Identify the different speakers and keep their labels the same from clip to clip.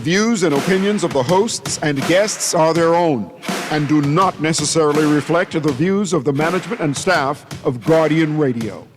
Speaker 1: views and opinions of the hosts and guests are their own and do not necessarily reflect the views of the management and staff of Guardian Radio.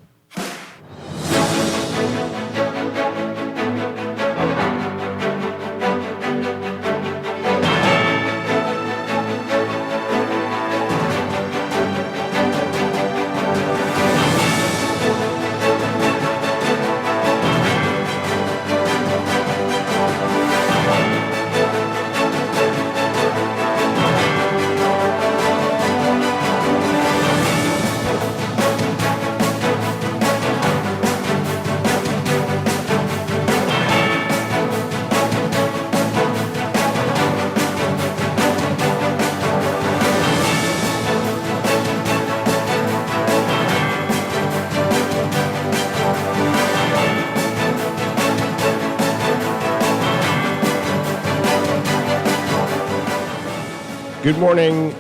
Speaker 2: Good morning.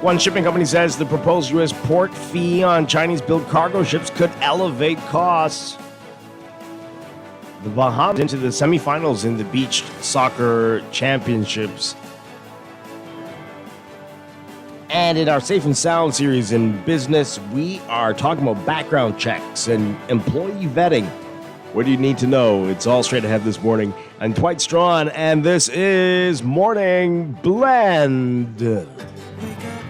Speaker 2: One shipping company says the proposed U.S. port fee on Chinese-built cargo ships could elevate costs. The Bahamas into the semifinals in the beach soccer championships. And in our Safe and Sound series in business, we are talking about background checks and employee vetting. What do you need to know? It's all straight ahead this morning. I'm Dwight Strachan, and this is Morning Blend.
Speaker 3: Wake up,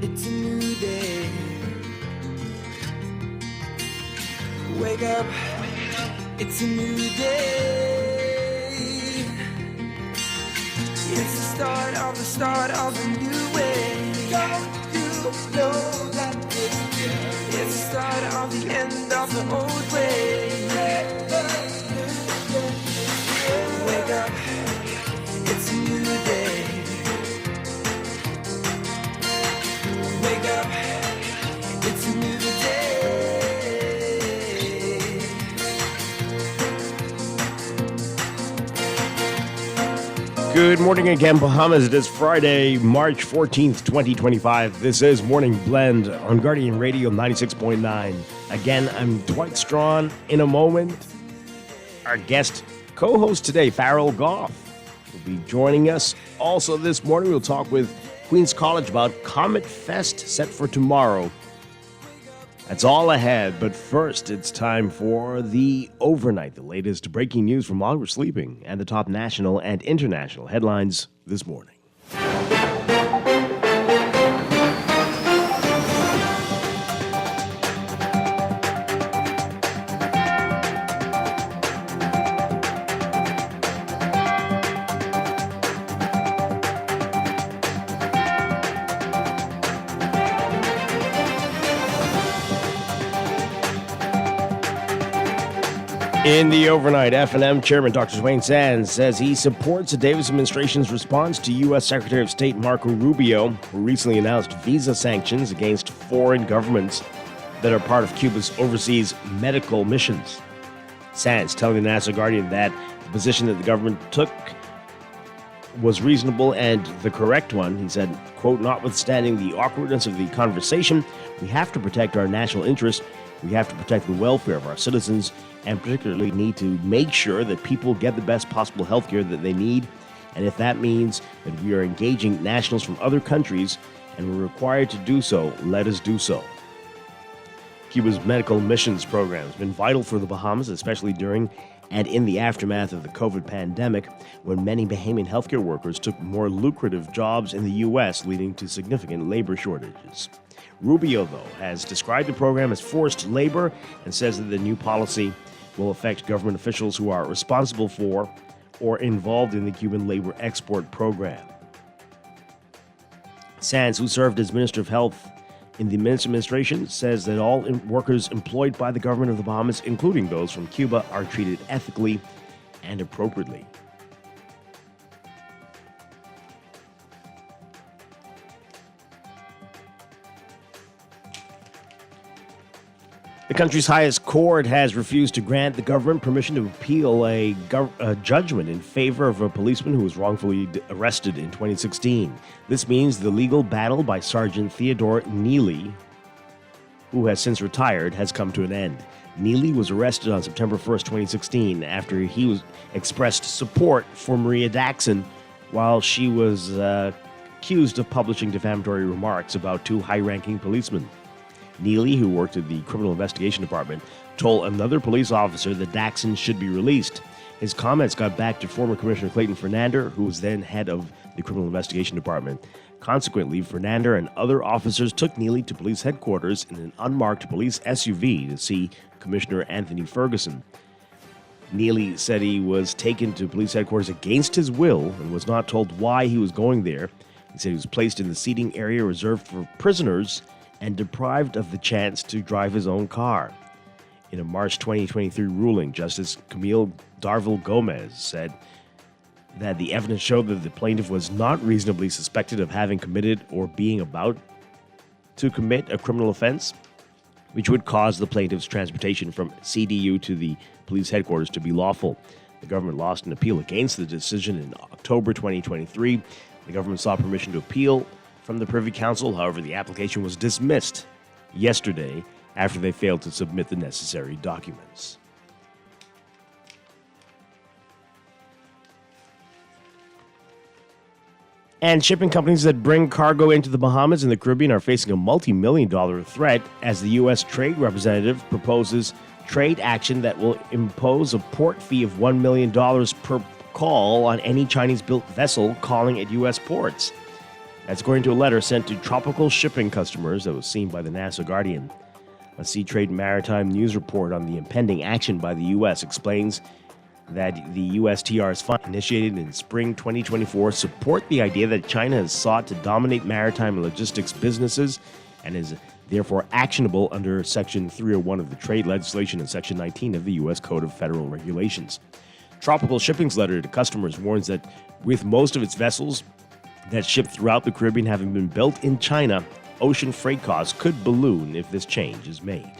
Speaker 3: it's a new day. Wake up, it's a new day. It's the start of a new way. Don't you know that it's the start of the end of the old way. Wake up, it's a new day. Wake up, it's a new day.
Speaker 2: Good morning again, Bahamas. It is Friday, March 14th, 2025. This is Morning Blend on Guardian Radio 96.9. Again, I'm Dwight Strachan. In a moment, our guest co-host today, Farrell Goff, will be joining us. Also this morning, we'll talk with Queen's College about Comet Fest set for tomorrow. That's all ahead, but first, it's time for the overnight, the latest breaking news from while we're sleeping, and the top national and international headlines this morning. In the overnight, F&M Chairman Dr. Dwayne Sands says he supports the Davis administration's response to U.S. Secretary of State Marco Rubio, who recently announced visa sanctions against foreign governments that are part of Cuba's overseas medical missions. Sands telling the National Guardian that the position that the government took was reasonable and the correct one. He said, quote, notwithstanding the awkwardness of the conversation, we have to protect our national interest. We have to protect the welfare of our citizens, and particularly need to make sure that people get the best possible health care that they need. And if that means that we are engaging nationals from other countries and we're required to do so, let us do so. Cuba's medical missions program has been vital for the Bahamas, especially during and in the aftermath of the COVID pandemic, when many Bahamian healthcare workers took more lucrative jobs in the U.S., leading to significant labor shortages. Rubio, though, has described the program as forced labor and says that the new policy will affect government officials who are responsible for or involved in the Cuban labor export program. Sands, who served as Minister of Health in the administration, says that all workers employed by the government of the Bahamas, including those from Cuba, are treated ethically and appropriately. The country's highest court has refused to grant the government permission to appeal a judgment in favor of a policeman who was wrongfully arrested in 2016. This means the legal battle by Sergeant Theodore Neely, who has since retired, has come to an end. Neely was arrested on September 1st, 2016, after he expressed support for Maria Daxon while she was accused of publishing defamatory remarks about two high-ranking policemen. Neely, who worked at the Criminal Investigation Department, told another police officer that Daxon should be released. His comments got back to former Commissioner Clayton Fernander, who was then head of the Criminal Investigation Department. Consequently, Fernander and other officers took Neely to police headquarters in an unmarked police SUV to see Commissioner Anthony Ferguson. Neely said he was taken to police headquarters against his will and was not told why he was going there. He said he was placed in the seating area reserved for prisoners and deprived of the chance to drive his own car. In a March 2023 ruling, Justice Camille Darville Gomez said that the evidence showed that the plaintiff was not reasonably suspected of having committed or being about to commit a criminal offense, which would cause the plaintiff's transportation from CDU to the police headquarters to be lawful. The government lost an appeal against the decision in October 2023. The government sought permission to appeal from the Privy Council. However, the application was dismissed yesterday after they failed to submit the necessary documents. And shipping companies that bring cargo into the Bahamas and the Caribbean are facing a multi-million-dollar threat as the U.S. Trade Representative proposes trade action that will impose a port fee of $1 million per call on any Chinese-built vessel calling at U.S. ports. That's according to a letter sent to tropical shipping customers that was seen by the Nassau Guardian. A Sea Trade Maritime news report on the impending action by the U.S. explains that the USTR's fund, initiated in spring 2024, support the idea that China has sought to dominate maritime and logistics businesses and is therefore actionable under Section 301 of the trade legislation and Section 19 of the U.S. Code of Federal Regulations. Tropical Shipping's letter to customers warns that with most of its vessels that ship throughout the Caribbean having been built in China, ocean freight costs could balloon if this change is made.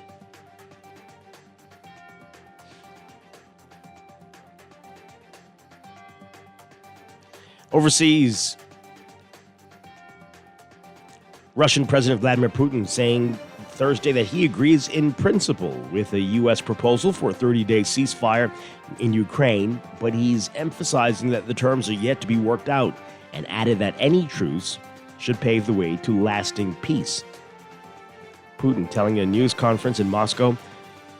Speaker 2: Overseas, Russian President Vladimir Putin saying Thursday that he agrees in principle with a U.S. proposal for a 30-day ceasefire in Ukraine, but he's emphasizing that the terms are yet to be worked out and added that any truce should pave the way to lasting peace. Putin telling a news conference in Moscow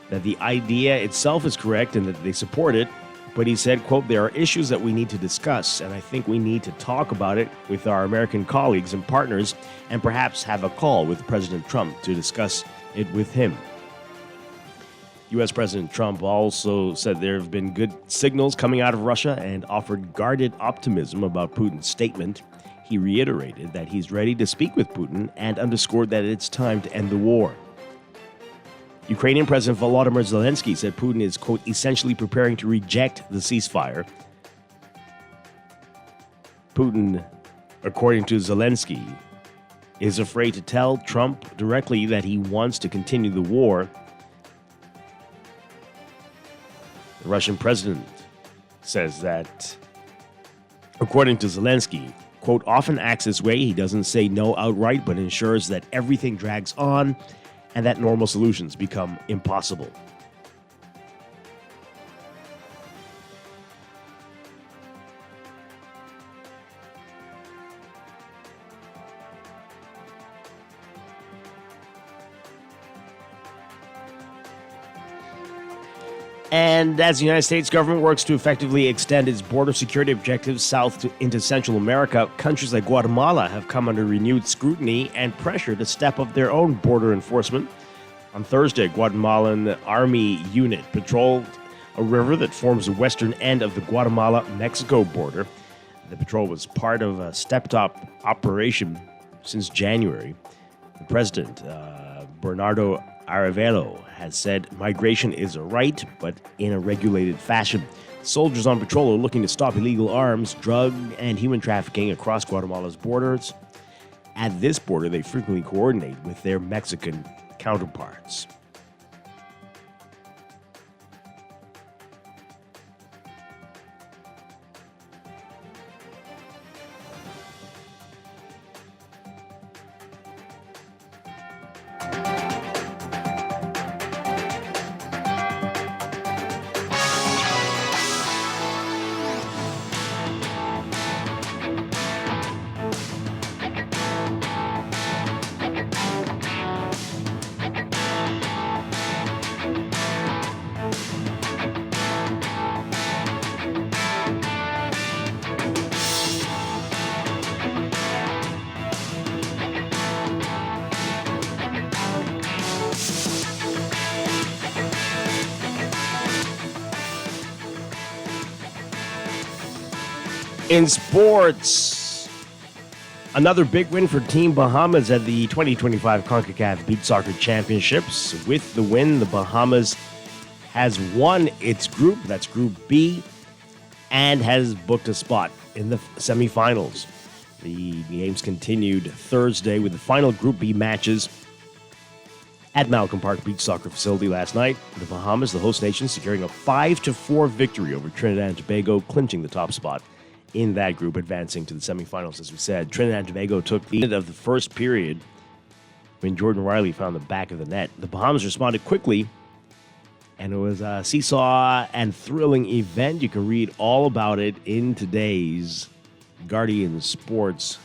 Speaker 2: that the idea itself is correct and that they support it, but he said, quote, "There are issues that we need to discuss, and I think we need to talk about it with our American colleagues and partners and perhaps have a call with President Trump to discuss it with him." U.S. President Trump also said there have been good signals coming out of Russia and offered guarded optimism about Putin's statement. He reiterated that he's ready to speak with Putin and underscored that it's time to end the war. Ukrainian President Volodymyr Zelensky said Putin is, quote, essentially preparing to reject the ceasefire. Putin, according to Zelensky, is afraid to tell Trump directly that he wants to continue the war. The Russian president says that, according to Zelensky, quote, often acts this way. He doesn't say no outright, but ensures that everything drags on and that normal solutions become impossible. And as the United States government works to effectively extend its border security objectives south into Central America, countries like Guatemala have come under renewed scrutiny and pressure to step up their own border enforcement. On Thursday, Guatemalan Army unit patrolled a river that forms the western end of the Guatemala-Mexico border. The patrol was part of a stepped-up operation since January. The president, Bernardo Arevalo, has said migration is a right, but in a regulated fashion. Soldiers on patrol are looking to stop illegal arms, drug, and human trafficking across Guatemala's borders. At this border, they frequently coordinate with their Mexican counterparts. In sports, another big win for Team Bahamas at the 2025 CONCACAF Beach Soccer Championships. With the win, the Bahamas has won its group, that's Group B, and has booked a spot in the semifinals. The games continued Thursday with the final Group B matches at Malcolm Park Beach Soccer Facility last night. The Bahamas, the host nation, securing a 5-4 victory over Trinidad and Tobago, clinching the top spot in that group, advancing to the semifinals, as we said. Trinidad and Tobago took the end of the first period when Jordan Riley found the back of the net. The Bahamas responded quickly, and it was a seesaw and thrilling event. You can read all about it in today's Guardian Sports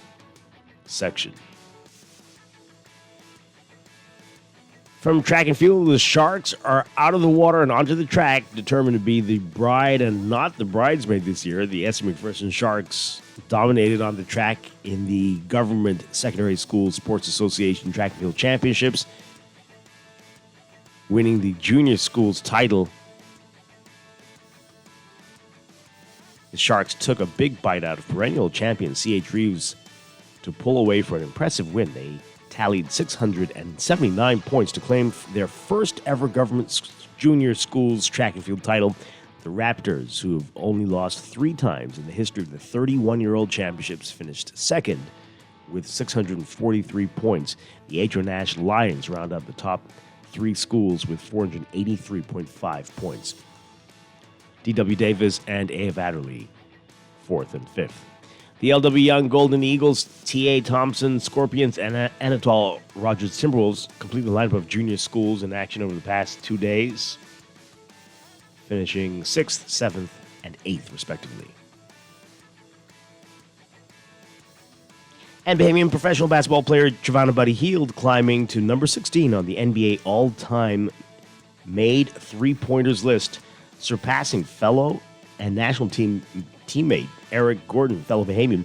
Speaker 2: section. From track and field, the Sharks are out of the water and onto the track, determined to be the bride and not the bridesmaid this year. The S. McPherson Sharks dominated on the track in the Government Secondary School Sports Association Track and Field Championships, winning the junior schools title. The Sharks took a big bite out of perennial champion C.H. Reeves to pull away for an impressive win. They tallied 679 points to claim their first ever government junior schools track and field title. The Raptors, who have only lost 3 times in the history of the 31-year-old championships, finished second with 643 points. The Atro Nash Lions round up the top 3 schools with 483.5 points. D.W. Davis and A.F. Adderley, 4th and 5th. The L.W. Young Golden Eagles, T.A. Thompson Scorpions, and Anatol Rogers Timberwolves complete the lineup of junior schools in action over the past 2 days, finishing 6th, 7th, and 8th, respectively. And Bahamian professional basketball player Giovanna Buddy Hield climbing to number 16 on the NBA all-time made three-pointers list, surpassing fellow and national teammate Eric Gordon, fellow Bahamian.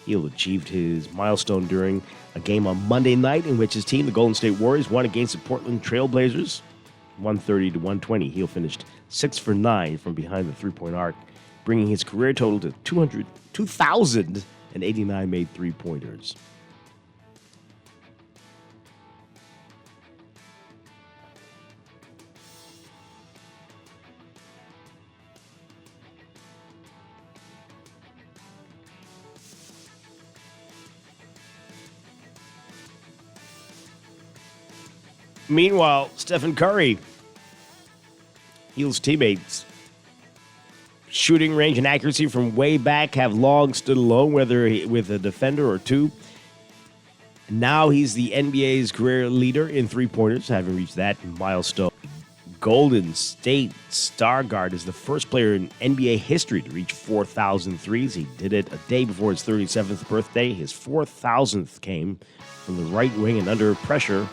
Speaker 2: Hield achieved his milestone during a game on Monday night in which his team, the Golden State Warriors, won against the Portland Trail Blazers, 130-120. Hield finished 6 for 9 from behind the three-point arc, bringing his career total to 2,089 made three-pointers. Meanwhile, Stephen Curry, Hield's teammates, shooting range and accuracy from way back have long stood alone, whether with a defender or two. Now he's the NBA's career leader in three-pointers, having reached that milestone. Golden State star guard is the first player in NBA history to reach 4,000 threes. He did it a day before his 37th birthday. His 4,000th came from the right wing and under pressure.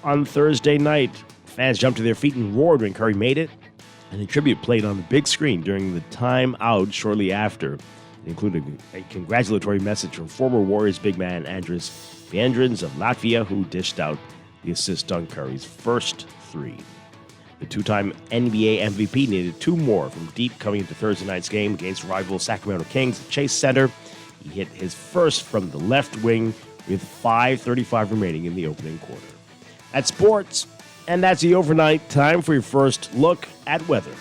Speaker 2: On Thursday night, fans jumped to their feet and roared when Curry made it, and a tribute played on the big screen during the timeout shortly after. It included a congratulatory message from former Warriors big man Andris Biedrins of Latvia, who dished out the assist on Curry's first three. The two-time NBA MVP needed 2 more from deep coming into Thursday night's game against rival Sacramento Kings at Chase Center. He hit his first from the left wing with 5:35 remaining in the opening quarter. That's sports, and that's the overnight. Time for your first look at weather.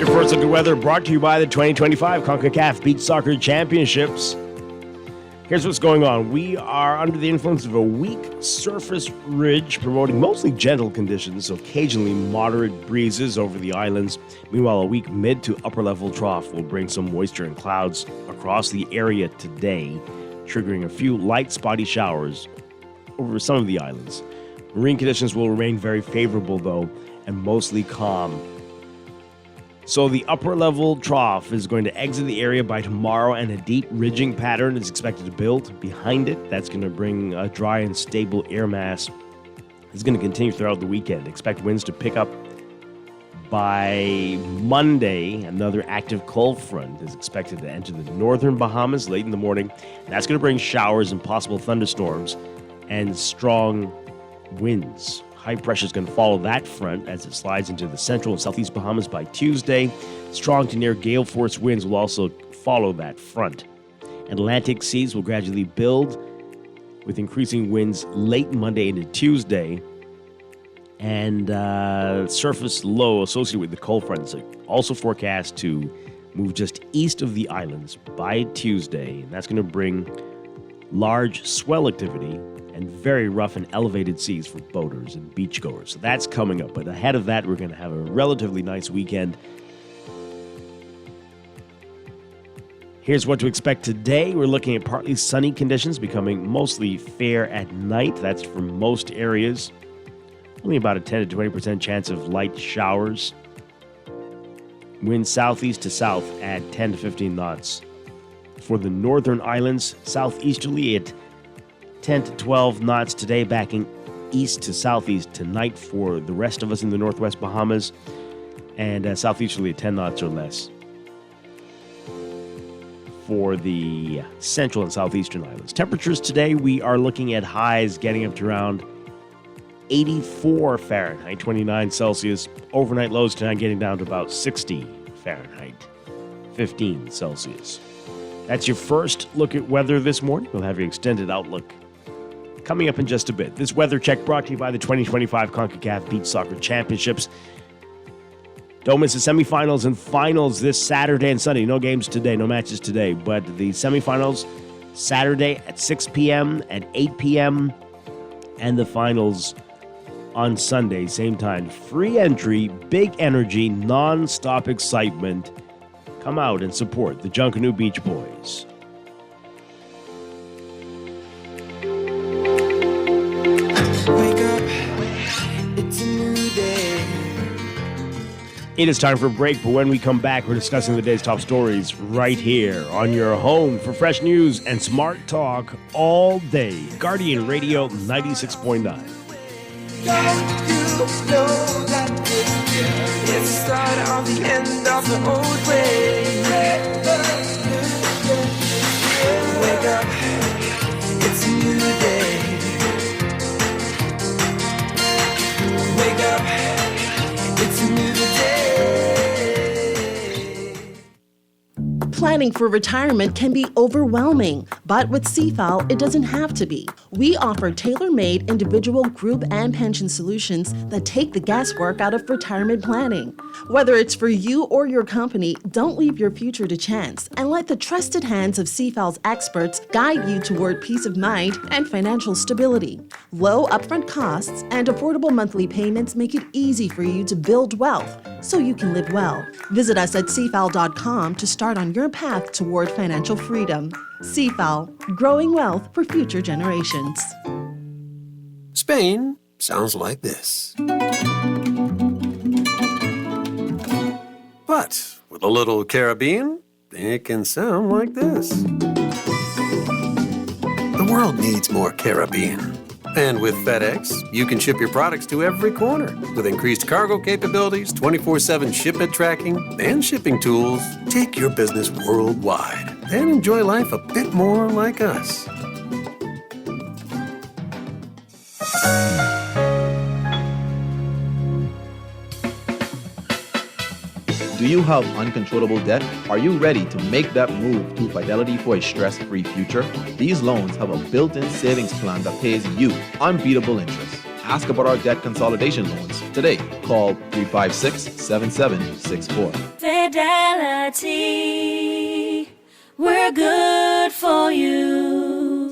Speaker 2: First look at weather brought to you by the 2025 CONCACAF Beach Soccer Championships. Here's what's going on. We are under the influence of a weak surface ridge promoting mostly gentle conditions, occasionally moderate breezes over the islands. Meanwhile, a weak mid to upper level trough will bring some moisture and clouds across the area today. triggering a few light spotty showers over some of the islands. Marine conditions will remain very favorable, though, and mostly calm. So the upper level trough is going to exit the area by tomorrow, and a deep ridging pattern is expected to build behind it. That's going to bring a dry and stable air mass. It's going to continue throughout the weekend. Expect winds to pick up by Monday. Another active cold front is expected to enter the northern Bahamas late in the morning. And that's going to bring showers and possible thunderstorms and strong winds. High pressure is going to follow that front as it slides into the central and southeast Bahamas by Tuesday. Strong to near gale force winds will also follow that front. Atlantic seas will gradually build with increasing winds late Monday into Tuesday. And surface low associated with the cold front is also forecast to move just east of the islands by Tuesday. And that's going to bring large swell activity and very rough and elevated seas for boaters and beachgoers. So that's coming up. But ahead of that, we're going to have a relatively nice weekend. Here's what to expect today. We're looking at partly sunny conditions becoming mostly fair at night. That's for most areas. Only about a 10 to 20% chance of light showers. Wind southeast to south at 10 to 15 knots. For the northern islands, southeasterly at 10 to 12 knots today, backing east to southeast tonight for the rest of us in the northwest Bahamas, and southeasterly at 10 knots or less for the central and southeastern islands. Temperatures today, we are looking at highs getting up to around 84 Fahrenheit, 29 Celsius. Overnight lows tonight getting down to about 60 Fahrenheit, 15 Celsius. That's your first look at weather this morning. We'll have your extended outlook coming up in just a bit. This weather check brought to you by the 2025 CONCACAF Beach Soccer Championships. Don't miss the semifinals and finals this Saturday and Sunday. No games today, no matches today, but the semifinals Saturday at 6 p.m. and 8 p.m. and the finals on Sunday, same time. Free entry, big energy, non-stop excitement. Come out and support the Junkanoo Beach Boys.
Speaker 3: Wake up, it's a new day.
Speaker 2: It is time for a break, but when we come back, we're discussing the day's top stories right here on your home for fresh news and smart talk all day. Guardian Radio 96.9.
Speaker 3: Don't you know that it's the start of the end of the old way? Wake up, it's a new day. Wake up, it's a new day.
Speaker 4: Planning for retirement can be overwhelming, but with CFAL, it doesn't have to be. We offer tailor-made individual, group, and pension solutions that take the guesswork out of retirement planning. Whether it's for you or your company, don't leave your future to chance and let the trusted hands of CFAL's experts guide you toward peace of mind and financial stability. Low upfront costs and affordable monthly payments make it easy for you to build wealth so you can live well. Visit us at cfal.com to start on your path toward financial freedom. CFAL, growing wealth for future generations.
Speaker 5: Spain sounds like this. But with a little Caribbean, it can sound like this. The world needs more Caribbean. And with FedEx, you can ship your products to every corner with increased cargo capabilities, 24/7 shipment tracking, and shipping tools. Take your business worldwide and enjoy life a bit more like us.
Speaker 6: Do you have uncontrollable debt? Are you ready to make that move to Fidelity for a stress-free future? These loans have a built-in savings plan that pays you unbeatable interest. Ask about our debt consolidation loans today. Call 356-7764.
Speaker 7: Fidelity, we're good for you.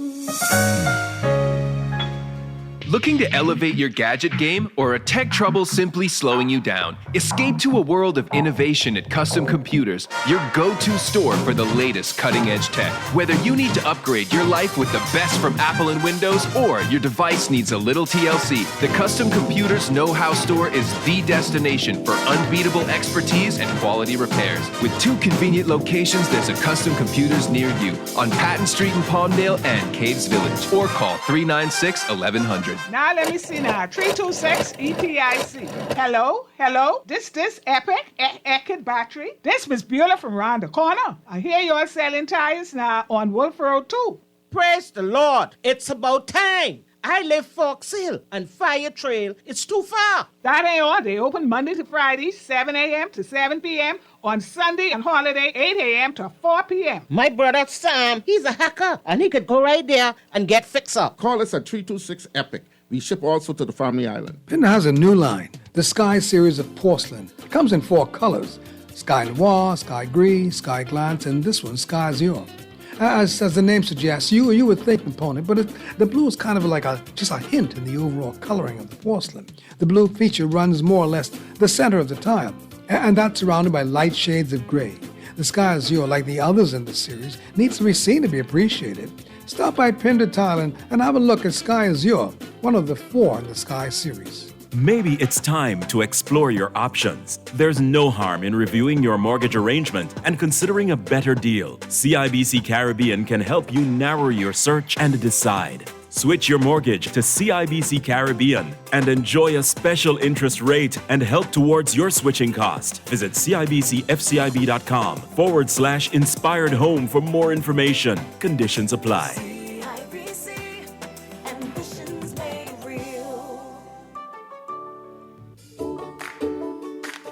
Speaker 8: Looking to elevate your gadget game, or are tech troubles simply slowing you down? Escape to a world of innovation at Custom Computers, your go-to store for the latest cutting-edge tech. Whether you need to upgrade your life with the best from Apple and Windows, or your device needs a little TLC, the Custom Computers Know-How Store is the destination for unbeatable expertise and quality repairs. With 2 convenient locations, there's a Custom Computers near you on Patton Street in Palmdale and Caves Village, or call 396-1100.
Speaker 9: Now let me see now. 326 EPIC. Hello? This Epic Eckert battery. This Miss Beulah from round the corner. I hear you're selling tires now on Wolf Road too.
Speaker 10: Praise the Lord. It's about time. I live Fox Hill and Fire Trail. It's too far.
Speaker 9: That ain't all. They open Monday to Friday, 7 a.m. to 7 p.m. On Sunday and holiday, 8 a.m. to 4 p.m.
Speaker 10: My brother Sam, he's a hacker, and he could go right there and get fixed up.
Speaker 11: Call us at 326 EPIC. We ship also to the Family Island.
Speaker 12: Pinda has a new line, the Sky series of porcelain. It comes in 4 colors, Sky Noir, Sky Gris, Sky Glance, and this one, Sky Azure. As the name suggests, you would think component, but the blue is kind of like just a hint in the overall coloring of the porcelain. The blue feature runs more or less the center of the tile, and that's surrounded by light shades of gray. The Sky Azure, like the others in the series, needs to be seen to be appreciated. Stop by Pinda Tile and have a look at Sky Azure, one of the 4 in the Sky series.
Speaker 13: Maybe it's time to explore your options. There's no harm in reviewing your mortgage arrangement and considering a better deal. CIBC Caribbean can help you narrow your search and decide. Switch your mortgage to CIBC Caribbean and enjoy a special interest rate and help towards your switching cost. Visit CIBCFCIB.com/inspired home for more information. Conditions apply.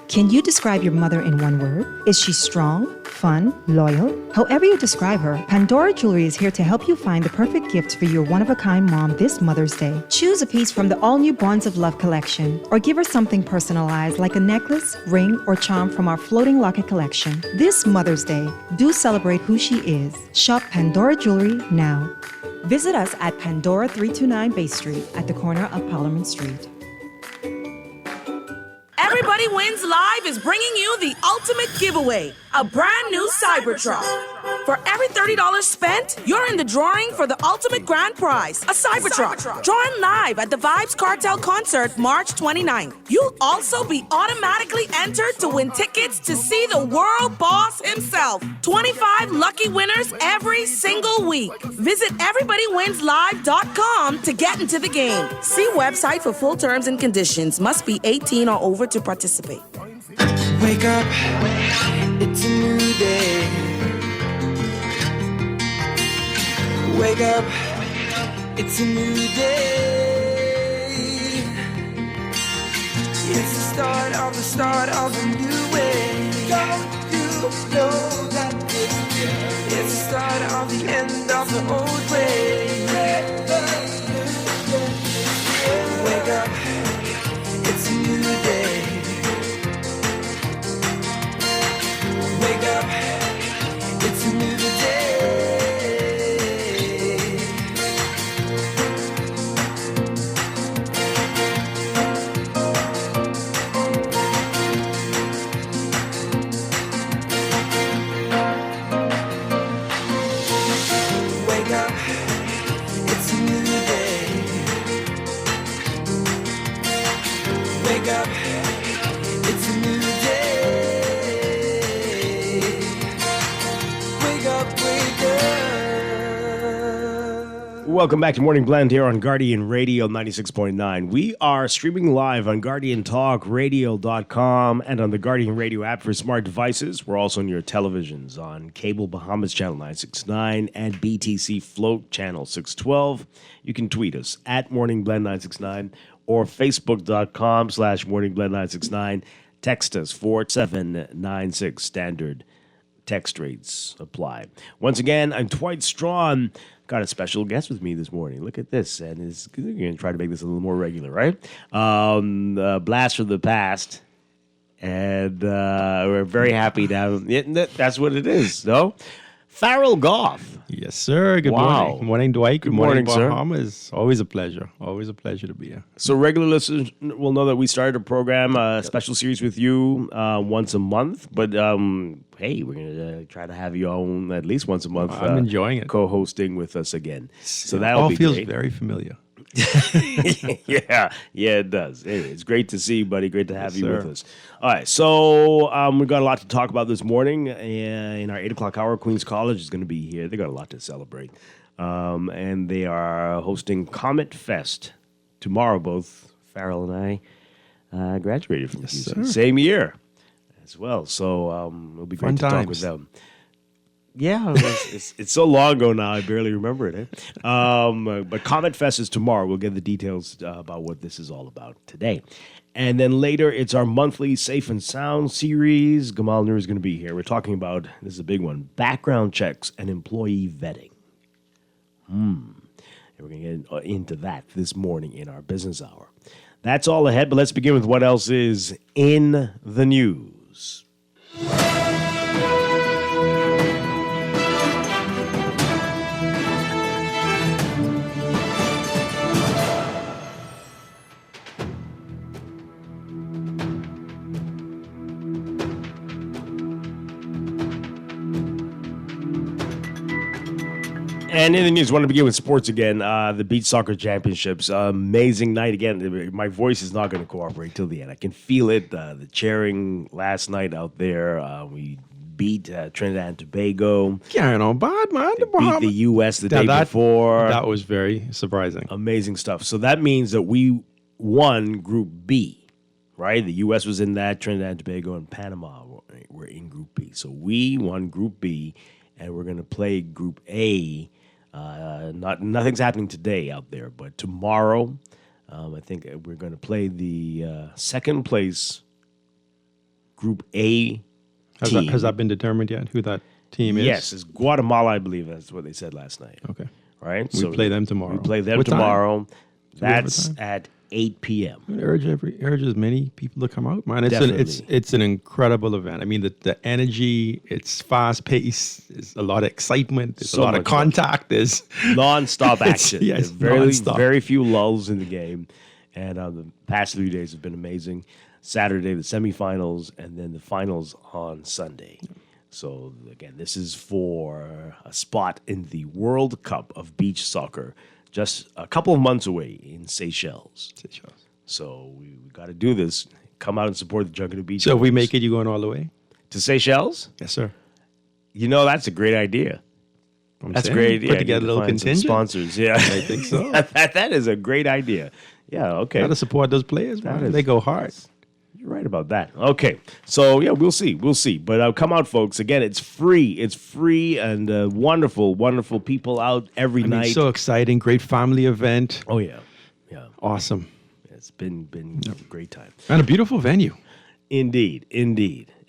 Speaker 14: Can you describe your mother in one word? Is she strong, fun, loyal? However you describe her, Pandora Jewelry is here to help you find the perfect gift for your one-of-a-kind mom this Mother's Day. Choose a piece from the all-new Bonds of Love collection, or give her something personalized like a necklace, ring, or charm from our floating locket collection. This Mother's Day, do celebrate who she is. Shop Pandora Jewelry now. Visit us at Pandora 329 Bay Street at the corner of Parliament Street.
Speaker 7: Everybody Wins Live is bringing you the ultimate giveaway, a brand new Cybertruck. For every $30 spent, you're in the drawing for the ultimate grand prize, a Cybertruck. Join live at the Vibes Cartel concert March 29th. You'll also be automatically entered to win tickets to see the world boss himself. 25 lucky winners every single week. Visit everybodywinslive.com to get into the game. See website for full terms and conditions. Must be 18 or over to participate.
Speaker 3: Wake up, it's a new day. Wake up, it's a new day. It's the start of a new way. Don't you know that it's the start of the end of the old way. Wake up, it's a new day. Wake up, it's a new day. Wake up, it's a new day. Wake up, it's a new day.
Speaker 2: Welcome back to Morning Blend here on Guardian Radio 96.9. We are streaming live on GuardianTalkRadio.com and on the Guardian Radio app for smart devices. We're also on your televisions on Cable Bahamas Channel 969 and BTC Float Channel 612. You can tweet us at Morning Blend 969 or Facebook.com/MorningBlend969. Text us 4796. Standard text rates apply. Once again, I'm Dwight Strachan. Got a special guest with me this morning. Look at this. And you're going to try to make this a little more regular, right? Blast from the past. And we're very happy to have him. That's what it is, no? Farrell Goff.
Speaker 15: Yes, sir. Good
Speaker 2: Wow.
Speaker 15: morning. Good morning, Dwight.
Speaker 2: Good morning, sir.
Speaker 15: Bahamas. Always a pleasure. Always a pleasure to be here.
Speaker 2: So regular listeners will know that we started a program, a special series with you once a month. But hey, we're going to try to have you on at least once a month.
Speaker 15: I'm enjoying it.
Speaker 2: Co-hosting with us again. So that'll
Speaker 15: all
Speaker 2: be
Speaker 15: feels
Speaker 2: great.
Speaker 15: very familiar.
Speaker 2: yeah, it does. It's great to see you, buddy. Great to have
Speaker 15: Yes,
Speaker 2: you
Speaker 15: sir.
Speaker 2: with us. All right, so we've got a lot to talk about this morning. In our 8 o'clock hour, Queens College is going to be here. They got a lot to celebrate. And they are hosting Comet Fest tomorrow. Both Farrell and I graduated from QC. Same year as well. So it'll be great
Speaker 15: Fun
Speaker 2: to talk
Speaker 15: times.
Speaker 2: with them. Yeah, it's so long ago now, I barely remember it. But Comet Fest is tomorrow. We'll get the details about what this is all about today. And then later, it's our monthly Safe and Sound series. Gamal Nur is going to be here. We're talking about, this is a big one, background checks and employee vetting. And we're going to get into that this morning in our business hour. That's all ahead, but let's begin with what else is in the news. And in the news, I want to begin with sports again. The beach soccer championships, amazing night again. My voice is not going to cooperate till the end. I can feel it. The cheering last night out there. We beat Trinidad and Tobago.
Speaker 15: Carrying on bad, man.
Speaker 2: They beat the U.S. the day before.
Speaker 15: That was very surprising.
Speaker 2: Amazing stuff. So that means that we won Group B, right? The U.S. was in that. Trinidad and Tobago and Panama were in Group B. So we won Group B, and we're going to play Group A. Nothing's happening today out there, but tomorrow, I think we're going to play the second place Group A team.
Speaker 15: Has that been determined yet? Who that team is?
Speaker 2: Yes, it's Guatemala, I believe. That's what they said last night.
Speaker 15: Okay.
Speaker 2: Right?
Speaker 15: We play them tomorrow.
Speaker 2: We play them
Speaker 15: What time?
Speaker 2: tomorrow.
Speaker 15: Do we have a
Speaker 2: That's
Speaker 15: time?
Speaker 2: at 8 p.m.
Speaker 15: I would urge as many people to come out, man.
Speaker 2: Definitely.
Speaker 15: It's an incredible event. I mean, the energy, it's fast paced. There's a lot of excitement. There's
Speaker 2: So
Speaker 15: a lot of
Speaker 2: much fun.
Speaker 15: contact. There's
Speaker 2: Non-stop action.
Speaker 15: Yeah,
Speaker 2: There's
Speaker 15: it's
Speaker 2: very,
Speaker 15: nonstop.
Speaker 2: very few lulls in the game. And the past 3 days have been amazing. Saturday, the semifinals, and then the finals on Sunday. So, again, this is for a spot in the World Cup of Beach Soccer, just a couple of months away in Seychelles. So, we got to do this. Come out and support the Junket Beach.
Speaker 15: So if we
Speaker 2: Boys.
Speaker 15: make it, you going all the way?
Speaker 2: To Seychelles?
Speaker 15: Yes, sir.
Speaker 2: You know, that's a great idea. That's a great idea.
Speaker 15: Put
Speaker 2: I
Speaker 15: together
Speaker 2: need
Speaker 15: a
Speaker 2: to
Speaker 15: little
Speaker 2: find some
Speaker 15: contingent.
Speaker 2: sponsors. Yeah,
Speaker 15: I think so.
Speaker 2: that is a great idea. Yeah, okay.
Speaker 15: Got to support those players, man.
Speaker 2: That is-
Speaker 15: They go hard.
Speaker 2: You're right about that. Okay, so yeah, we'll see. But come out, folks. Again, it's free. It's free and wonderful, wonderful people out every
Speaker 15: I mean,
Speaker 2: night.
Speaker 15: so exciting. Great family event.
Speaker 2: Oh yeah.
Speaker 15: Awesome.
Speaker 2: It's been a great time.
Speaker 15: And a beautiful venue.
Speaker 2: Indeed.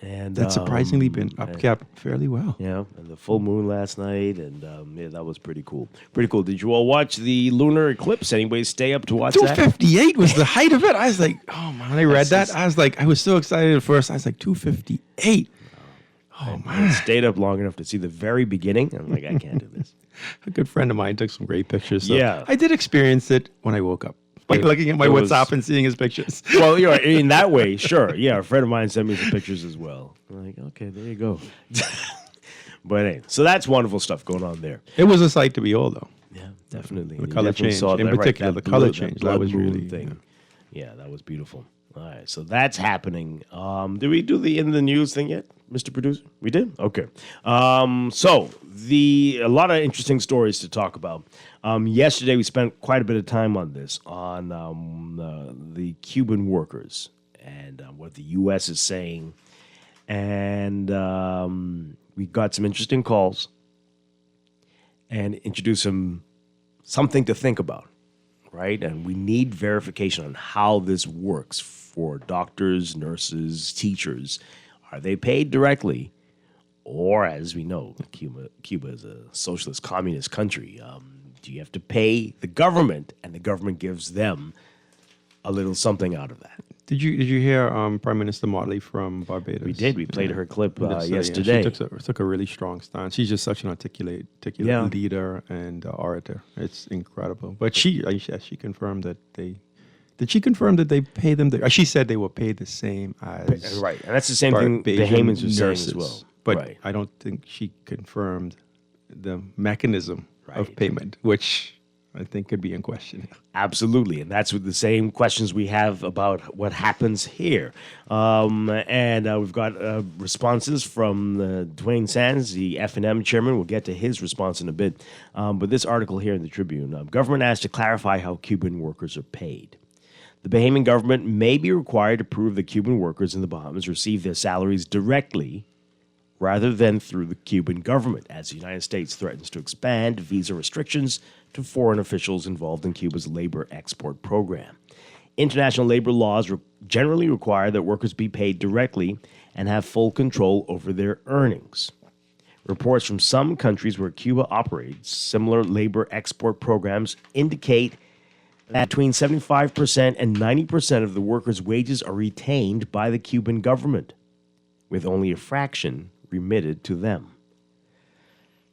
Speaker 2: And
Speaker 15: That's surprisingly been upkept fairly well.
Speaker 2: Yeah, and the full moon last night, and yeah, that was pretty cool. Pretty cool. Did you all watch the lunar eclipse? Anyway, stay up to watch that.
Speaker 15: 258 was the height of it. I was like, oh man, I read that. I was so excited at first. I was like, 258. Oh
Speaker 2: I
Speaker 15: man.
Speaker 2: stayed up long enough to see the very beginning. I'm like, I can't do this.
Speaker 15: A good friend of mine took some great pictures. So
Speaker 2: Yeah.
Speaker 15: I did experience it when I woke up. Like looking at my
Speaker 2: it was-
Speaker 15: WhatsApp and seeing his pictures.
Speaker 2: Well, you know, in that way, sure. Yeah, a friend of mine sent me some pictures as well. I'm like, okay, there you go. But anyway, so that's wonderful stuff going on there.
Speaker 15: It was a sight to behold, though.
Speaker 2: Yeah, definitely.
Speaker 15: The
Speaker 2: You
Speaker 15: color
Speaker 2: definitely
Speaker 15: change.
Speaker 2: saw
Speaker 15: In
Speaker 2: that, right,
Speaker 15: particular,
Speaker 2: that
Speaker 15: the color
Speaker 2: blue-
Speaker 15: change. That
Speaker 2: blood
Speaker 15: was
Speaker 2: moon
Speaker 15: really
Speaker 2: thing. Yeah, that was beautiful. All right, so that's happening. Did we do the in the news thing yet, Mr. Producer? We did? Okay. So a lot of interesting stories to talk about. Yesterday we spent quite a bit of time on this, on the Cuban workers and what the U.S. is saying. And we got some interesting calls and introduced something to think about. Right? And we need verification on how this works for doctors, nurses, teachers. Are they paid directly? Or, as we know, Cuba is a socialist communist country. Do you have to pay the government, and the government gives them a little something out of that?
Speaker 15: Did you hear Prime Minister Motley from Barbados?
Speaker 2: We did. We played her clip
Speaker 15: yesterday.
Speaker 2: yesterday.
Speaker 15: She took a really strong stance. She's just such an articulate leader and orator. It's incredible. But she confirmed that did she confirm that they pay them? She said they were paid the same as
Speaker 2: right, and that's the same thing the Haymans were saying as well.
Speaker 15: But
Speaker 2: right.
Speaker 15: I don't think she confirmed the mechanism of payment, which I think could be in question.
Speaker 2: Absolutely, and that's with the same questions we have about what happens here. And we've got responses from Dwight Sands, the F&M chairman. We'll get to his response in a bit. But this article here in the Tribune, government asked to clarify how Cuban workers are paid. The Bahamian government may be required to prove that Cuban workers in the Bahamas receive their salaries directly rather than through the Cuban government, as the United States threatens to expand visa restrictions to foreign officials involved in Cuba's labor export program. International labor laws generally require that workers be paid directly and have full control over their earnings. Reports from some countries where Cuba operates similar labor export programs indicate that between 75% and 90% of the workers' wages are retained by the Cuban government, with only a fraction remitted to them.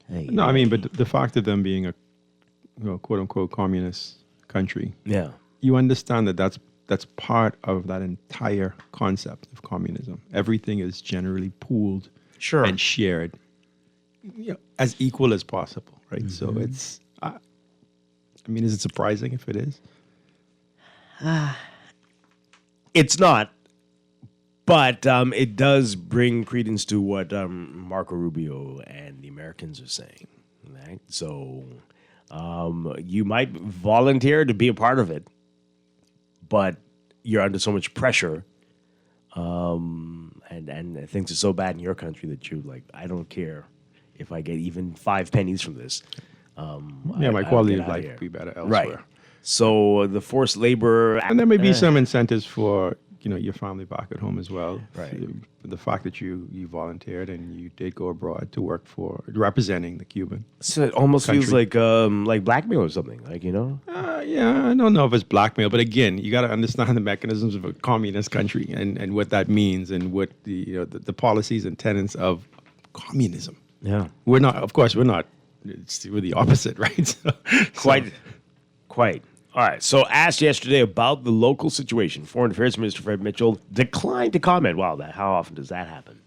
Speaker 15: No, I mean, but the fact of them being a quote unquote communist country, you understand that that's part of that entire concept of communism. Everything is generally pooled and shared as equal as possible, right? Mm-hmm. So it's, I mean, is it surprising if it is?
Speaker 2: It's not. But it does bring credence to what Marco Rubio and the Americans are saying. Right? So you might volunteer to be a part of it, but you're under so much pressure, and things are so bad in your country that you're like, I don't care if I get even 5 pennies from this.
Speaker 15: My quality of life would be better elsewhere.
Speaker 2: Right. So the forced labor...
Speaker 15: And there may be some incentives for your family back at home as well.
Speaker 2: Right.
Speaker 15: The fact that you volunteered and you did go abroad to work for representing the Cuban.
Speaker 2: So it almost
Speaker 15: country.
Speaker 2: feels like blackmail or something,
Speaker 15: Yeah, I don't know if it's blackmail, but again, you got to understand the mechanisms of a communist country and what that means and what the policies and tenets of communism.
Speaker 2: Yeah,
Speaker 15: we're not. Of course, we're not. We're the opposite, right?
Speaker 2: Quite. All right, so asked yesterday about the local situation, Foreign Affairs Minister Fred Mitchell declined to comment. Wow, how often does that happen?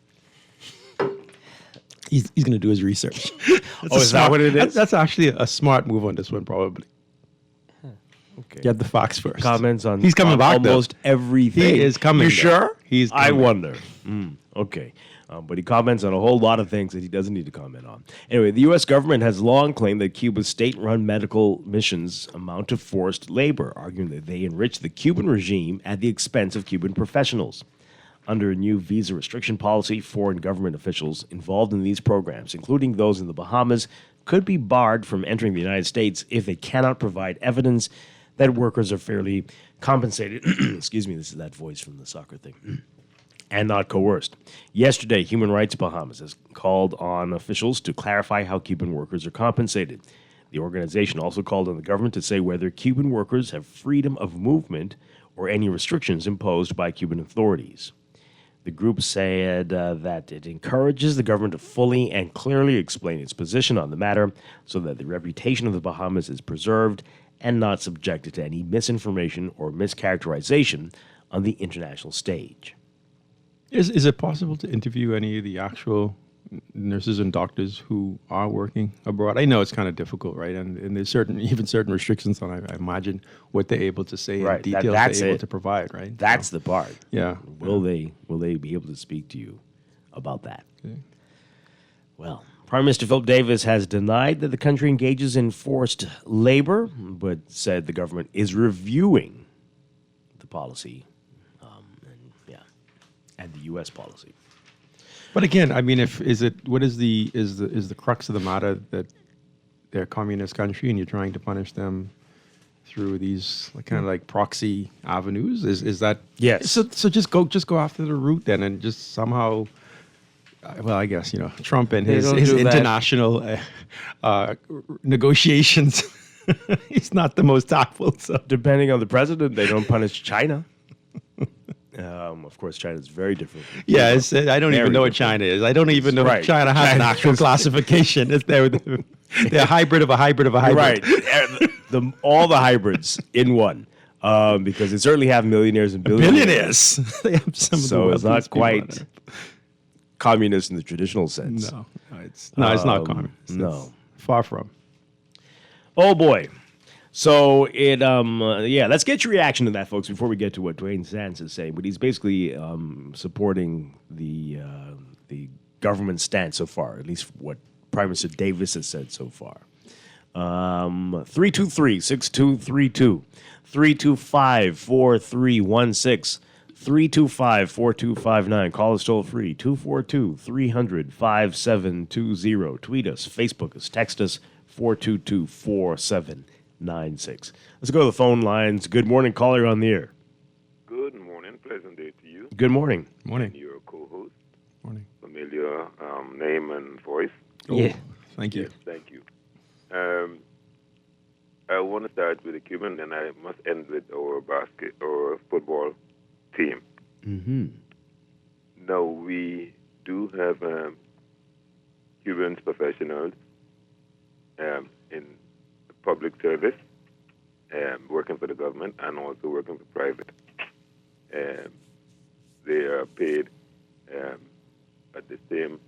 Speaker 15: He's going to do his research.
Speaker 2: Is that what it is?
Speaker 15: That's actually a smart move on this one, probably.
Speaker 2: Okay.
Speaker 15: Get the facts first.
Speaker 2: Comments on
Speaker 15: he's coming back
Speaker 2: almost everything.
Speaker 15: He is coming.
Speaker 2: You sure?
Speaker 15: He's coming.
Speaker 2: I wonder. Okay. But he comments on a whole lot of things that he doesn't need to comment on. Anyway, the U.S. government has long claimed that Cuba's state-run medical missions amount to forced labor, arguing that they enrich the Cuban regime at the expense of Cuban professionals. Under a new visa restriction policy, foreign government officials involved in these programs, including those in the Bahamas, could be barred from entering the United States if they cannot provide evidence that workers are fairly compensated. Excuse me, this is that voice from the soccer thing. And not coerced. Yesterday, Human Rights Bahamas has called on officials to clarify how Cuban workers are compensated. The organization also called on the government to say whether Cuban workers have freedom of movement or any restrictions imposed by Cuban authorities. The group said that it encourages the government to fully and clearly explain its position on the matter so that the reputation of the Bahamas is preserved and not subjected to any misinformation or mischaracterization on the international stage.
Speaker 15: Is it possible to interview any of the actual nurses and doctors who are working abroad? I know it's kind of difficult, right? And there's certain restrictions on, I imagine, what they're able to say and details they're able to provide, right?
Speaker 2: That's the part.
Speaker 15: Yeah.
Speaker 2: Will they be able to speak to you about that? Okay. Well, Prime Minister Philip Davis has denied that the country engages in forced labor, but said the government is reviewing the policy and the U.S. policy.
Speaker 15: But again, I mean, what is the crux of the matter that they're a communist country and you're trying to punish them through these kind of like proxy avenues? Is that
Speaker 2: yes?
Speaker 15: So just go after the root then, and just somehow. Well, I guess Trump and his international negotiations. He's not the most tactful. So
Speaker 2: depending on the president, they don't punish China. Of course, China is very different.
Speaker 15: Yeah, I don't even know what China is. I don't even know if China has an actual classification. They're a hybrid of a hybrid of a hybrid.
Speaker 2: Right. All the hybrids in one. Because they certainly have millionaires and billionaires.
Speaker 15: They have some of the
Speaker 2: so it's not
Speaker 15: wealthiest people on
Speaker 2: quite
Speaker 15: earth.
Speaker 2: communist in the traditional sense.
Speaker 15: No, it's not communist.
Speaker 2: No.
Speaker 15: It's far from.
Speaker 2: Oh boy. So let's get your reaction to that, folks, before we get to what Dwayne Sands is saying. But he's basically supporting the government stance so far, at least what Prime Minister Davis has said so far. 323-6232, 325-4316, 325-4259. Call us toll free, 242-300-5720. Tweet us, Facebook us, text us, 422-4796. Let's go to the phone lines. Good morning, caller on the air.
Speaker 16: Good morning. Pleasant day to you.
Speaker 2: Good morning.
Speaker 15: Morning.
Speaker 16: And your co-host.
Speaker 15: Morning.
Speaker 16: Familiar name and voice.
Speaker 15: Yeah. Thank you.
Speaker 16: Yes, thank you. I want to start with the Cuban, and I must end with our basket or football team.
Speaker 2: Mm-hmm.
Speaker 16: Now, we do have Cuban professionals in public service, working for the government and also working for private. They are paid at the same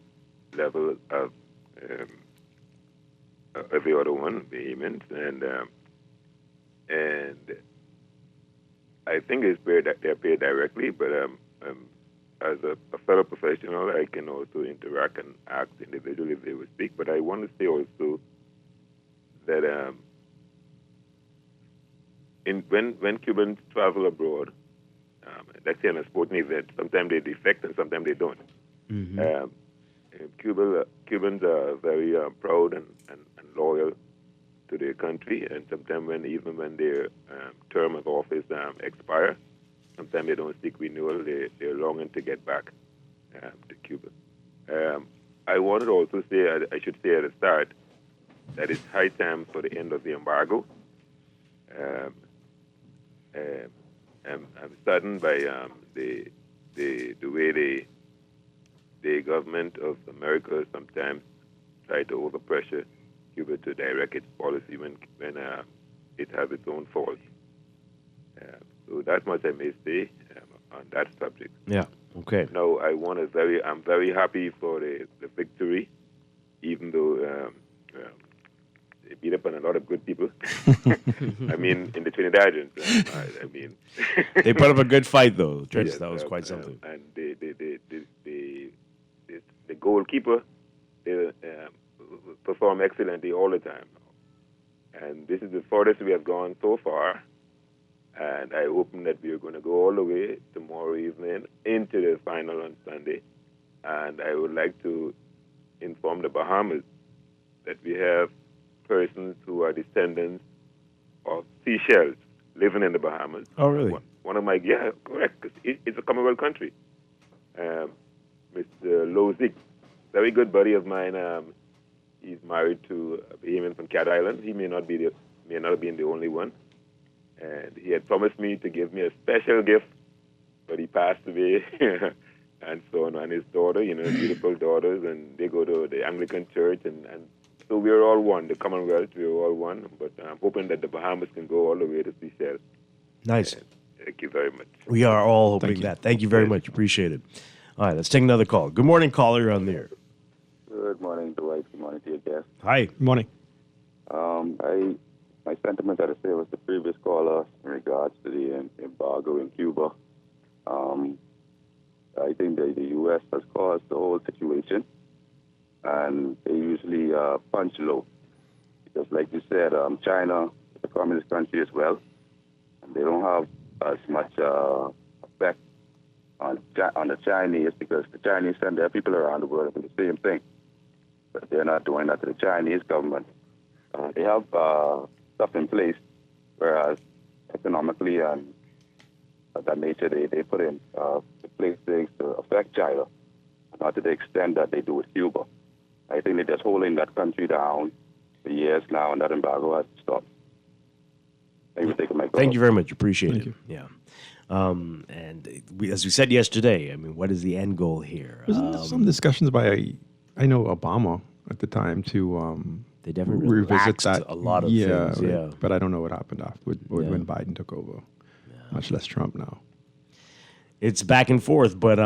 Speaker 16: level of every other one, payments, and I think it's fair that they're paid directly, but as a fellow professional, I can also interact and act individually if they would speak. But I want to say also that when Cubans travel abroad, let's say on a sporting event, sometimes they defect and sometimes they don't.
Speaker 2: Mm-hmm.
Speaker 16: Cubans are very proud and loyal to their country, and sometimes even when their term of office expire, sometimes they don't seek renewal. They're longing to get back to Cuba. I wanted to also say, I should say at the start, that it's high time for the end of the embargo. I'm saddened by the way the government of America sometimes try to overpressure Cuba to direct its policy when it has its own faults. So that much I may say on that subject.
Speaker 2: Yeah. Okay.
Speaker 16: Now I'm very happy for the victory, even though they beat up on a lot of good people. I mean, in the Trinidadians. I mean,
Speaker 2: they put up a good fight, though.
Speaker 16: Yes,
Speaker 2: That was quite something.
Speaker 16: And the goalkeeper perform excellently all the time. And this is the furthest we have gone so far. And I hope that we are going to go all the way tomorrow evening into the final on Sunday. And I would like to inform the Bahamas that we have persons who are descendants of seashells living in the Bahamas.
Speaker 2: Oh, really?
Speaker 16: One of my, yeah, correct, 'cause it's a Commonwealth country. Mr. Lozic, very good buddy of mine, he's married to a Bahamian from Cat Island. He may not be the only one. And he had promised me to give me a special gift, but he passed away. And so on, and his daughter, beautiful daughters, and they go to the Anglican church, and so we're all one, the Commonwealth, we're all one, but I'm hoping that the Bahamas can go all the way to Seychelles.
Speaker 2: Nice.
Speaker 16: Thank you very much.
Speaker 2: We are all hoping that. Thank you very much. Appreciate it. All right, let's take another call. Good morning, caller. You're on the air.
Speaker 17: Good morning, Dwight. Good morning to your guest.
Speaker 2: Hi. Good morning.
Speaker 17: My sentiment, I'd say, was the previous caller in regards to the embargo in Cuba. I think the U.S. has caused the whole situation, and they usually punch low. Because like you said, China is a communist country as well, and they don't have as much effect on the Chinese, because the Chinese send their people around the world for the same thing. But they're not doing that to the Chinese government. They have stuff in place, whereas economically and of that nature, they put in place things to affect China, not to the extent that they do with Cuba. I think they're just holding that country down for years now, and that embargo has to stop. Thank you for taking my call.
Speaker 2: Thank you very much. Appreciate it. Yeah. As we said yesterday, I mean, what is the end goal here?
Speaker 15: Wasn't there some discussions by, I know, Obama at the time to
Speaker 2: they definitely
Speaker 15: revisit
Speaker 2: relaxed
Speaker 15: that.
Speaker 2: a lot of things.
Speaker 15: Right.
Speaker 2: Yeah,
Speaker 15: but I don't know what happened after when Biden took over. Much less Trump now.
Speaker 2: It's back and forth, but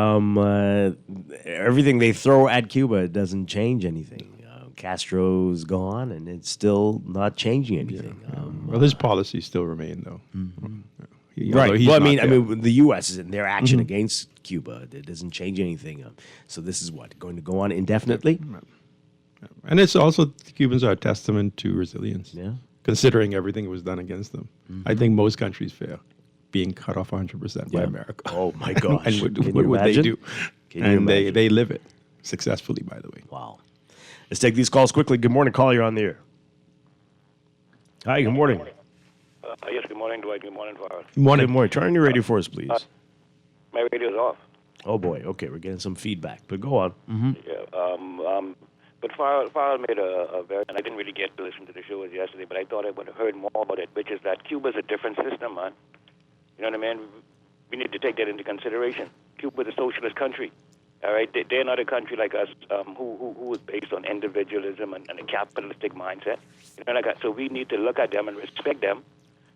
Speaker 2: everything they throw at Cuba doesn't change anything. Castro's gone, and it's still not changing anything.
Speaker 15: Well, his policies still remain, though.
Speaker 2: Right. Well, I mean, the U.S. is in their action against Cuba. It doesn't change anything. So this is going to go on indefinitely.
Speaker 15: And it's also, the Cubans are a testament to resilience.
Speaker 2: Yeah.
Speaker 15: Considering everything that was done against them. I think most countries fail, being cut off 100% by America.
Speaker 2: Oh my gosh!
Speaker 15: And what would they do?
Speaker 2: And
Speaker 15: they live it successfully, by the way.
Speaker 2: Wow. Let's take these calls quickly. Good morning, caller. You're on the air. Hi. Good morning.
Speaker 18: Yes. Good morning, Dwight. Good morning, Farrell.
Speaker 2: Good morning. Turn on your radio for us, please.
Speaker 18: My radio's off.
Speaker 2: Oh boy. Okay, we're getting some feedback, but go on. Mm-hmm.
Speaker 18: Yeah. But Farrell made a very, and I didn't really get to listen to the show yesterday, but I thought I would have heard more about it, which is that Cuba's a different system, man. You know what I mean? We need to take that into consideration. Cuba's a socialist country. All right, they're not a country like us who is based on individualism and a capitalistic mindset. You know, so we need to look at them and respect them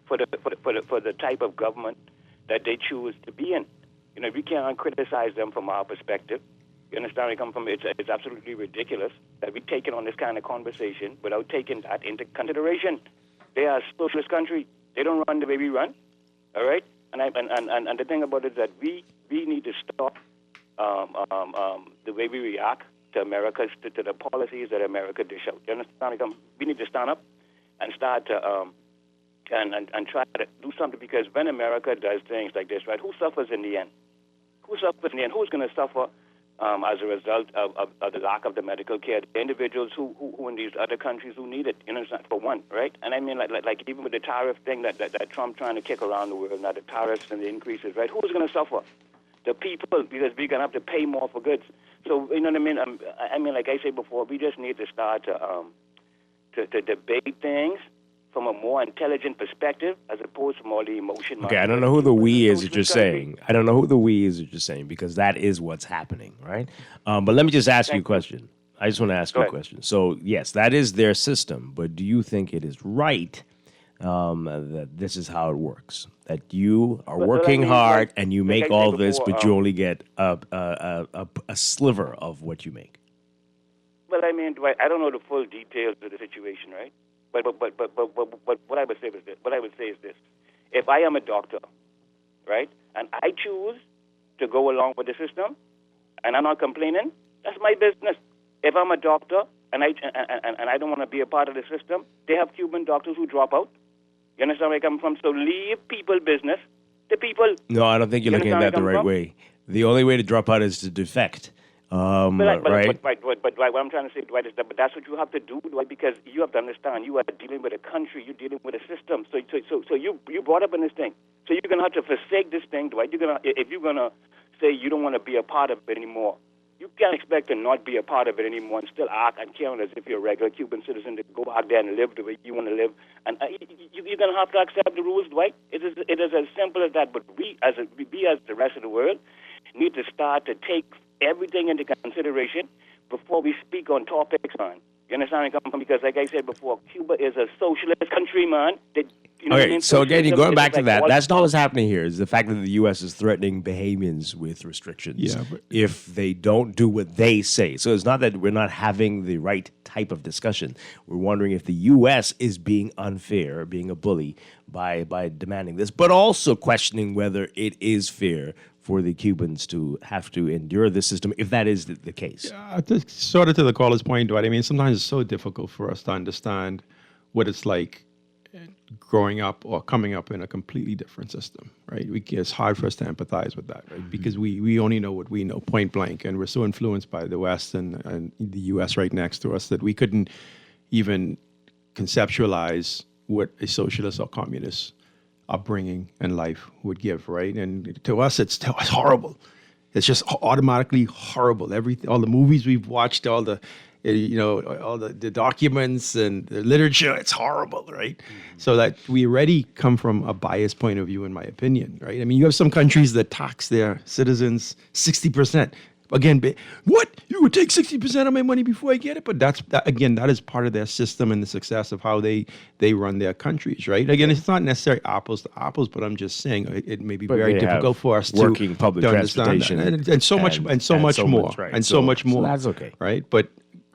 Speaker 18: for the type of government that they choose to be in. You know, we can't criticize them from our perspective. You understand where I come from? It's absolutely ridiculous that we take it on this kind of conversation without taking that into consideration. They are a socialist country. They don't run the way we run. All right, and the thing about it is that we need to stop the way we react to America, to the policies that America dish out. You understand? We need to stand up and start to and try to do something, because when America does things like this, right, who suffers in the end? Who suffers in the end? Who's going to suffer as a result of the lack of the medical care? The individuals who in these other countries who need it, you know, for one, right? And I mean, like even with the tariff thing that Trump trying to kick around the world, now the tariffs and the increases, right? Who's going to suffer? The people, because we're going to have to pay more for goods. So, you know what I mean? I mean, like I said before, we just need to start to debate things from a more intelligent perspective as opposed to more the emotion.
Speaker 2: Okay, I don't know who the we is that you're saying. I don't know who the we is that you're saying, because that is what's happening, right? But let me just ask you a question. I just want to ask you a question. So, yes, that is their system, but do you think it is right that this is how it works? That you are working hard and you make all this, but you only get a sliver of what you make?
Speaker 18: Well, I mean, Dwight, I don't know the full details of the situation, right? But what I would say is this. What I would say is this: if I am a doctor, right, and I choose to go along with the system, and I'm not complaining, that's my business. If I'm a doctor and I don't want to be a part of the system, they have Cuban doctors who drop out. You understand where I come from? So leave people business to people.
Speaker 2: No, I don't think you're looking at that the right way. The only way to drop out is to defect. Right?
Speaker 18: But what I'm trying to say, Dwight, is that, but that's what you have to do, Dwight, because you have to understand you are dealing with a country, you're dealing with a system. So you brought up in this thing. So you're gonna have to forsake this thing, Dwight. If you're gonna say you don't want to be a part of it anymore, you can't expect to not be a part of it anymore and still act and count as if you're a regular Cuban citizen to go out there and live the way you want to live. And you're gonna have to accept the rules, Dwight. It is as simple as that. But we as the rest of the world need to start to take everything into consideration before we speak on topics, man. You understand where I come from? Because, like I said before, Cuba is a socialist country, man.
Speaker 2: So again, going back to that, that's not what's happening here. Is the fact that the U.S. is threatening Bahamians with restrictions if they don't do what they say. So it's not that we're not having the right type of discussion. We're wondering if the U.S. is being unfair, being a bully by demanding this, but also questioning whether it is fair for the Cubans to have to endure this system, if that is the case.
Speaker 15: Sort of to the caller's point, Dwight, I mean, sometimes it's so difficult for us to understand what it's like growing up or coming up in a completely different system, right? It's hard for us to empathize with that, right? Because we only know what we know, point blank, and we're so influenced by the West and the U.S. right next to us that we couldn't even conceptualize what a socialist or communist upbringing and life would give, right? And to us, it's horrible. It's just automatically horrible. All the movies we've watched, all the all the documents and the literature. It's horrible, right? So that we already come from a biased point of view, in my opinion, right? I mean, you have some countries that tax their citizens 60%. Again, what? You would take 60% of my money before I get it? But that is part of their system and the success of how they run their countries, right? Again, it's not necessarily apples to apples, but I'm just saying it may be very difficult for us
Speaker 2: working public
Speaker 15: to understand
Speaker 2: transportation
Speaker 15: that. And so much more.
Speaker 2: Right.
Speaker 15: And so much more.
Speaker 2: So that's okay.
Speaker 15: Right? But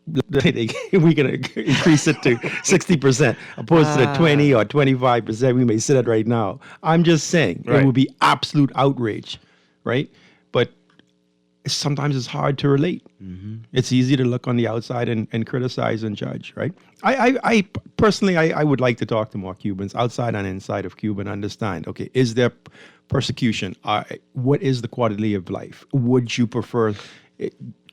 Speaker 15: we're going to increase it to 60% opposed to the 20 or 25% we may sit at right now. I'm just saying it would be absolute outrage, right? But sometimes it's hard to relate. It's easy to look on the outside and criticize and judge, right? I personally, I would like to talk to more Cubans outside and inside of Cuba and understand, okay, is there persecution? What is the quality of life? Would you prefer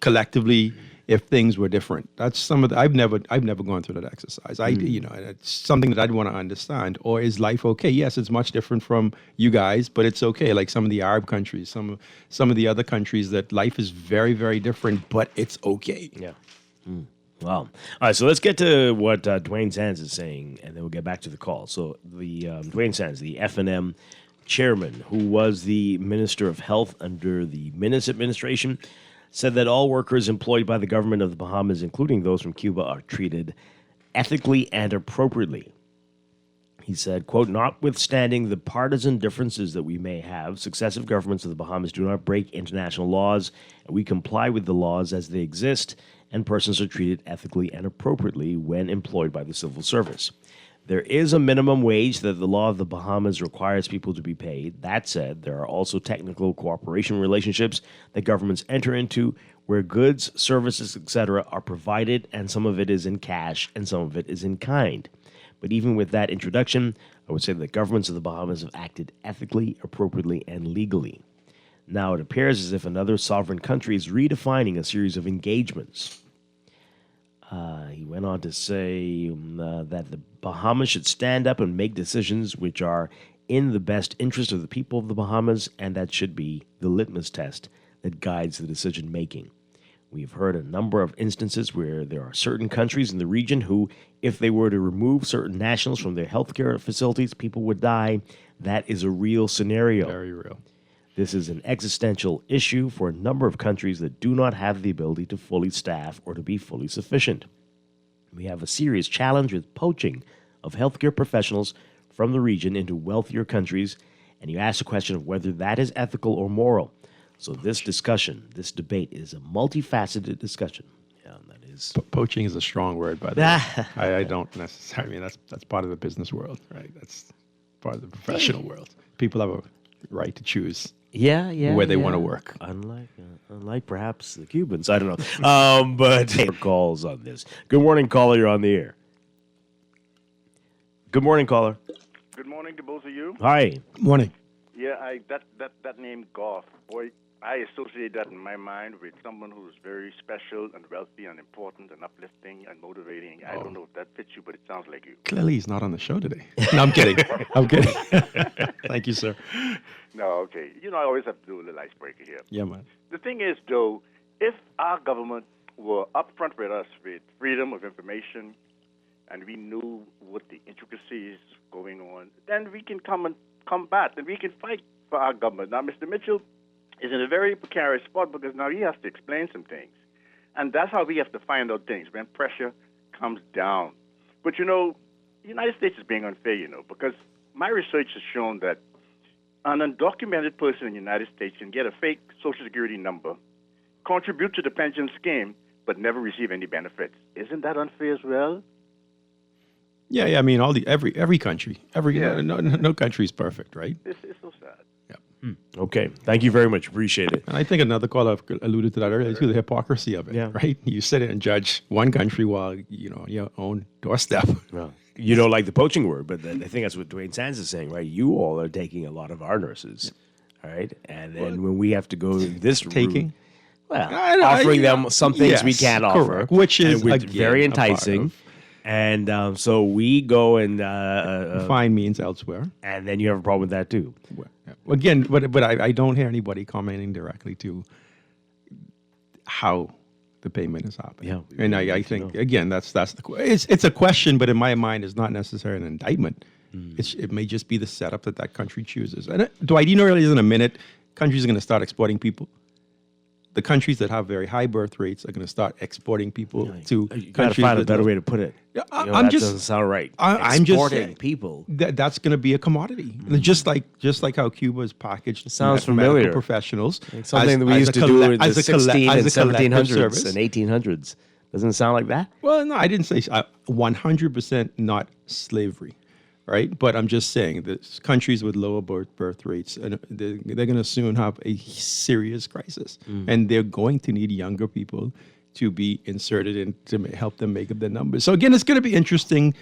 Speaker 15: collectively if things were different? That's some of the, I've never gone through that exercise. It's something that I'd want to understand. Or is life okay? Yes, it's much different from you guys, but it's okay. Like some of the Arab countries, some of the other countries, that life is very, very different, but it's okay.
Speaker 2: Yeah. Wow. All right, so let's get to what Dwayne Sands is saying, and then we'll get back to the call. So the Dwayne Sands, the F&M chairman, who was the Minister of Health under the Minnis administration, said that all workers employed by the government of the Bahamas, including those from Cuba, are treated ethically and appropriately. He said, quote, notwithstanding the partisan differences that we may have, successive governments of the Bahamas do not break international laws, and we comply with the laws as they exist, and persons are treated ethically and appropriately when employed by the civil service. There is a minimum wage that the law of the Bahamas requires people to be paid. That said, there are also technical cooperation relationships that governments enter into where goods, services, etc. are provided, and some of it is in cash and some of it is in kind. But even with that introduction, I would say that the governments of the Bahamas have acted ethically, appropriately, and legally. Now it appears as if another sovereign country is redefining a series of engagements. He went on to say that the Bahamas should stand up and make decisions which are in the best interest of the people of the Bahamas, and that should be the litmus test that guides the decision-making. We've heard a number of instances where there are certain countries in the region who, if they were to remove certain nationals from their healthcare facilities, people would die. That is a real scenario.
Speaker 15: Very real.
Speaker 2: This is an existential issue for a number of countries that do not have the ability to fully staff or to be fully sufficient. We have a serious challenge with poaching of healthcare professionals from the region into wealthier countries, and you ask the question of whether that is ethical or moral. So this discussion, this debate is a multifaceted discussion. Yeah, that is
Speaker 15: poaching is a strong word, by the way. I don't necessarily. I mean, that's part of the business world, right? That's part of the professional world. People have a right to choose. Where they want to work.
Speaker 2: Unlike perhaps the Cubans, I don't know. But calls on this. Good morning, caller. You're on the air. Good morning, caller.
Speaker 19: Good morning to both of you.
Speaker 2: Hi.
Speaker 15: Morning.
Speaker 19: Yeah, that name Goff, boy, I associate that in my mind with someone who's very special and wealthy and important and uplifting and motivating. I don't know if that fits you, but it sounds like you.
Speaker 15: Clearly, he's not on the show today. No, I'm kidding. I'm kidding. Thank you, sir.
Speaker 19: No, okay. I always have to do a little icebreaker here.
Speaker 15: Yeah, man.
Speaker 19: The thing is, though, if our government were upfront with us with freedom of information and we knew what the intricacies going on, then we can come and combat and we can fight for our government. Now, Mr. Mitchell is in a very precarious spot because now he has to explain some things. And that's how we have to find out things, when pressure comes down. But, the United States is being unfair, because my research has shown that an undocumented person in the United States can get a fake Social Security number, contribute to the pension scheme, but never receive any benefits. Isn't that unfair as well?
Speaker 15: Yeah. I mean, every country, no country is perfect, right?
Speaker 19: It's so sad.
Speaker 2: Okay. Thank you very much. Appreciate it.
Speaker 15: And I think another caller alluded to that earlier, too, the hypocrisy of it, right? You sit and judge one country while, your own doorstep.
Speaker 2: Well, you don't like the poaching word, but I think that's what Dwayne Sands is saying, right? You all are taking a lot of our nurses, all right? And then when we have to go this
Speaker 15: taking?
Speaker 2: Route, offering them some things we can't offer.
Speaker 15: Which is,
Speaker 2: very enticing. And so we go and
Speaker 15: find means elsewhere,
Speaker 2: and then you have a problem with that too.
Speaker 15: Again, but I don't hear anybody commenting directly to how the payment is happening.
Speaker 2: Yeah,
Speaker 15: and I think again that's it's a question, but in my mind, it's not necessarily an indictment. It may just be the setup that country chooses. And Dwight, you know, really, in a minute, countries are going to start exporting people. The countries that have very high birth rates are going to start exporting people to
Speaker 2: You got to
Speaker 15: countries
Speaker 2: find a
Speaker 15: with
Speaker 2: better
Speaker 15: low-
Speaker 2: way to put it.
Speaker 15: Yeah,
Speaker 2: That doesn't sound right.
Speaker 15: I'm just
Speaker 2: Exporting
Speaker 15: saying,
Speaker 2: people.
Speaker 15: That's going to be a commodity, just like how Cuba is packaged.
Speaker 2: Sounds
Speaker 15: medical
Speaker 2: familiar.
Speaker 15: professionals,
Speaker 2: Like something that we used to do in the 16 and 1700s and 1800s. Doesn't it sound like that?
Speaker 15: Well, no, I didn't say 100% not slavery, right? But I'm just saying that countries with lower birth rates, and they're going to soon have a serious crisis, and they're going to need younger people to be inserted in to help them make up their numbers. So again, it's going to be interesting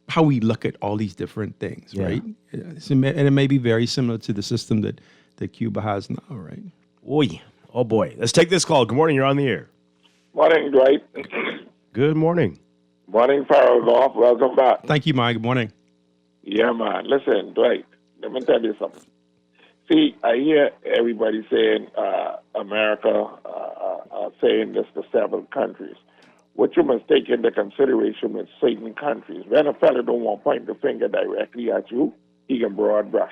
Speaker 15: how we look at all these different things, right? And it may be very similar to the system that Cuba has now, right?
Speaker 2: Oy. Oh boy. Let's take this call. Good morning. You're on the air.
Speaker 20: Morning, Dwight.
Speaker 2: Good morning.
Speaker 20: Morning, Farrell. Welcome back.
Speaker 15: Thank you, Mike. Good morning.
Speaker 20: Yeah, man. Listen, Dwight, let me tell you something. See, I hear everybody saying America saying this to several countries. What you must take into consideration with certain countries, when a fella don't want to point the finger directly at you, he can broad brush,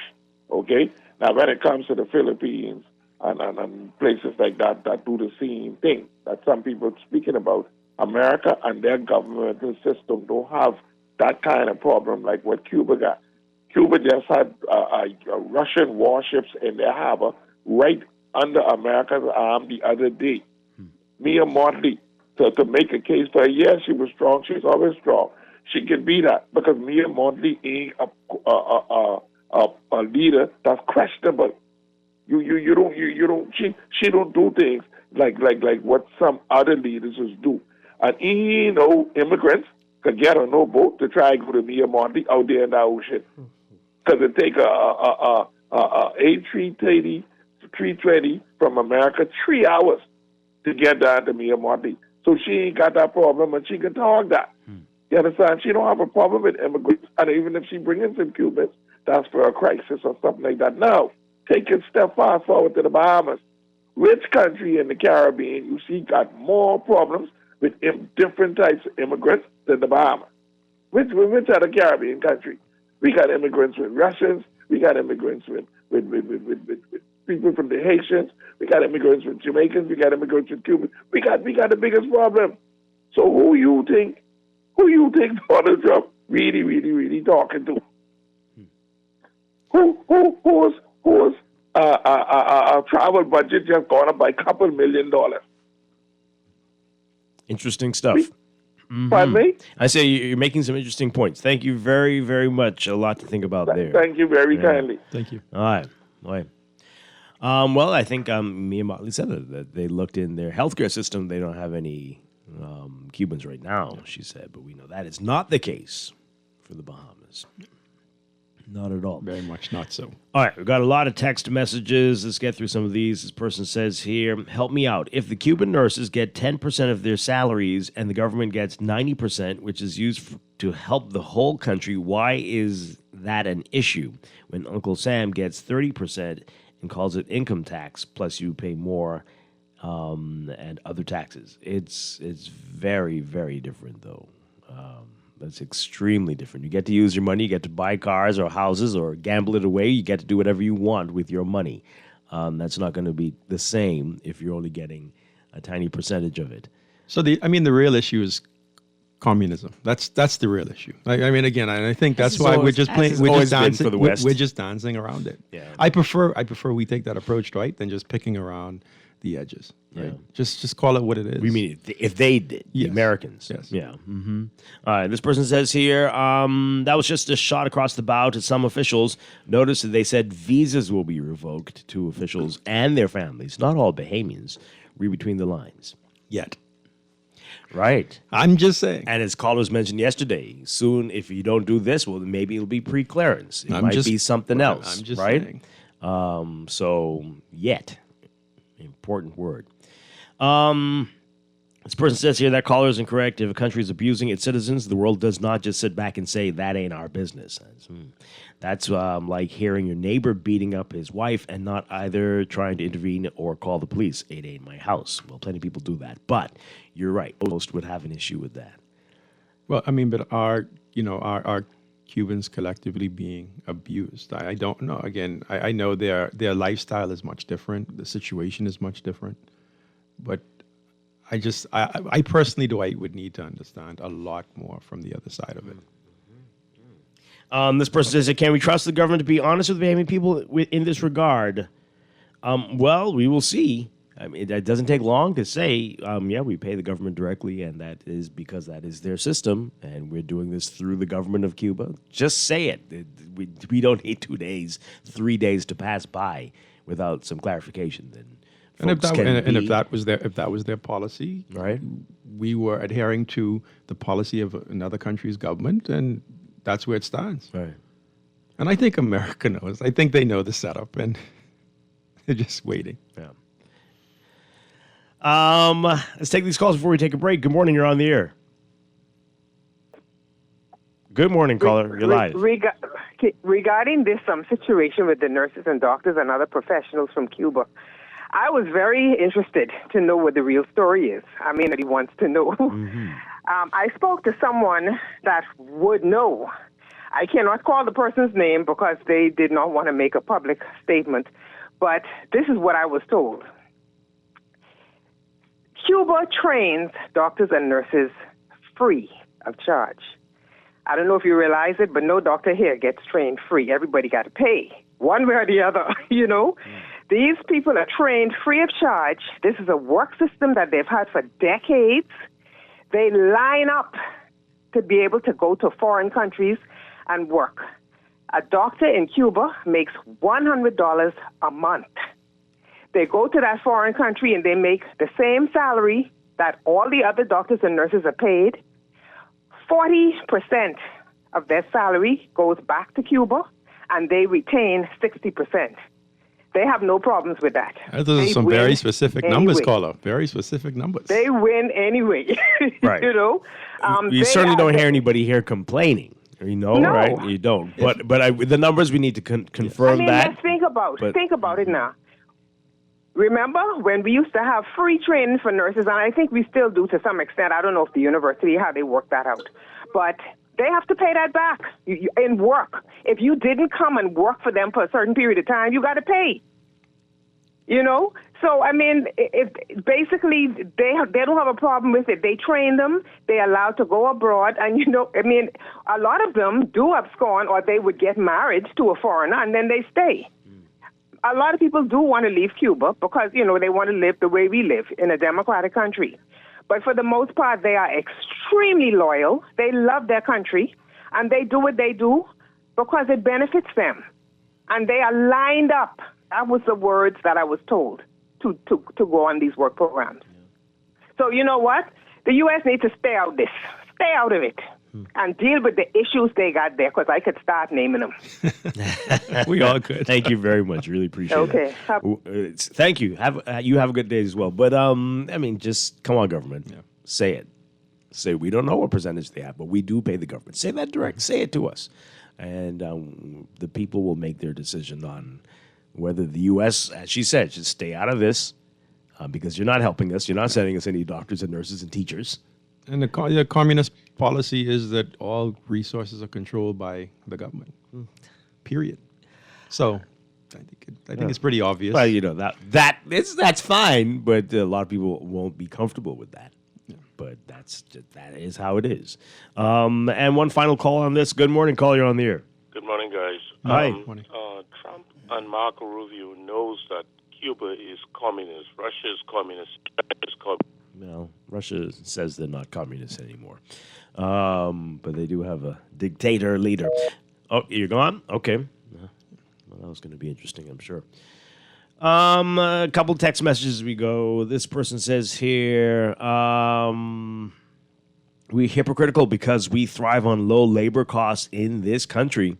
Speaker 20: okay? Now, when it comes to the Philippines and places like that do the same thing that some people are speaking about, America and their governmental system don't have that kind of problem like what Cuba got. Cuba just had Russian warships in their harbor right under America's arm the other day. Mia Motley, to make a case for her, yes, she was strong. She's always strong. She can be that because Mia Motley ain't a leader that's questionable. She don't do things like what some other leaders do. And immigrants could get on no boat to try to go to Mia Motley out there in the ocean. Because it take a A320 from America 3 hours to get down to Mia Motley. So she ain't got that problem, and she can talk that. You understand? She don't have a problem with immigrants, and even if she brings in some Cubans, that's for a crisis or something like that. Now, take a step fast forward to the Bahamas. Which country in the Caribbean you see got more problems with different types of immigrants than the Bahamas? Which other Caribbean country? We got immigrants with Russians. We got immigrants with people from the Haitians. We got immigrants with Jamaicans. We got immigrants with Cubans. We got the biggest problem. So who you think Donald Trump really talking to? Who's travel budget just gone up by a couple $1 million?
Speaker 2: Interesting stuff.
Speaker 20: Pardon me?
Speaker 2: I say you're making some interesting points. Thank you very, very much. A lot to think about there.
Speaker 20: Thank you very kindly.
Speaker 15: Thank you.
Speaker 2: All right. Well, I think me and Motley said that they looked in their healthcare system. They don't have any Cubans right now, she said. But we know that is not the case for the Bahamas. Not at all.
Speaker 15: Very much not so.
Speaker 2: All right, we've got a lot of text messages. Let's get through some of these. This person says here, help me out. If the Cuban nurses get 10% of their salaries and the government gets 90%, which is used to help the whole country, why is that an issue when Uncle Sam gets 30% and calls it income tax, plus you pay more and other taxes? It's very, very different, though. That's extremely different. You get to use your money. You get to buy cars or houses or gamble it away. You get to do whatever you want with your money. That's not going to be the same if you're only getting a tiny percentage of it.
Speaker 15: So the real issue is communism. That's the real issue. I mean, again, I think that's why we're just playing. We're just dancing. We're just dancing around it.
Speaker 2: Yeah.
Speaker 15: I prefer we take that approach, right, than just picking around the edges. Right?
Speaker 2: Yeah.
Speaker 15: Just call it what it is.
Speaker 2: We mean if they did, the Americans.
Speaker 15: Yes.
Speaker 2: Yeah. Mm-hmm. All right. This person says here, that was just a shot across the bow to some officials. Notice that they said visas will be revoked to officials and their families, not all Bahamians. Read between the lines.
Speaker 15: Yet.
Speaker 2: Right.
Speaker 15: I'm just saying.
Speaker 2: And as callers mentioned yesterday, soon if you don't do this, well, then maybe it'll be pre-clearance. It might be something else.
Speaker 15: I'm just
Speaker 2: right?
Speaker 15: saying.
Speaker 2: So yet. Important word. This person says here that caller is incorrect. If a country is abusing its citizens, the world does not just sit back and say, that ain't our business. That's like hearing your neighbor beating up his wife and not either trying to intervene or call the police. It ain't my house. Well, plenty of people do that. But you're right. Most would have an issue with that.
Speaker 15: Well, I mean, but are Cubans collectively being abused? I don't know. Again, I know their lifestyle is much different. The situation is much different. But I personally, Dwight, would need to understand a lot more from the other side of it.
Speaker 2: This person says, can we trust the government to be honest with Bahamian people in this regard? Well, we will see. I mean, it doesn't take long to say, we pay the government directly, and that is because that is their system, and we're doing this through the government of Cuba. Just say it. We don't need 2 days, 3 days to pass by without some clarification. Then,
Speaker 15: and if that was their policy,
Speaker 2: right?
Speaker 15: We were adhering to the policy of another country's government, and that's where it stands.
Speaker 2: Right.
Speaker 15: And I think America knows. I think they know the setup, and they're just waiting.
Speaker 2: Yeah. Let's take these calls before we take a break. Good morning. You're on the air. Good morning, caller. You're live.
Speaker 21: Regarding this situation with the nurses and doctors and other professionals from Cuba, I was very interested to know what the real story is. I mean, he wants to know. I spoke to someone that would know. I cannot call the person's name because they did not want to make a public statement, but this is what I was told. Cuba trains doctors and nurses free of charge. I don't know if you realize it, but no doctor here gets trained free. Everybody got to pay, one way or the other, you know. These people are trained free of charge. This is a work system that they've had for decades. They line up to be able to go to foreign countries and work. A doctor in Cuba makes $100 a month. They go to that foreign country and they make the same salary that all the other doctors and nurses are paid. 40% of their salary goes back to Cuba, and they retain 60%. They have no problems with that.
Speaker 15: Those are some very specific numbers, caller. Very specific numbers.
Speaker 21: They win anyway.
Speaker 2: Right.
Speaker 21: You know?
Speaker 2: You certainly don't hear anybody here complaining. You know,
Speaker 21: No.
Speaker 2: right? You don't. But the numbers, we need to confirm
Speaker 21: I mean,
Speaker 2: that.
Speaker 21: let's think about it now. Remember when we used to have free training for nurses, and I think we still do to some extent. I don't know if the university, how they work that out. But they have to pay that back in work. If you didn't come and work for them for a certain period of time, you got to pay. You know? So, I mean, basically, they don't have a problem with it. They train them. They're allowed to go abroad. And, you know, I mean, a lot of them do abscond, or they would get married to a foreigner, and then they stay. A lot of people do want to leave Cuba because, you know, they want to live the way we live in a democratic country. But for the most part, they are extremely loyal. They love their country, and they do what they do because it benefits them. And they are lined up. That was the words that I was told to go on these work programs. So you know what? The U.S. needs to stay out of it. And deal with the issues they got there, because I could start naming them.
Speaker 2: We all could. Thank you very much. Really appreciate it.
Speaker 21: Okay.
Speaker 2: Thank you. You have a good day as well. But I mean, just come on, government. Say it. Say we don't know what percentage they have, but we do pay the government. Say that direct. Say it to us, and the people will make their decision on whether the U.S., as she said, should stay out of this because you're not helping us. You're not sending us any doctors and nurses and teachers.
Speaker 15: And the communist policy is that all resources are controlled by the government. Period. So I think it's pretty obvious.
Speaker 2: Well, you know that's fine, but a lot of people won't be comfortable with that. Yeah. But that is how it is. And one final call on this. Good morning, caller. You're on the air.
Speaker 22: Good morning, guys.
Speaker 2: Hi.
Speaker 22: Morning. Trump and Marco Rubio knows that Cuba is communist, Russia is communist, China is communist.
Speaker 2: Well, Russia says they're not communists anymore. But they do have a dictator leader. Oh, you're gone? Okay. Well, that was going to be interesting, I'm sure. A couple text messages as we go. This person says here, we're hypocritical because we thrive on low labor costs in this country.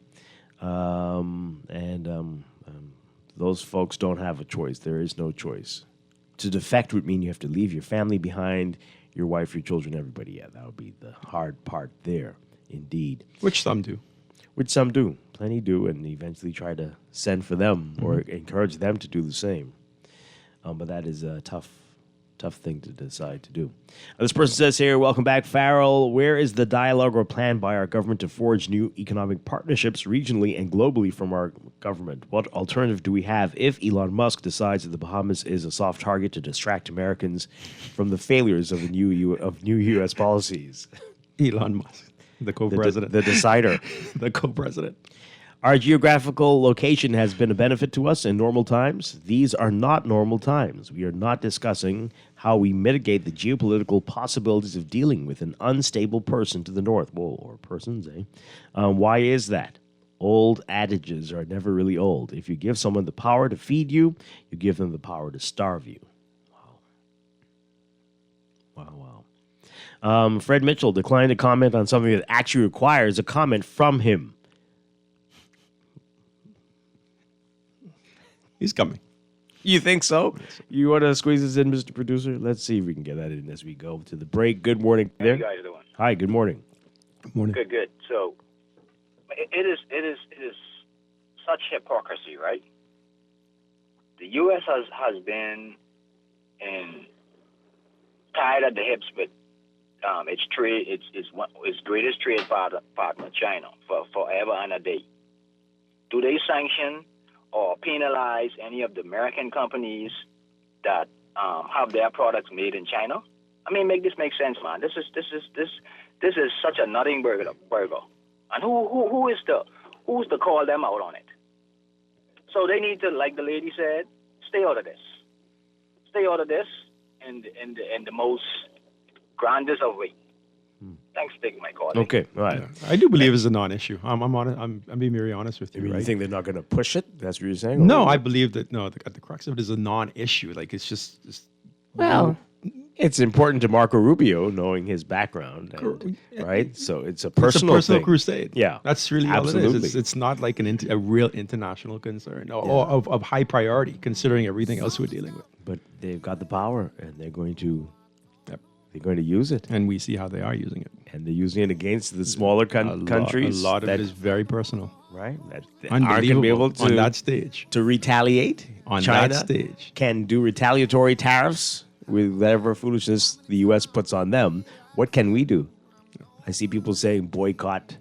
Speaker 2: Those folks don't have a choice. There is no choice. To defect would mean you have to leave your family behind, your wife, your children, everybody. Yeah, that would be the hard part there, indeed.
Speaker 15: Which some do.
Speaker 2: Which some do. Plenty do, and eventually try to send for them or encourage them to do the same. But that is a tough thing to decide to do. This person says here, welcome back, Farrell. Where is the dialogue or plan by our government to forge new economic partnerships regionally and globally from our government? What alternative do we have if Elon Musk decides that the Bahamas is a soft target to distract Americans from the failures of new U.S. policies?
Speaker 15: Elon Musk, the co-president.
Speaker 2: The decider.
Speaker 15: The co-president.
Speaker 2: Our geographical location has been a benefit to us in normal times. These are not normal times. We are not discussing how we mitigate the geopolitical possibilities of dealing with an unstable person to the north. Well, or persons, eh? Why is that? Old adages are never really old. If you give someone the power to feed you, you give them the power to starve you. Wow. Fred Mitchell declined to comment on something that actually requires a comment from him.
Speaker 15: He's coming.
Speaker 2: You think so? You want to squeeze this in, Mr. Producer? Let's see if we can get that in as we go to the break. Good morning.
Speaker 1: How you guys doing?
Speaker 2: Hi, good morning.
Speaker 15: Good morning.
Speaker 1: Good. So, it is such hypocrisy, right? The U.S. has been tied at the hips with its greatest trade partner, China, for forever and a day. Do they sanction or penalize any of the American companies that have their products made in China? I mean, make make sense, man. This is such a nothing burger. And who's to call them out on it? So they need to, like the lady said, stay out of this. Stay out of this in the most grandest of way. Thanks for taking my call.
Speaker 2: Okay, all right.
Speaker 15: Yeah. I do believe it's a non-issue. I'm being very honest with you.
Speaker 2: I mean,
Speaker 15: right?
Speaker 2: you think they're not going to push it? That's what you're saying?
Speaker 15: No, I believe that the crux of it is a non-issue. Like it's just
Speaker 2: well, it's important to Marco Rubio knowing his background, and, right? So it's a personal
Speaker 15: crusade.
Speaker 2: Yeah,
Speaker 15: that's really
Speaker 2: absolutely.
Speaker 15: all it is. It's not like a real international concern or of high priority considering everything else we're dealing with.
Speaker 2: But they've got the power, and they're going to use it,
Speaker 15: and we see how they are using it.
Speaker 2: And they're using it against the smaller countries.
Speaker 15: A lot of it is very personal,
Speaker 2: right? That
Speaker 15: aren't going to be able to on that stage
Speaker 2: to retaliate.
Speaker 15: On
Speaker 2: China
Speaker 15: that stage,
Speaker 2: can do retaliatory tariffs with whatever foolishness the U.S. puts on them. What can we do? I see people saying boycott,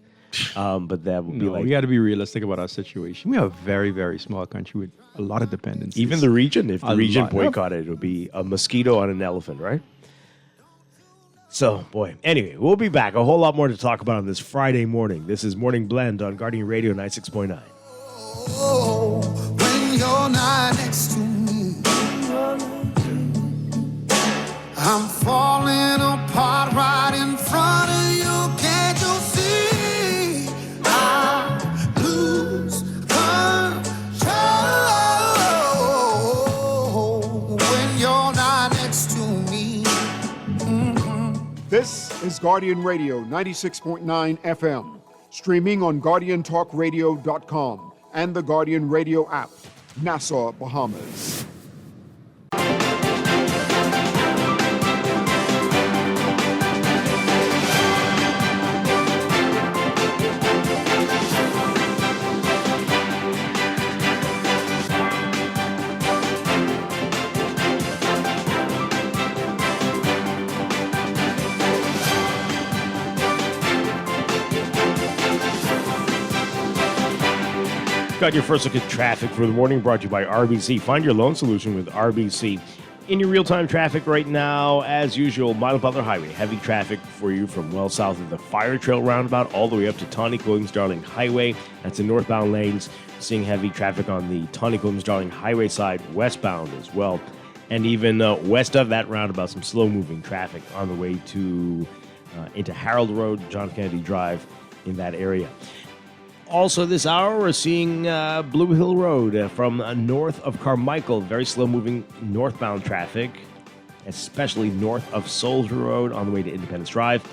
Speaker 2: but that would be like
Speaker 15: we got to be realistic about our situation. We are a very, very small country with a lot of dependencies.
Speaker 2: Even the region, if the region boycotted, it would be a mosquito on an elephant, right? So, boy, anyway, we'll be back. A whole lot more to talk about on this Friday morning. This is Morning Blend on Guardian Radio 96.9.
Speaker 3: Oh, when you're not next to me, I'm falling apart right in front of you. Can't you see? I lose control when you're not next to me.
Speaker 4: This is Guardian Radio 96.9 FM, streaming on GuardianTalkRadio.com and the Guardian Radio app, Nassau, Bahamas.
Speaker 2: Got your first look at traffic for the morning, brought to you by RBC. Find your loan solution with RBC. In your real-time traffic right now, as usual, Milo Butler Highway. Heavy traffic for you from well south of the Fire Trail roundabout all the way up to Tawny Williams-Darling Highway. That's in northbound lanes. Seeing heavy traffic on the Tawny Williams-Darling Highway side, westbound as well. And even west of that roundabout, some slow-moving traffic on the way to into Harold Road, John Kennedy Drive in that area. Also this hour, we're seeing Blue Hill Road from north of Carmichael. Very slow-moving northbound traffic, especially north of Soldier Road on the way to Independence Drive.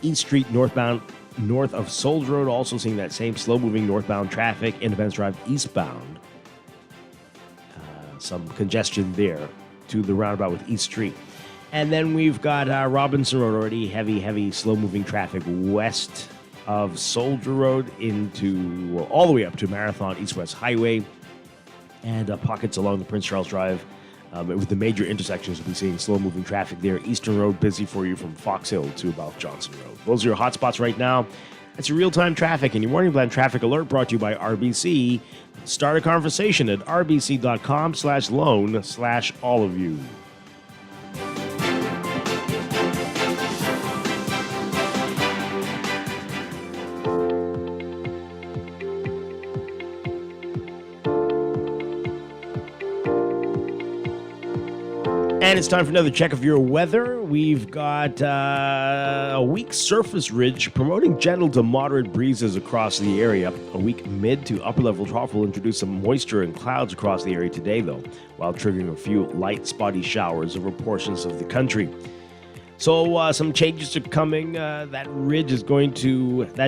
Speaker 2: East Street northbound, north of Soldier Road, also seeing that same slow-moving northbound traffic. Independence Drive eastbound. Some congestion there to the roundabout with East Street. And then we've got Robinson Road already heavy, slow-moving traffic west of Soldier Road all the way up to Marathon East-West Highway, and pockets along the Prince Charles Drive. With the major intersections, we'll be seeing slow-moving traffic there. Eastern Road busy for you from Fox Hill to about Johnson Road. Those are your hotspots right now. That's your real-time traffic and your Morning Blend traffic alert brought to you by RBC. Start a conversation at rbc.com/loan/all of you. And it's time for another check of your weather. We've got a weak surface ridge promoting gentle to moderate breezes across the area. A weak mid to upper level trough will introduce some moisture and clouds across the area today, though, while triggering a few light spotty showers over portions of the country. So some changes are coming. That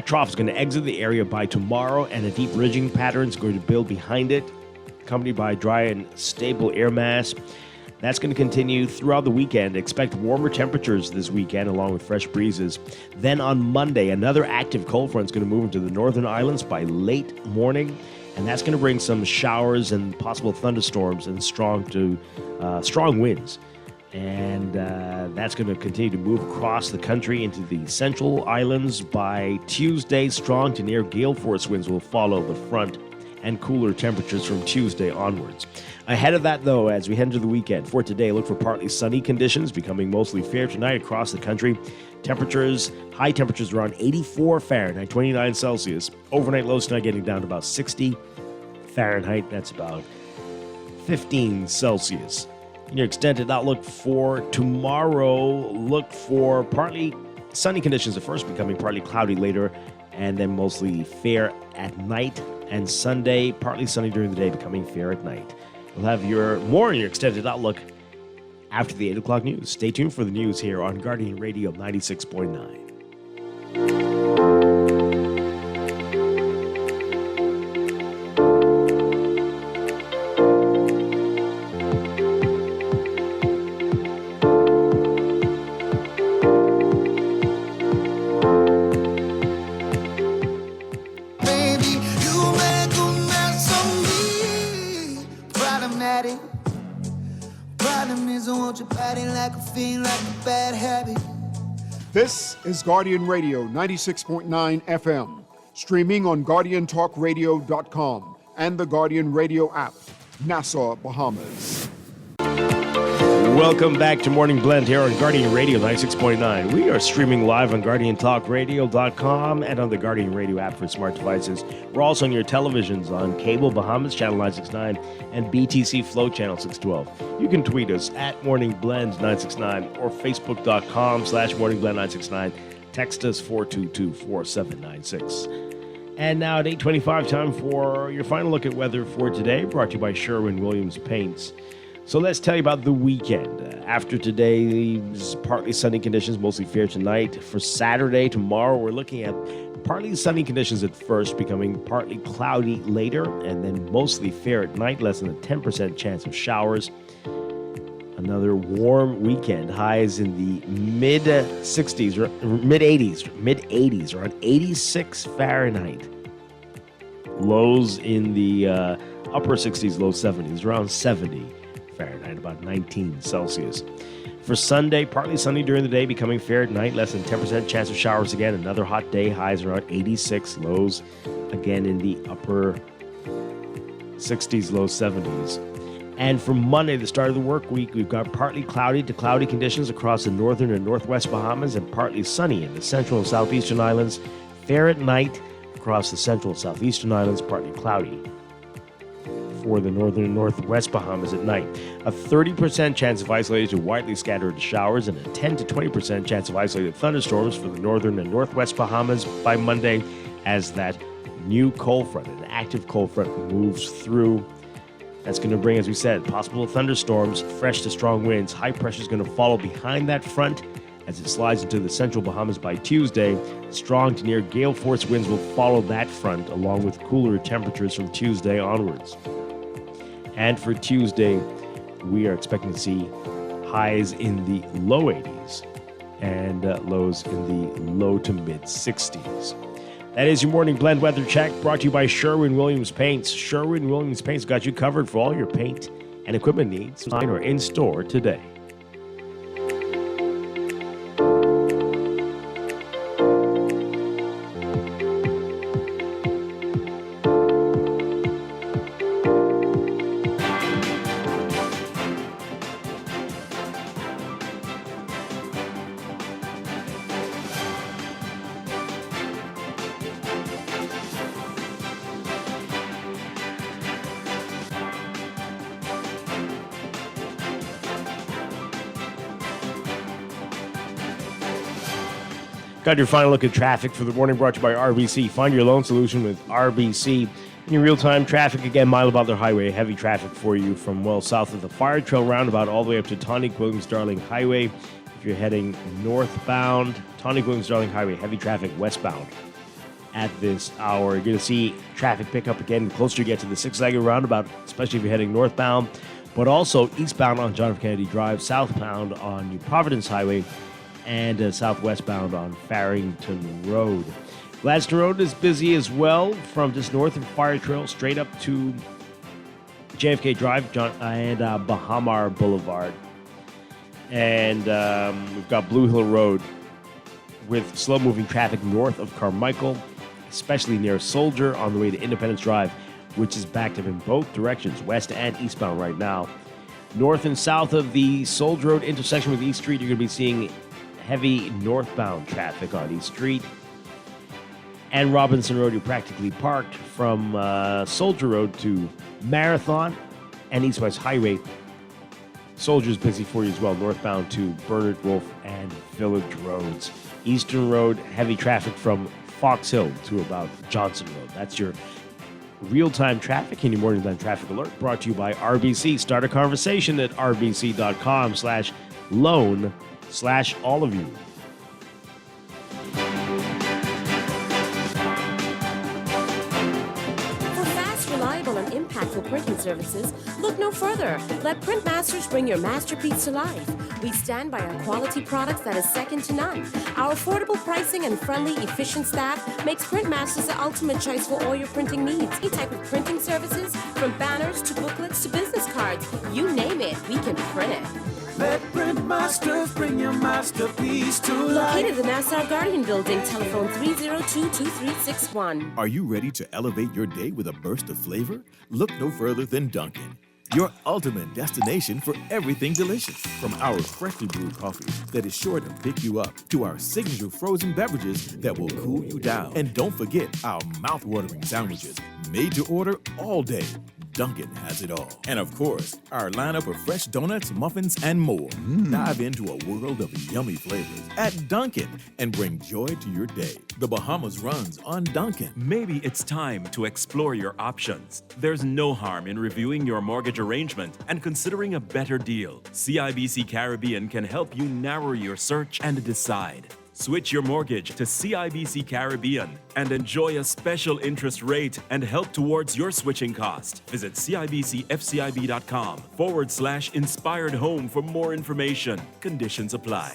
Speaker 2: trough is going to exit the area by tomorrow, and a deep ridging pattern is going to build behind it, accompanied by dry and stable air mass. That's going to continue throughout the weekend. Expect warmer temperatures this weekend along with fresh breezes. Then on Monday, another active cold front is going to move into the northern islands by late morning, and that's going to bring some showers and possible thunderstorms and strong winds. And that's going to continue to move across the country into the central islands by Tuesday. Strong to near gale force winds will follow the front, and cooler temperatures from Tuesday onwards. Ahead of that, though, as we head into the weekend, for today, look for partly sunny conditions, becoming mostly fair tonight across the country. High temperatures around 84 Fahrenheit, 29 Celsius. Overnight lows tonight getting down to about 60 Fahrenheit. That's about 15 Celsius. In your extended outlook for tomorrow, look for partly sunny conditions at first, becoming partly cloudy later, and then mostly fair at night. And Sunday, partly sunny during the day, becoming fair at night. We'll have more in your extended outlook after the 8 o'clock news. Stay tuned for the news here on Guardian Radio 96.9.
Speaker 4: This is Guardian Radio 96.9 FM, streaming on GuardianTalkRadio.com and the Guardian Radio app, Nassau, Bahamas.
Speaker 2: Welcome back to Morning Blend here on Guardian Radio 96.9. We are streaming live on GuardianTalkRadio.com and on the Guardian Radio app for smart devices. We're also on your televisions on Cable Bahamas Channel 969 and BTC Flow Channel 612. You can tweet us at Morning Blend 969 or Facebook.com/Morning Blend 969. Text us 422-4796. And now at 8:25, time for your final look at weather for today, brought to you by Sherwin-Williams Paints. So let's tell you about the weekend. After today's partly sunny conditions, mostly fair tonight. For Saturday, tomorrow, we're looking at partly sunny conditions at first, becoming partly cloudy later, and then mostly fair at night, less than a 10% chance of showers. Another warm weekend. Highs in the mid-60s, or mid-80s, around 86 Fahrenheit. Lows in the upper 60s, low 70s, around 70 Fahrenheit, about 19 Celsius. For Sunday, partly sunny during the day, becoming fair at night, less than 10% chance of showers again. Another hot day, highs around 86, lows again in the upper 60s, low 70s. And for Monday, the start of the work week, we've got partly cloudy to cloudy conditions across the northern and northwest Bahamas, and partly sunny in the central and southeastern islands. Fair at night across the central and southeastern islands, partly cloudy for the northern and northwest Bahamas at night. A 30% chance of isolated to widely scattered showers and a 10 to 20% chance of isolated thunderstorms for the northern and northwest Bahamas by Monday as that new cold front, an active cold front, moves through. That's going to bring, as we said, possible thunderstorms, fresh to strong winds. High pressure is going to follow behind that front as it slides into the central Bahamas by Tuesday. Strong to near gale force winds will follow that front, along with cooler temperatures from Tuesday onwards. And for Tuesday, we are expecting to see highs in the low 80s and lows in the low to mid 60s. That is your morning blend weather check, brought to you by Sherwin-Williams Paints. Sherwin-Williams Paints got you covered for all your paint and equipment needs, online or in store today. Got your final look at traffic for the morning, brought to you by RBC. Find your loan solution with RBC. In your real-time traffic, again, Mile Butler Highway, heavy traffic for you from well south of the Fire Trail roundabout all the way up to Tawnique-Williams-Darling Highway. If you're heading northbound, Tawnique-Williams-Darling Highway, heavy traffic westbound at this hour. You're going to see traffic pick up again closer you get to the six-legged roundabout, especially if you're heading northbound, but also eastbound on John F. Kennedy Drive, southbound on New Providence Highway, and southwestbound on Farrington Road. Gladstone Road is busy as well from just north of Fire Trail straight up to JFK Drive and Bahamar Boulevard. And we've got Blue Hill Road with slow-moving traffic north of Carmichael, especially near Soldier on the way to Independence Drive, which is backed up in both directions, west and eastbound right now. North and south of the Soldier Road intersection with East Street, you're going to be seeing heavy northbound traffic on East Street. And Robinson Road, you're practically parked from Soldier Road to Marathon and East West Highway. Soldier's busy for you as well, northbound to Bernard Wolfe and Village Roads. Eastern Road, heavy traffic from Fox Hill to about Johnson Road. That's your real-time traffic in your morning blend traffic alert, brought to you by RBC. Start a conversation at rbc.com/loan/all of you.
Speaker 5: For fast, reliable, and impactful printing services, look no further. Let Printmasters bring your masterpiece to life. We stand by our quality products that is second to none. Our affordable pricing and friendly, efficient staff makes Printmasters the ultimate choice for all your printing needs. Any type of printing services, from banners to booklets to business cards, you name it, we can print it.
Speaker 3: Let Printmasters bring your masterpiece to life.
Speaker 5: Located in the Nassau Guardian Building, telephone 302-2361.
Speaker 6: Are you ready to elevate your day with a burst of flavor? Look no further than Dunkin', your ultimate destination for everything delicious. From our freshly brewed coffee that is sure to pick you up, to our signature frozen beverages that will cool you down. And don't forget our mouth-watering sandwiches, made to order all day. Dunkin' has it all. And of course, our lineup of fresh donuts, muffins, and more. Dive into a world of yummy flavors at Dunkin' and bring joy to your day. The Bahamas runs on Dunkin'.
Speaker 13: Maybe it's time to explore your options. There's no harm in reviewing your mortgage arrangement and considering a better deal. CIBC Caribbean can help you narrow your search and decide. Switch your mortgage to CIBC Caribbean and enjoy a special interest rate and help towards your switching cost. Visit CIBCFCIB.com/inspired home for more information. Conditions apply.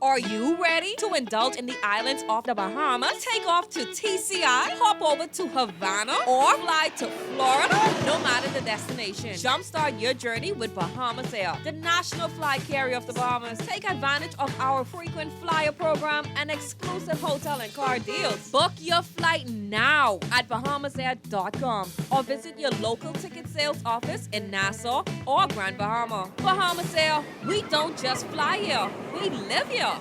Speaker 23: Are you ready to indulge in the islands of the Bahamas? Take off to TCI, hop over to Havana, or fly to Florida? No matter the destination, jumpstart your journey with Bahamas Air, the national flight carrier of the Bahamas. Take advantage of our frequent flyer program and exclusive hotel and car deals. Book your flight now at bahamasair.com or visit your local ticket sales office in Nassau or Grand Bahama. Bahamas Air, we don't just fly here, we live here.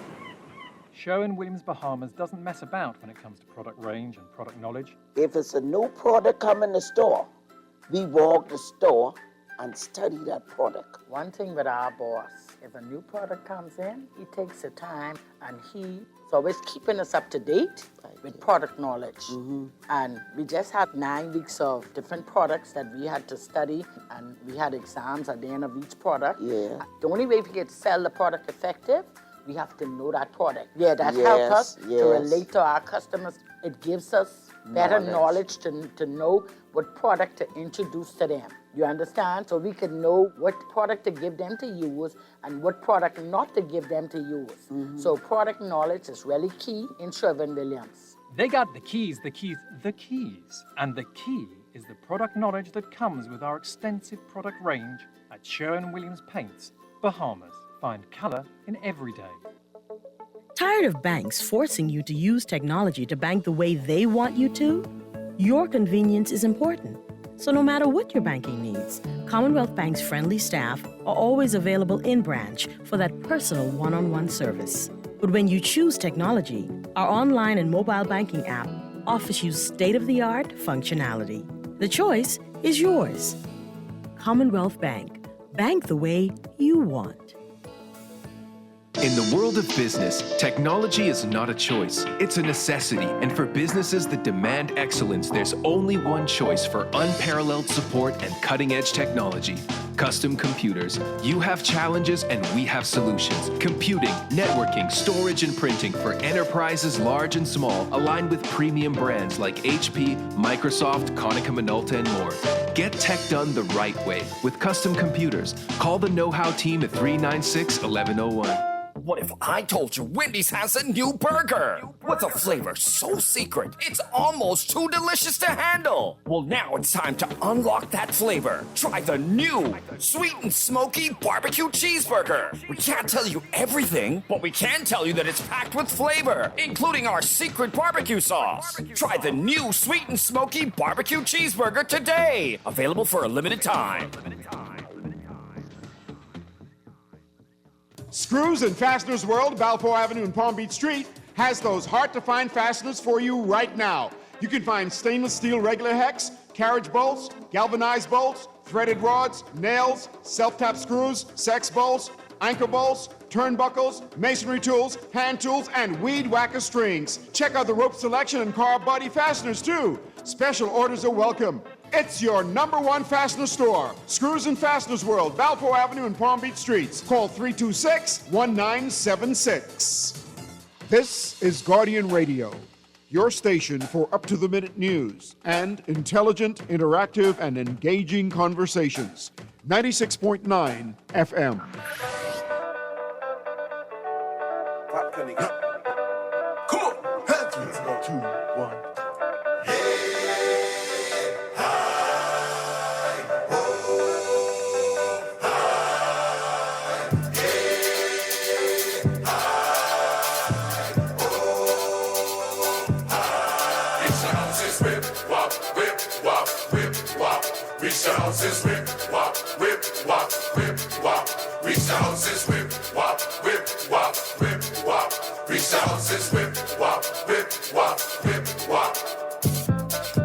Speaker 24: Sherwin-Williams Bahamas doesn't mess about when it comes to product range and product knowledge.
Speaker 25: If it's a new product come in the store, we walk the store and study that product.
Speaker 26: One thing with our boss, if a new product comes in, he takes the time and he's always keeping us up to date with product knowledge. And we just had 9 weeks of different products that we had to study, and we had exams at the end of each product.
Speaker 25: Yeah.
Speaker 26: The only way we could sell the product effective we have to know that product. Yeah, that helps us to relate to our customers. It gives us better knowledge to know what product to introduce to them. You understand? So we can know what product to give them to use and what product not to give them to use. So product knowledge is really key in Sherwin-Williams.
Speaker 24: They got the keys. And the key is the product knowledge that comes with our extensive product range at Sherwin-Williams Paints, Bahamas. Find color in every day.
Speaker 7: Tired of banks forcing you to use technology to bank the way they want you to? Your convenience is important. So no matter what your banking needs, Commonwealth Bank's friendly staff are always available in branch for that personal one-on-one service. But when you choose technology, our online and mobile banking app offers you state-of-the-art functionality. The choice is yours. Commonwealth Bank. Bank the way you want.
Speaker 8: In the world of business, technology is not a choice, it's a necessity. And for businesses that demand excellence, there's only one choice for unparalleled support and cutting-edge technology. Custom Computers. You have challenges and we have solutions. Computing, networking, storage, and printing for enterprises large and small, aligned with premium brands like HP, Microsoft, Konica Minolta, and more. Get tech done the right way with Custom Computers. Call the know-how team at 396-1101.
Speaker 9: What if I told you Wendy's has a new burger? With a flavor so secret, it's almost too delicious to handle. Well, now it's time to unlock that flavor. Try the new sweet and smoky barbecue cheeseburger. We can't tell you everything, but we can tell you that it's packed with flavor, including our secret barbecue sauce. Try the new sweet and smoky barbecue cheeseburger today. Available for a limited time.
Speaker 4: Screws and Fasteners World, Balfour Avenue and Palm Beach Street, has those hard-to-find fasteners for you right now. You can find stainless steel regular hex, carriage bolts, galvanized bolts, threaded rods, nails, self-tap screws, sex bolts, anchor bolts, turnbuckles, masonry tools, hand tools, and weed whacker strings. Check out the rope selection and car body fasteners, too. Special orders are welcome. It's your #1 fastener store. Screws and Fasteners World, Balfour Avenue and Palm Beach Streets. Call 326-1976. This is Guardian Radio, your station for up-to-the-minute news and intelligent, interactive, and engaging conversations. 96.9 FM.
Speaker 3: Come on, hands, 3, 2, 1.
Speaker 10: Reach the houses, whip, wop, whip, wop, whip, wop. Reach the houses, whip, wop, whip, wop, whip, wop. Reach the houses, whip, wop, whip, wop, whip, wop.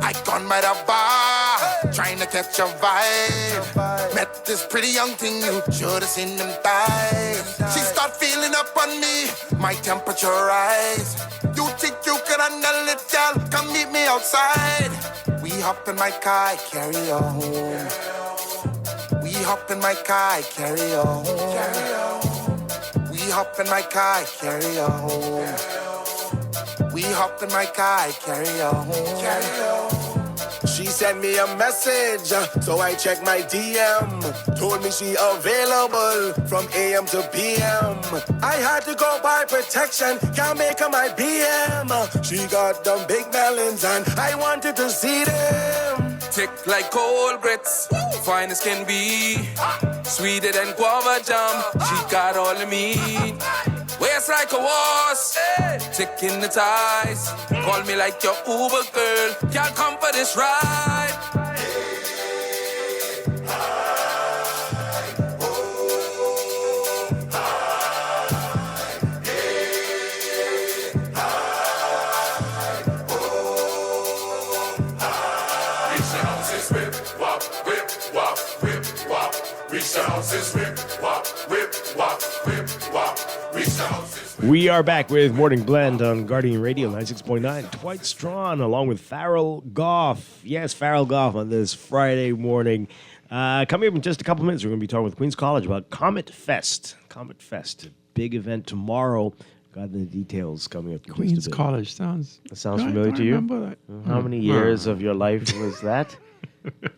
Speaker 11: I gone by the bar, trying to catch a vibe. Met this pretty young thing, you should have seen them thighs. She start feeling up on me, my temperature rise. You think you can handle it, girl? Come meet me outside. We hop in my car, I carry you home. We hop in my car, I carry you home. We hop in my car, I carry you home. We hop in my car, I carry you home.
Speaker 12: She sent me a message, so I checked my DM. Told me she available from AM to PM. I had to go buy protection, can't make her my BM. She got them big melons and I wanted to see them.
Speaker 14: Thick like cold grits, fine as can be. Sweeter than guava jam, she got all the meat. Waist like a horse, tick in the ties. Call me like your Uber girl, can't come for this ride.
Speaker 10: Reach the houses, whip, wop, whip, wop, whip, wop. Reach the houses, whip, wop, whip, wop, whip, wop.
Speaker 2: We are back with Morning Blend on Guardian Radio 96.9. Dwight Strachan along with Farrell Goff. Yes, Farrell Goff on this Friday morning. Coming up in just a couple minutes, we're going to be talking with Queens College about Comet Fest. Comet Fest. big event tomorrow. Got the details coming up.
Speaker 15: Queens College sounds.
Speaker 2: That sounds familiar to you?
Speaker 15: Remember that.
Speaker 2: How many years of your life was that?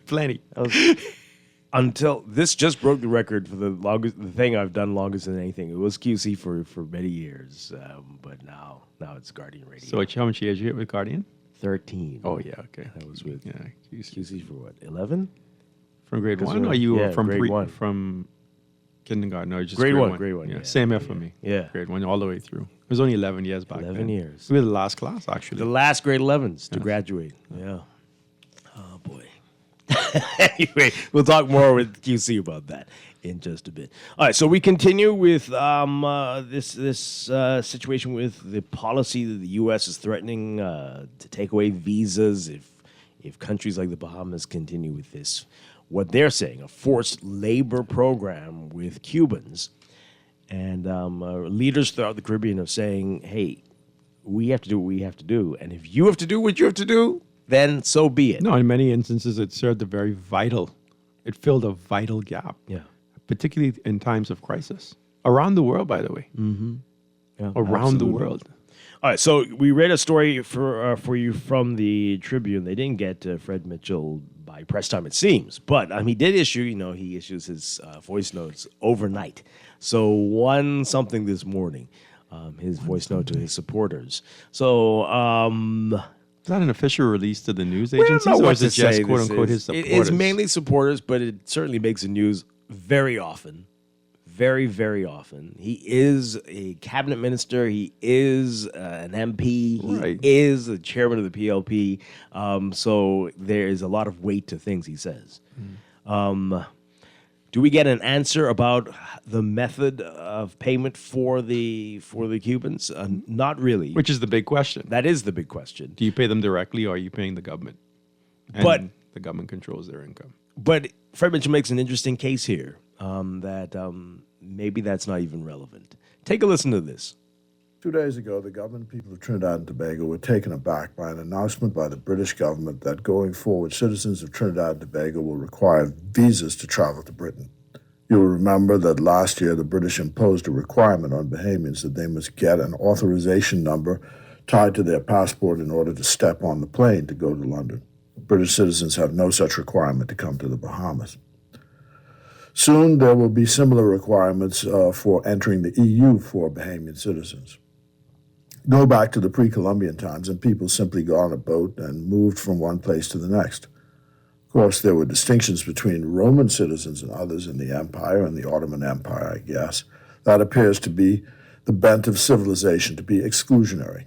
Speaker 15: Plenty.
Speaker 2: Until this just broke the record for the longest, the thing I've done longest than anything. It was QC for many years, but now it's Guardian Radio.
Speaker 15: So how much years you hit with Guardian?
Speaker 2: 13.
Speaker 15: Oh yeah, okay.
Speaker 2: That was with QC for what? 11?
Speaker 15: From grade 1, or you were from
Speaker 2: grade 1.
Speaker 15: From kindergarten? No, just
Speaker 2: grade 1. Grade 1.
Speaker 15: Yeah, same here for me.
Speaker 2: Yeah,
Speaker 15: grade 1 all the way through. It was only 11 years back.
Speaker 2: 11
Speaker 15: then.
Speaker 2: years.
Speaker 15: We were the last class, actually.
Speaker 2: The last grade 11s to graduate. Yeah. Oh boy. Anyway, we'll talk more with QC about that in just a bit. All right, so we continue with this situation with the policy that the U.S. is threatening to take away visas if countries like the Bahamas continue with this, what they're saying, a forced labor program with Cubans. And leaders throughout the Caribbean are saying, hey, we have to do what we have to do. And if you have to do what you have to do, then so be it.
Speaker 15: No, in many instances, it served it filled a vital gap.
Speaker 2: Yeah.
Speaker 15: Particularly in times of crisis. Around the world, by the way.
Speaker 2: Mm-hmm. Yeah,
Speaker 15: around the world.
Speaker 2: All right, so we read a story for you from the Tribune. They didn't get Fred Mitchell by press time, it seems. But he did issue, he issues his voice notes overnight. So something this morning, his voice note to his supporters. So...
Speaker 15: is that an official release to the news agencies, or is it just quote-unquote his supporters?
Speaker 2: It's mainly supporters, but it certainly makes the news very often. Very, very often. He is a cabinet minister. He is an MP. He is the chairman of the PLP. So there is a lot of weight to things he says. Do we get an answer about the method of payment for the Cubans? Not really.
Speaker 15: Which is the big question.
Speaker 2: That is the big question.
Speaker 15: Do you pay them directly, or are you paying the government? And the government controls their income.
Speaker 2: But Fred Mitchell makes an interesting case here that maybe that's not even relevant. Take a listen to this.
Speaker 16: 2 days ago, the government people of Trinidad and Tobago were taken aback by an announcement by the British government that going forward, citizens of Trinidad and Tobago will require visas to travel to Britain. You will remember that last year the British imposed a requirement on Bahamians that they must get an authorization number tied to their passport in order to step on the plane to go to London. British citizens have no such requirement to come to the Bahamas. Soon there will be similar requirements for entering the EU for Bahamian citizens. Go back to the pre-Columbian times, and people simply got on a boat and moved from one place to the next. Of course, there were distinctions between Roman citizens and others in the Empire and the Ottoman Empire, I guess. That appears to be the bent of civilization, to be exclusionary.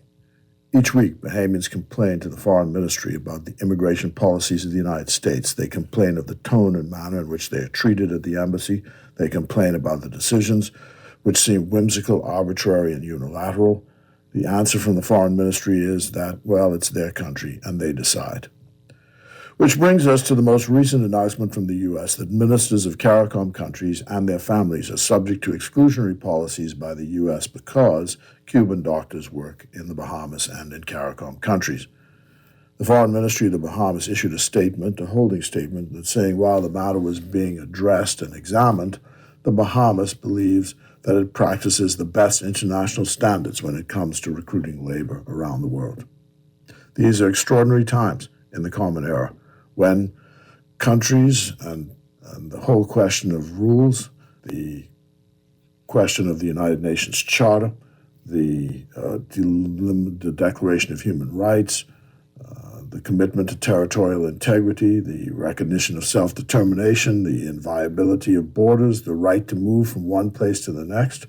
Speaker 16: Each week, Bahamians complain to the Foreign Ministry about the immigration policies of the United States. They complain of the tone and manner in which they are treated at the embassy. They complain about the decisions, which seem whimsical, arbitrary, and unilateral. The answer from the Foreign Ministry is that, well, it's their country, and they decide. Which brings us to the most recent announcement from the U.S. that ministers of CARICOM countries and their families are subject to exclusionary policies by the U.S. because Cuban doctors work in the Bahamas and in CARICOM countries. The Foreign Ministry of the Bahamas issued a holding statement, that saying while the matter was being addressed and examined, the Bahamas believes that it practices the best international standards when it comes to recruiting labor around the world. These are extraordinary times in the Common Era, when countries and the whole question of rules, the question of the United Nations Charter, the Declaration of Human Rights, the commitment to territorial integrity, the recognition of self-determination, the inviolability of borders, the right to move from one place to the next,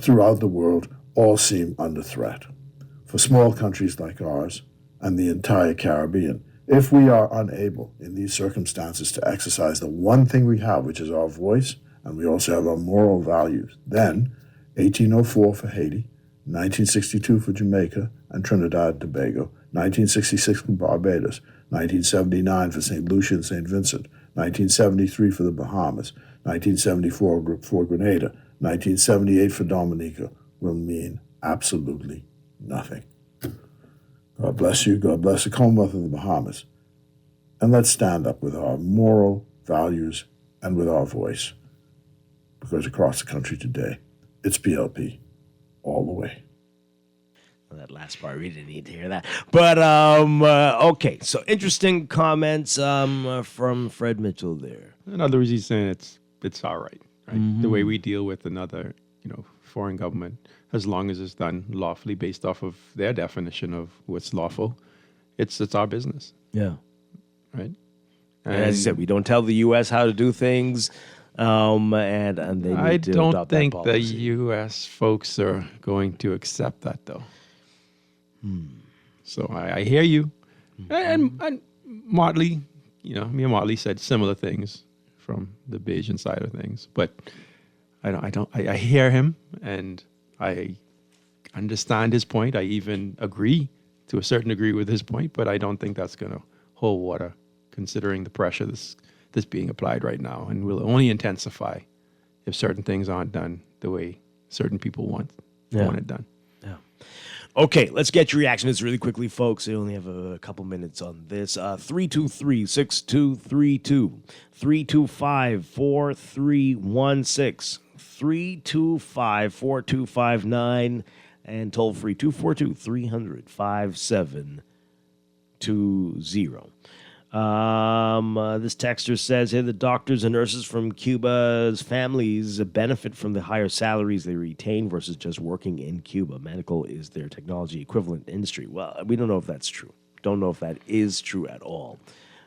Speaker 16: throughout the world, all seem under threat. For small countries like ours and the entire Caribbean, if we are unable in these circumstances to exercise the one thing we have, which is our voice, and we also have our moral values, then 1804 for Haiti, 1962 for Jamaica and Trinidad and Tobago, 1966 for Barbados, 1979 for St. Lucia and St. Vincent, 1973 for the Bahamas, 1974 for Grenada, 1978 for Dominica will mean absolutely nothing. God bless you. God bless the Commonwealth of the Bahamas. And let's stand up with our moral values and with our voice, because across the country today, it's PLP all the way.
Speaker 2: That last part, we didn't need to hear that. But, okay, so interesting comments from Fred Mitchell there.
Speaker 15: In other words, he's saying it's all right, right?
Speaker 2: Mm-hmm.
Speaker 15: The way we deal with another, foreign government, as long as it's done lawfully based off of their definition of what's lawful, it's our business.
Speaker 2: Yeah.
Speaker 15: Right?
Speaker 2: And as you said, we don't tell the U.S. how to do things, and they need to
Speaker 15: don't
Speaker 2: adopt
Speaker 15: think
Speaker 2: that
Speaker 15: the
Speaker 2: policy.
Speaker 15: U.S. folks are going to accept that, though. So I hear you. And Motley, me and Motley said similar things from the Bayesian side of things, but I hear him and I understand his point. I even agree to a certain degree with his point, but I don't think that's going to hold water considering the pressure that's being applied right now, and will only intensify if certain things aren't done the way certain people want it done.
Speaker 2: Yeah. Okay, let's get your reactions really quickly, folks. We only have a couple minutes on this. 323-6232, 325-4316, 325-4259, and toll free 242-300-5720. This texter says here the doctors and nurses from Cuba's families benefit from the higher salaries they retain versus just working in Cuba. Medical is their technology equivalent industry. Well, we don't know if that's true. Don't know if that is true at all.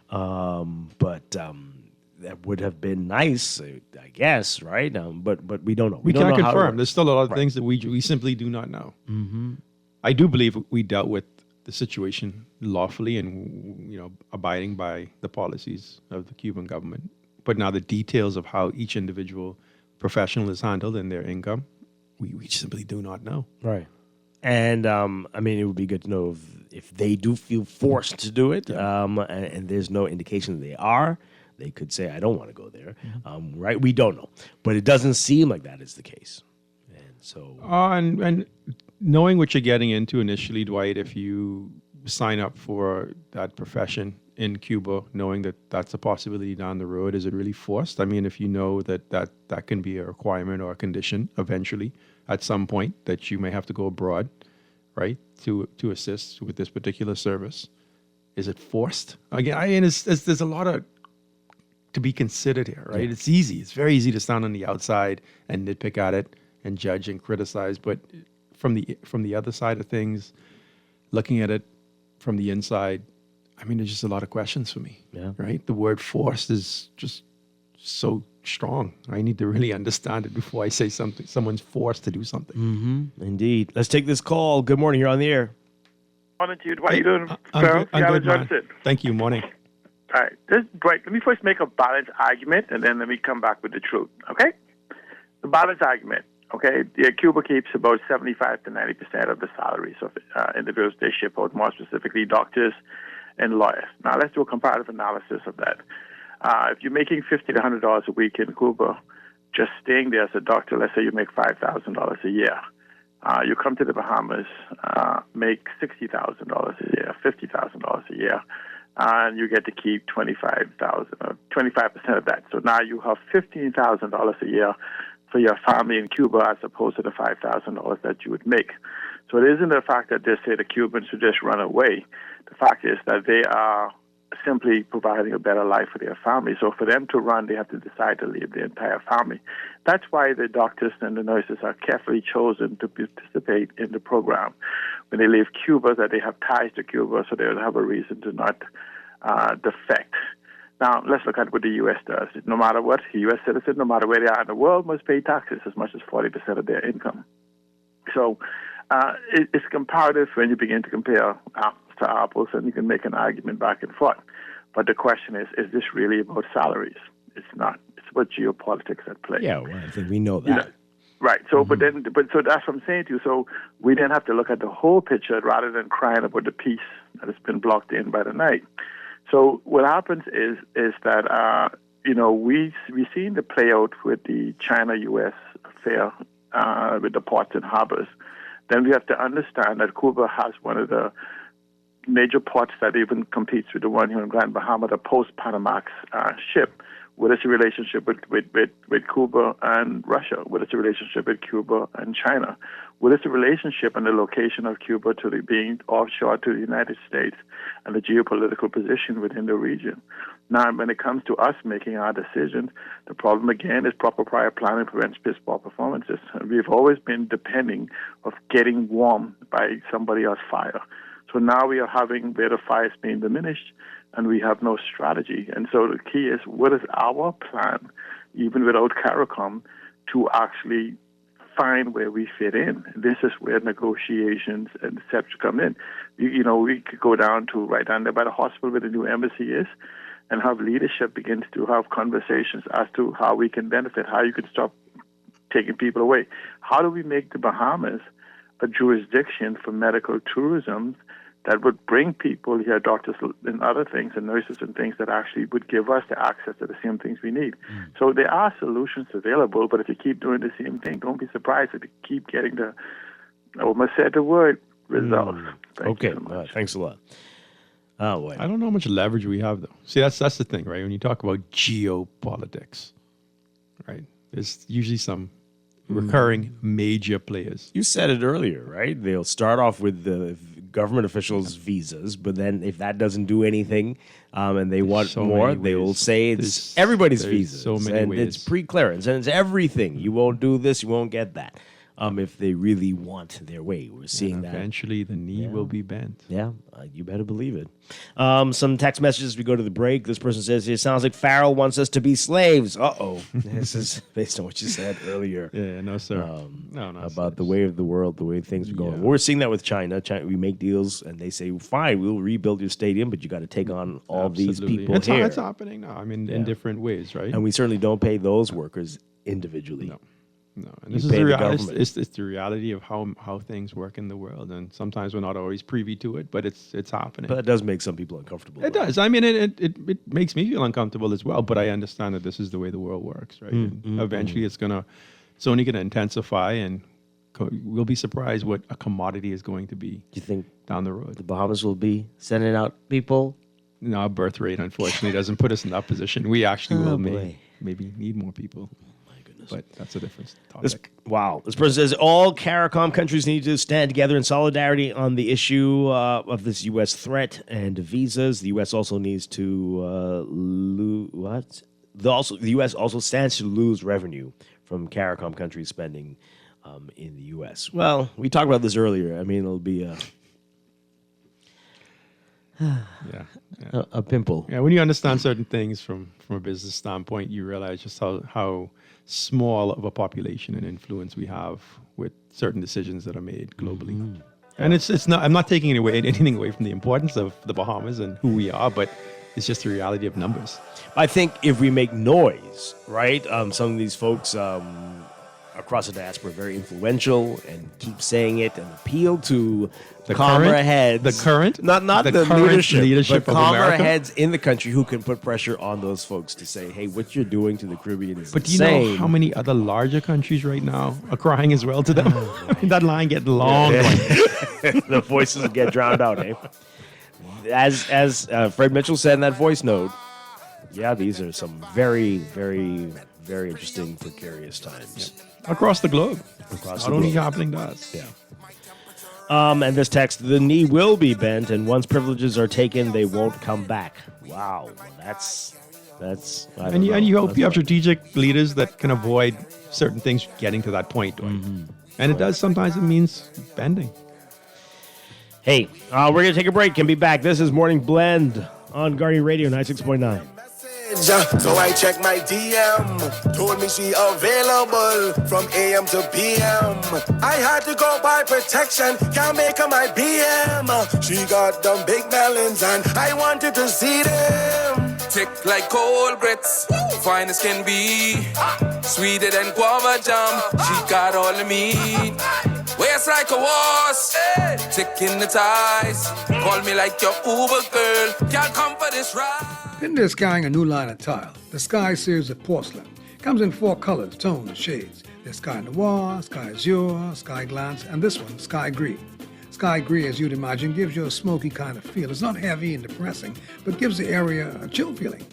Speaker 2: But that would have been nice, I guess, right? But we don't know.
Speaker 15: We can't confirm. There's still a lot of things that we simply do not know.
Speaker 2: Mm-hmm.
Speaker 15: I do believe we dealt with the situation lawfully and abiding by the policies of the Cuban government. But now the details of how each individual professional is handled and their income, we simply do not know.
Speaker 2: Right. And it would be good to know if they do feel forced to do it, and there's no indication that they are. They could say, I don't want to go there.
Speaker 15: Mm-hmm.
Speaker 2: Right? We don't know. But it doesn't seem like that is the case. And so...
Speaker 15: and knowing what you're getting into initially, Dwight, if you sign up for that profession in Cuba, knowing that that's a possibility down the road, is it really forced? I mean, if you know that can be a requirement or a condition eventually at some point that you may have to go abroad, right, to assist with this particular service, is it forced? Again, there's a lot to be considered here, right? Yeah. It's easy. It's very easy to stand on the outside and nitpick at it and judge and criticize, but from the other side of things, looking at it from the inside, there's just a lot of questions for me.
Speaker 2: Yeah.
Speaker 15: Right? The word forced is just so strong. I need to really understand it before I say something. Someone's forced to do something.
Speaker 2: Mm-hmm. Indeed. Let's take this call. Good morning. You're on the air.
Speaker 17: Morning to you. What are you doing,
Speaker 15: I'm good, man. Thank you. Morning.
Speaker 17: All right. Dwight, let me first make a balanced argument, and then let me come back with the truth. Okay? The balanced argument. Okay, Cuba keeps about 75 to 90% of the salaries of individuals they ship out, more specifically doctors and lawyers. Now, let's do a comparative analysis of that. If you're making $50 to $100 a week in Cuba, just staying there as a doctor, let's say you make $5,000 a year. You come to the Bahamas, make $60,000 a year, $50,000 a year, and you get to keep $25,000 or 25% of that. So now you have $15,000 a year for your family in Cuba as opposed to the $5,000 that you would make. So it isn't the fact that they say the Cubans should just run away. The fact is that they are simply providing a better life for their family. So for them to run, they have to decide to leave the entire family. That's why the doctors and the nurses are carefully chosen to participate in the program. When they leave Cuba, that they have ties to Cuba, so they'll have a reason to not defect. Now, let's look at what the U.S. does. No matter what, a U.S. citizen, no matter where they are in the world, must pay taxes as much as 40% of their income. So it's comparative when you begin to compare apples to apples, and you can make an argument back and forth. But the question is this really about salaries? It's not. It's about geopolitics at play.
Speaker 2: Yeah, well, I think we know that.
Speaker 17: Right. So, but so that's what I'm saying to you. So we then have to look at the whole picture rather than crying about the piece that has been blocked in by the night. So what happens is that we've seen the play out with the China-U.S. affair with the ports and harbors. Then we have to understand that Cuba has one of the major ports that even competes with the one here in Grand Bahama, the post-Panamax ship, What is the relationship with Cuba and Russia? What is the relationship with Cuba and China? What is the relationship and the location of Cuba to being offshore to the United States and the geopolitical position within the region? Now, when it comes to us making our decisions, the problem again is proper prior planning prevents piss poor performances. We've always been depending of getting warm by somebody else's fire. So now we are having where the fire is being diminished, and we have no strategy. And so the key is, what is our plan, even without CARICOM, to actually find where we fit in? This is where negotiations and steps come in. We could go down to right down there by the hospital where the new embassy is, and have leadership begins to have conversations as to how we can benefit, how you can stop taking people away. How do we make the Bahamas a jurisdiction for medical tourism that would bring people here, doctors and other things, and nurses and things that actually would give us the access to the same things we need. So there are solutions available, but if you keep doing the same thing, don't be surprised if you keep getting I almost said the word, results.
Speaker 2: Okay, thanks a lot. Oh, boy.
Speaker 15: I don't know how much leverage we have, though. See, that's the thing, right? When you talk about geopolitics, right? There's usually some recurring major players.
Speaker 2: You said it earlier, right? They'll start off with the government officials' visas, but then if that doesn't do anything and they want more, they will say it's everybody's visas.
Speaker 15: So many
Speaker 2: and
Speaker 15: ways.
Speaker 2: It's pre-clearance, and it's everything. You won't do this, you won't get that. If they really want their way. We're seeing that.
Speaker 15: Eventually, the knee will be bent.
Speaker 2: Yeah, you better believe it. Some text messages. We go to the break. This person says, it sounds like Farrell wants us to be slaves. Uh-oh. This is based on what you said earlier.
Speaker 15: Yeah, no, sir. No,
Speaker 2: about the way of the world, the way things are going. We're seeing that with China. We make deals, and they say, fine, we'll rebuild your stadium, but you got to take on all these people here.
Speaker 15: It's happening now. I mean, in different ways, right?
Speaker 2: And we certainly don't pay those workers individually.
Speaker 15: No, and this is the reality. It's the reality of how things work in the world, and sometimes we're not always privy to it, but it's happening.
Speaker 2: But it does make some people uncomfortable.
Speaker 15: It does. I mean, it makes me feel uncomfortable as well. But I understand that this is the way the world works, right? And eventually, it's only gonna intensify, and we'll be surprised what a commodity is going to be.
Speaker 2: Do you think
Speaker 15: down the road
Speaker 2: the Bahamas will be sending out people?
Speaker 15: No, our birth rate unfortunately doesn't put us in that position. We actually will maybe need more people. But that's a different topic.
Speaker 2: This person says all CARICOM countries need to stand together in solidarity on the issue of this U.S. threat and visas. The U.S. also needs to the U.S. also stands to lose revenue from CARICOM countries spending in the U.S. Well, we talked about this earlier. I mean, it'll be a pimple.
Speaker 15: Yeah, when you understand certain things from a business standpoint, you realize just how small of a population and influence we have with certain decisions that are made globally. And it's not. I'm not taking anything away from the importance of the Bahamas and who we are, but it's just the reality of numbers.
Speaker 2: I think if we make noise, right? Some of these folks across the diaspora are very influential and keep saying it and appeal to the calmer heads.
Speaker 15: The current?
Speaker 2: Not the
Speaker 15: current
Speaker 2: leadership but
Speaker 15: of
Speaker 2: calmer
Speaker 15: America?
Speaker 2: heads in the country who can put pressure on those folks to say, hey, what you're doing to the Caribbean is
Speaker 15: But do
Speaker 2: insane.
Speaker 15: you know how many other larger countries right now are crying as well to them? That line getting long.
Speaker 2: The voices get drowned out, eh? As Fred Mitchell said in that voice note, these are some very, very, very interesting, precarious times.
Speaker 15: Across the globe.
Speaker 2: Not
Speaker 15: only happening to us.
Speaker 2: Yeah. And this text, the knee will be bent, and once privileges are taken, they won't come back. Wow. That's
Speaker 15: And you hope you have strategic leaders that can avoid certain things getting to that point. And it does. Sometimes it means bending.
Speaker 2: Hey, we're going to take a break and be back. This is Morning Blend on Guardian Radio 96.9.
Speaker 12: So I checked my DM, told me she available from AM to PM. I had to go buy protection, can't make her my BM. She got them big melons and I wanted to see them.
Speaker 14: Thick like cold grits, fine as can be. Sweeter than guava jam, she got all the meat. Waist like a horse, tick in the ties. Call me like your Uber girl, can't come for this ride.
Speaker 1: Pinder is carrying a new line of tile, the Sky series of porcelain. Comes in 4 colors, tones, and shades. There's Sky Noir, Sky Azure, Sky Glance, and this one, Sky Gris. Sky Gris, as you'd imagine, gives you a smoky kind of feel. It's not heavy and depressing, but gives the area a chill feeling.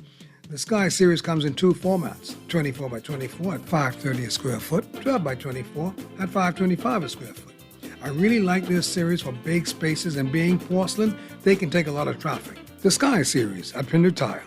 Speaker 1: The Sky series comes in two formats, 24 by 24 at $5.30 a square foot, 12 by 24 at $5.25 a square foot. I really like this series for big spaces, and being porcelain, they can take a lot of traffic. The Sky series at Pender Tile.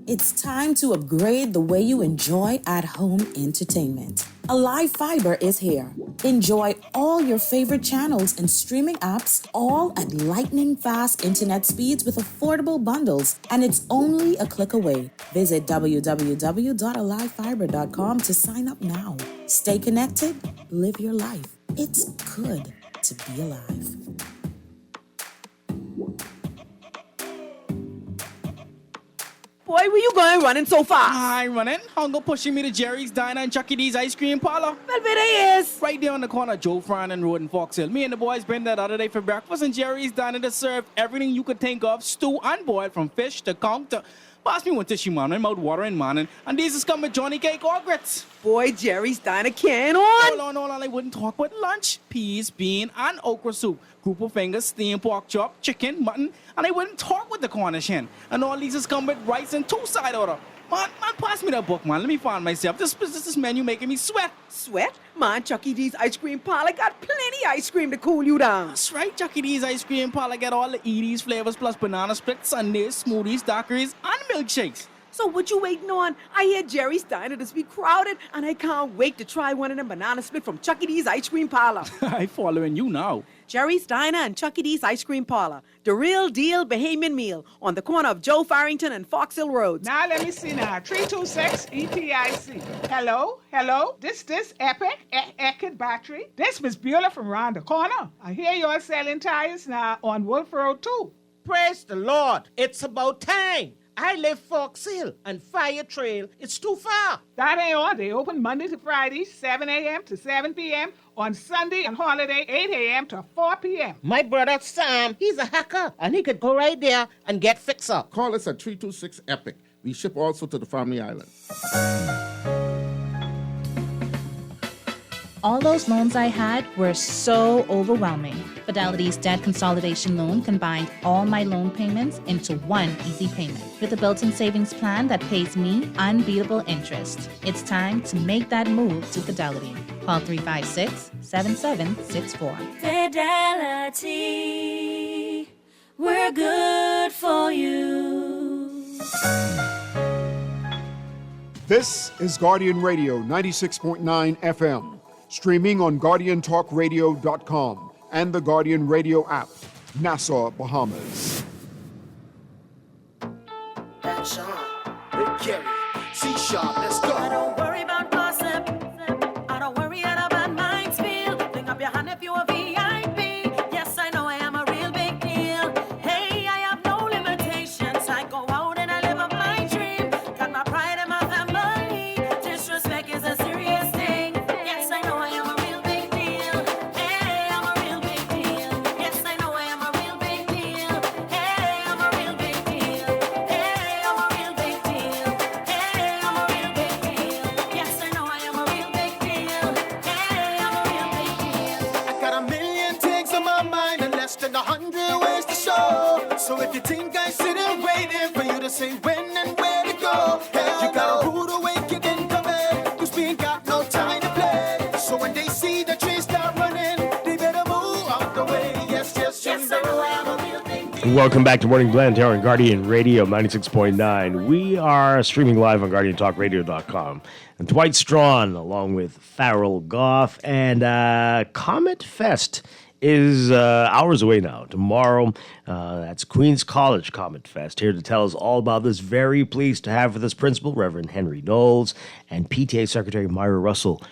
Speaker 7: It's time to upgrade the way you enjoy at-home entertainment. Alive Fiber is here. Enjoy all your favorite channels and streaming apps, all at lightning-fast internet speeds with affordable bundles, and it's only a click away. Visit www.alivefiber.com to sign up now. Stay connected, live your life. It's good to be alive.
Speaker 5: Boy, where you going running so fast?
Speaker 18: I'm running. Hunger pushing me to Jerry's Diner and Chuck E. D's Ice Cream Parlor.
Speaker 5: Well, where they is?
Speaker 18: Right there on the corner of Joe Fran and Road in Fox Hill. Me and the boys been there the other day for breakfast, and Jerry's Diner to serve everything you could think of, stew and boiled, from fish to conch to... Pass me one tissue, man. My mouth watering, man. And these is come with Johnny Cake or grits.
Speaker 5: Boy, Jerry's Diner can on.
Speaker 18: Hold on. I wouldn't talk with lunch. Peas, bean, and okra soup. Group of fingers, steamed pork chop, chicken, mutton. And I wouldn't talk with the Cornish hen. And all these is come with rice and two side order. Man, pass me that book, man. Let me find myself. This menu making me sweat.
Speaker 5: Sweat? Man, Chuck E. D's Ice Cream Parlor got plenty ice cream to cool you down.
Speaker 18: That's right, Chuck E. D's Ice Cream Parlor got all the Edie's flavors plus banana splits, sundaes, smoothies, daiquiris, and milkshakes.
Speaker 5: So what you waiting on? I hear Jerry's Diner to be crowded, and I can't wait to try one of them banana split from Chuck E. D's Ice Cream Parlor.
Speaker 18: I'm following you now.
Speaker 5: Jerry's Diner and Chuck E. D's Ice Cream Parlor. The real deal Bahamian meal on the corner of Joe Farrington and Fox Hill Roads.
Speaker 19: Now let me see now. 326 EPIC. Hello? This Epic Eckert battery. This Miss Beulah from round the corner. I hear you're selling tires now on Wolf Road too.
Speaker 20: Praise the Lord. It's about time. I live Fox Hill and Fire Trail. It's too far.
Speaker 19: That ain't all. They open Monday to Friday, 7 a.m. to 7 p.m. On Sunday and holiday, 8 a.m. to 4 p.m.
Speaker 20: My brother Sam, he's a hacker, and he could go right there and get fixed up.
Speaker 21: Call us at 326 EPIC. We ship also to the Family Island.
Speaker 22: All those loans I had were so overwhelming. Fidelity's debt consolidation loan combined all my loan payments into one easy payment with a built-in savings plan that pays me unbeatable interest. It's time to make that move to Fidelity. Call 356-7764.
Speaker 27: Fidelity, we're good for you.
Speaker 4: This is Guardian Radio 96.9 FM. Streaming on GuardianTalkRadio.com and the Guardian Radio app, Nassau, Bahamas.
Speaker 27: C-sharp, let's go. I don't worry about gossip. I don't worry about minds feel. Bring up your hand if you're a VIP. Yes, I know I am a real big deal. Hey, I have no limitations. I go out and I live up my dream. Got my pride and my family. Disrespect is a serious thing. Yes, I know I am a real big deal. Hey, I'm a real big deal. Yes, I know I am a real big deal. Hey, I'm a real big deal. Hey, I'm a real big deal. Hey, I'm a real big deal. Yes, I know I am a real big deal. Hey, I'm a real big deal.
Speaker 12: I got a million things on my mind and less than 100 ways to show. So if you think I sit and waiting for you to say when and where to go, hell you got a rude awakening coming, 'cause we ain't got no time to play. So when they see the trees start running, they better move out the way. Yes, you know I'm a real big deal.
Speaker 2: Welcome back to Morning Blend here on Guardian Radio 96.9. We are streaming live on GuardianTalkRadio.com. And Dwight Strachan, along with Farrell Goff, and Comet Fest is hours away now. Tomorrow, that's Queens College Comet Fest. Here to tell us all about this. Very pleased to have with us Principal Reverend Henry Knowles and PTA Secretary Myra Russell.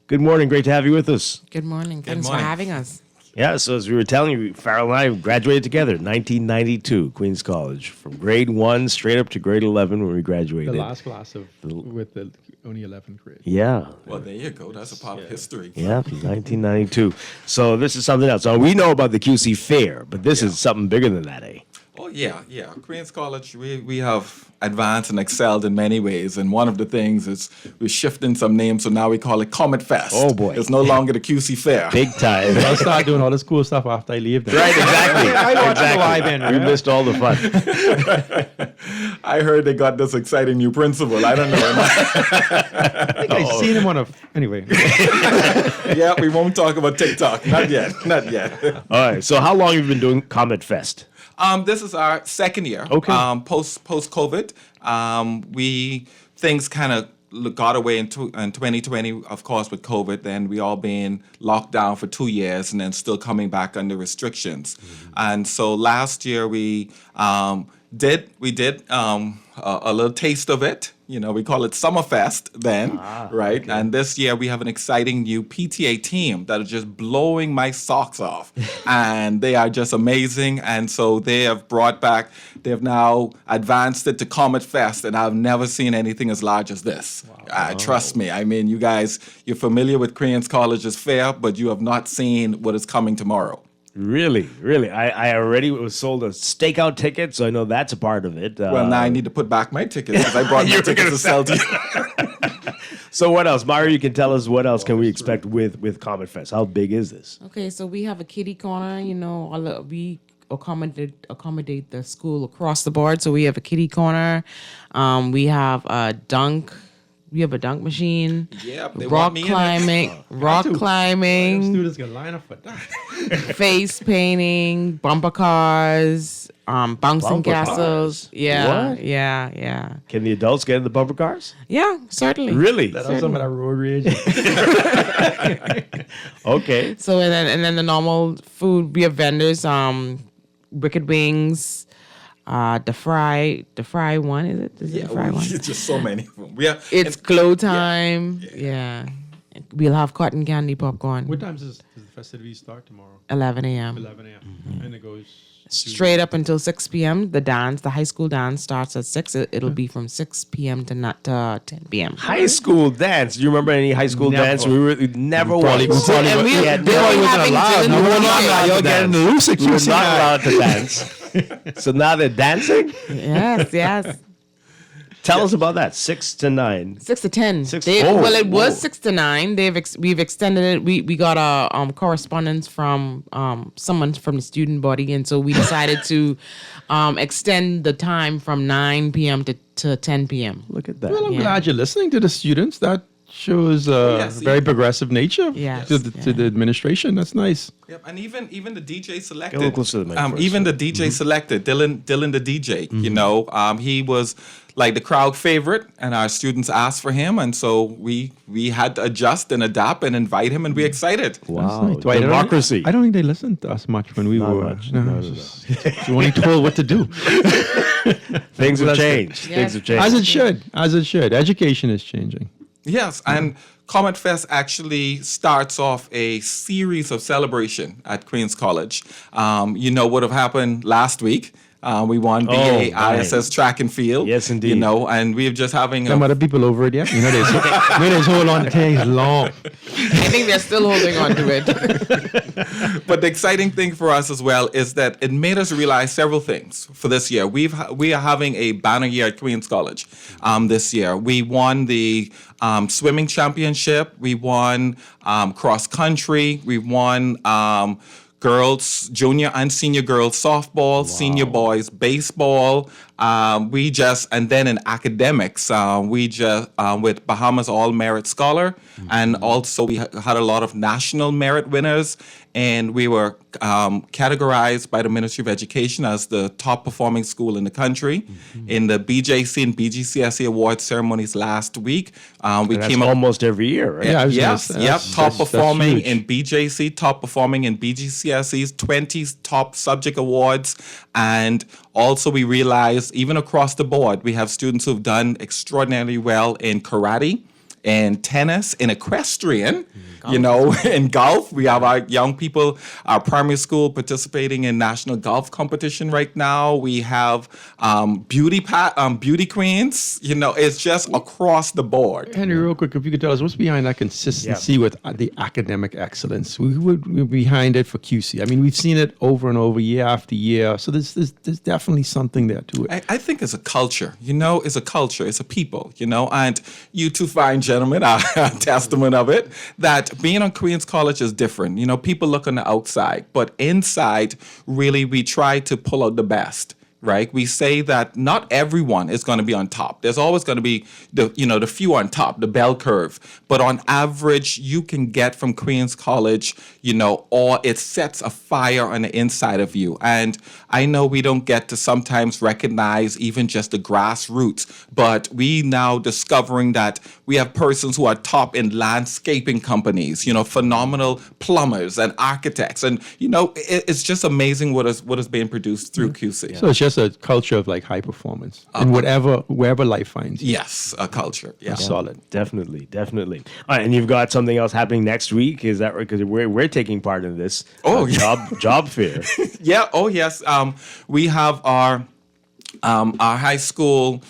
Speaker 2: Good morning. Great to have you with us.
Speaker 28: Good morning. Thanks for having us.
Speaker 2: Yeah, so as we were telling you, Farrell and I graduated together in 1992, Queens College, from grade 1 straight up to grade 11 when we graduated.
Speaker 15: The last class with the only 11th grade.
Speaker 2: Yeah.
Speaker 29: Well, there you go. That's a part of history.
Speaker 2: Yeah, 1992. So this is something else. So we know about the QC Fair, but this is something bigger than that, eh?
Speaker 29: Oh,
Speaker 3: yeah. Queen's College, we have advanced and excelled in many ways. And one of the things is we're shifting some names, so now we call it Comet Fest.
Speaker 2: Oh, boy.
Speaker 3: It's no longer the QC Fair.
Speaker 2: Big time.
Speaker 15: I'll start doing all this cool stuff after I leave. Then.
Speaker 2: Right, exactly.
Speaker 15: I watch the live end.
Speaker 2: We missed all the fun.
Speaker 3: I heard they got this exciting new principal. I don't know.
Speaker 15: I think I seen him on a... Anyway.
Speaker 3: Yeah, we won't talk about TikTok. Not yet.
Speaker 2: All right, so how long have you been doing Comet Fest?
Speaker 3: This is our second year.
Speaker 2: Okay.
Speaker 3: Post COVID, things kind of got away in 2020, of course, with COVID. Then we all been locked down for 2 years, and then still coming back under restrictions. And so last year we did a little taste of it. You know, we call it Summerfest then, right? Okay. And this year we have an exciting new PTA team that is just blowing my socks off. And they are just amazing. And so they have now advanced it to Comet Fest, and I've never seen anything as large as this. Wow. Trust me. I mean, you guys, you're familiar with Queen's College's fair, but you have not seen what is coming tomorrow.
Speaker 2: Really? I already was sold a stakeout ticket, so I know that's a part of it.
Speaker 3: Well, now I need to put back my tickets because I brought my tickets to sell to you.
Speaker 2: So what else? Mario, you can tell us what else can we expect with Comet Fest? How big is this?
Speaker 6: Okay, so we have a kiddie corner. You know, we accommodate the school across the board. So we have a kiddie corner. We have a dunk. We have a dunk machine.
Speaker 3: Yep, they
Speaker 6: rock
Speaker 3: want me
Speaker 6: climbing. Rock climbing.
Speaker 15: Students can line up for that.
Speaker 6: Face painting. Bumper cars. Bouncing castles.
Speaker 2: Cars?
Speaker 6: Yeah.
Speaker 2: What?
Speaker 6: Yeah.
Speaker 2: Can the adults get in the bumper cars?
Speaker 6: Yeah, certainly.
Speaker 2: Really?
Speaker 15: Let us some of that road rage.
Speaker 2: Okay.
Speaker 6: So and then the normal food. We have vendors. Wicked wings. The fry one, is it? Is it the fry one?
Speaker 3: It's just so many of them.
Speaker 6: It's glow time. Yeah. We'll have cotton candy popcorn.
Speaker 15: What time does the festivities start tomorrow?
Speaker 6: 11 a.m.
Speaker 15: 11 a.m. And it goes...
Speaker 6: Straight up until 6 p.m. The high school dance starts at 6. It'll be from 6 p.m. to 10 p.m.
Speaker 2: High school dance. Do you remember any high school dance? We never
Speaker 15: Probably
Speaker 2: once.
Speaker 15: wasn't allowed.
Speaker 2: You're getting the loose. You were not allowed to dance. So now they're dancing?
Speaker 6: Yes.
Speaker 2: Tell us about that. 6 to 9.
Speaker 6: 6 to 10. It was 6 to 9. We've extended it. We got a correspondence from someone from the student body, and so we decided to extend the time from 9 p.m. to 10 p.m.
Speaker 2: Look at that.
Speaker 15: Well, I'm glad you're listening to the students. That shows very progressive nature to the administration. That's nice.
Speaker 3: Yep, and even the DJ selected. Selected Dylan the DJ.
Speaker 2: Mm-hmm.
Speaker 3: You know, he was like the crowd favorite, and our students asked for him, and so we had to adjust and adapt and invite him, and we're excited.
Speaker 2: Wow,
Speaker 15: nice.
Speaker 2: democracy.
Speaker 15: I don't think they listened to us much when we were. No. You only told what to do.
Speaker 2: Things have changed. Things have changed.
Speaker 15: As it should. Education is changing.
Speaker 3: Yes, and Comet Fest actually starts off a series of celebration at Queen's College. You know what have happened last week. We won BA ISS track and field.
Speaker 2: Yes, indeed.
Speaker 3: You know, and we're just having
Speaker 15: some other people over it, yeah. You know, they hold on to things long.
Speaker 6: I think they're still holding on to it.
Speaker 3: But the exciting thing for us as well is that it made us realize several things for this year. We are having a banner year at Queen's College this year. We won the swimming championship. We won cross country. We won girls, junior and senior girls softball, senior boys baseball. And then in academics, with Bahamas All Merit Scholar, and also we had a lot of national merit winners, and we were categorized by the Ministry of Education as the top performing school in the country. In the BJC and BGCSE award ceremonies last week, we came up
Speaker 2: almost every year, right?
Speaker 3: Top performing in BJC, top performing in BGCSEs, 20 top subject awards, and also we realized even across the board, we have students who've done extraordinarily well in karate, in tennis, in equestrian, in golf. We have our young people, our primary school participating in national golf competition right now. We have beauty queens. It's just across the board.
Speaker 15: Henry, real quick, if you could tell us what's behind that consistency with the academic excellence. We're behind it for QC. I mean, we've seen it over and over, year after year. So there's definitely something there to it.
Speaker 3: I think it's a culture. It's a culture. It's a people. And you two fine gentlemen are a testament of it. That being on Queens College is different. People look on the outside, but inside, really, we try to pull out the best. Right? We say that not everyone is going to be on top. There's always going to be the few on top, the bell curve. But on average, you can get from Queens College, or it sets a fire on the inside of you. And I know we don't get to sometimes recognize even just the grassroots, but we now discovering that we have persons who are top in landscaping companies, phenomenal plumbers and architects. And, it's just amazing what is being produced through QC.
Speaker 15: So it's just a culture of like high performance and wherever life finds you.
Speaker 3: Yes, a culture. Yeah.
Speaker 15: Solid.
Speaker 2: Definitely. All right, and you've got something else happening next week. Is that right? Because we're taking part in this job fair.
Speaker 3: Yeah. Oh, yes. We have our high school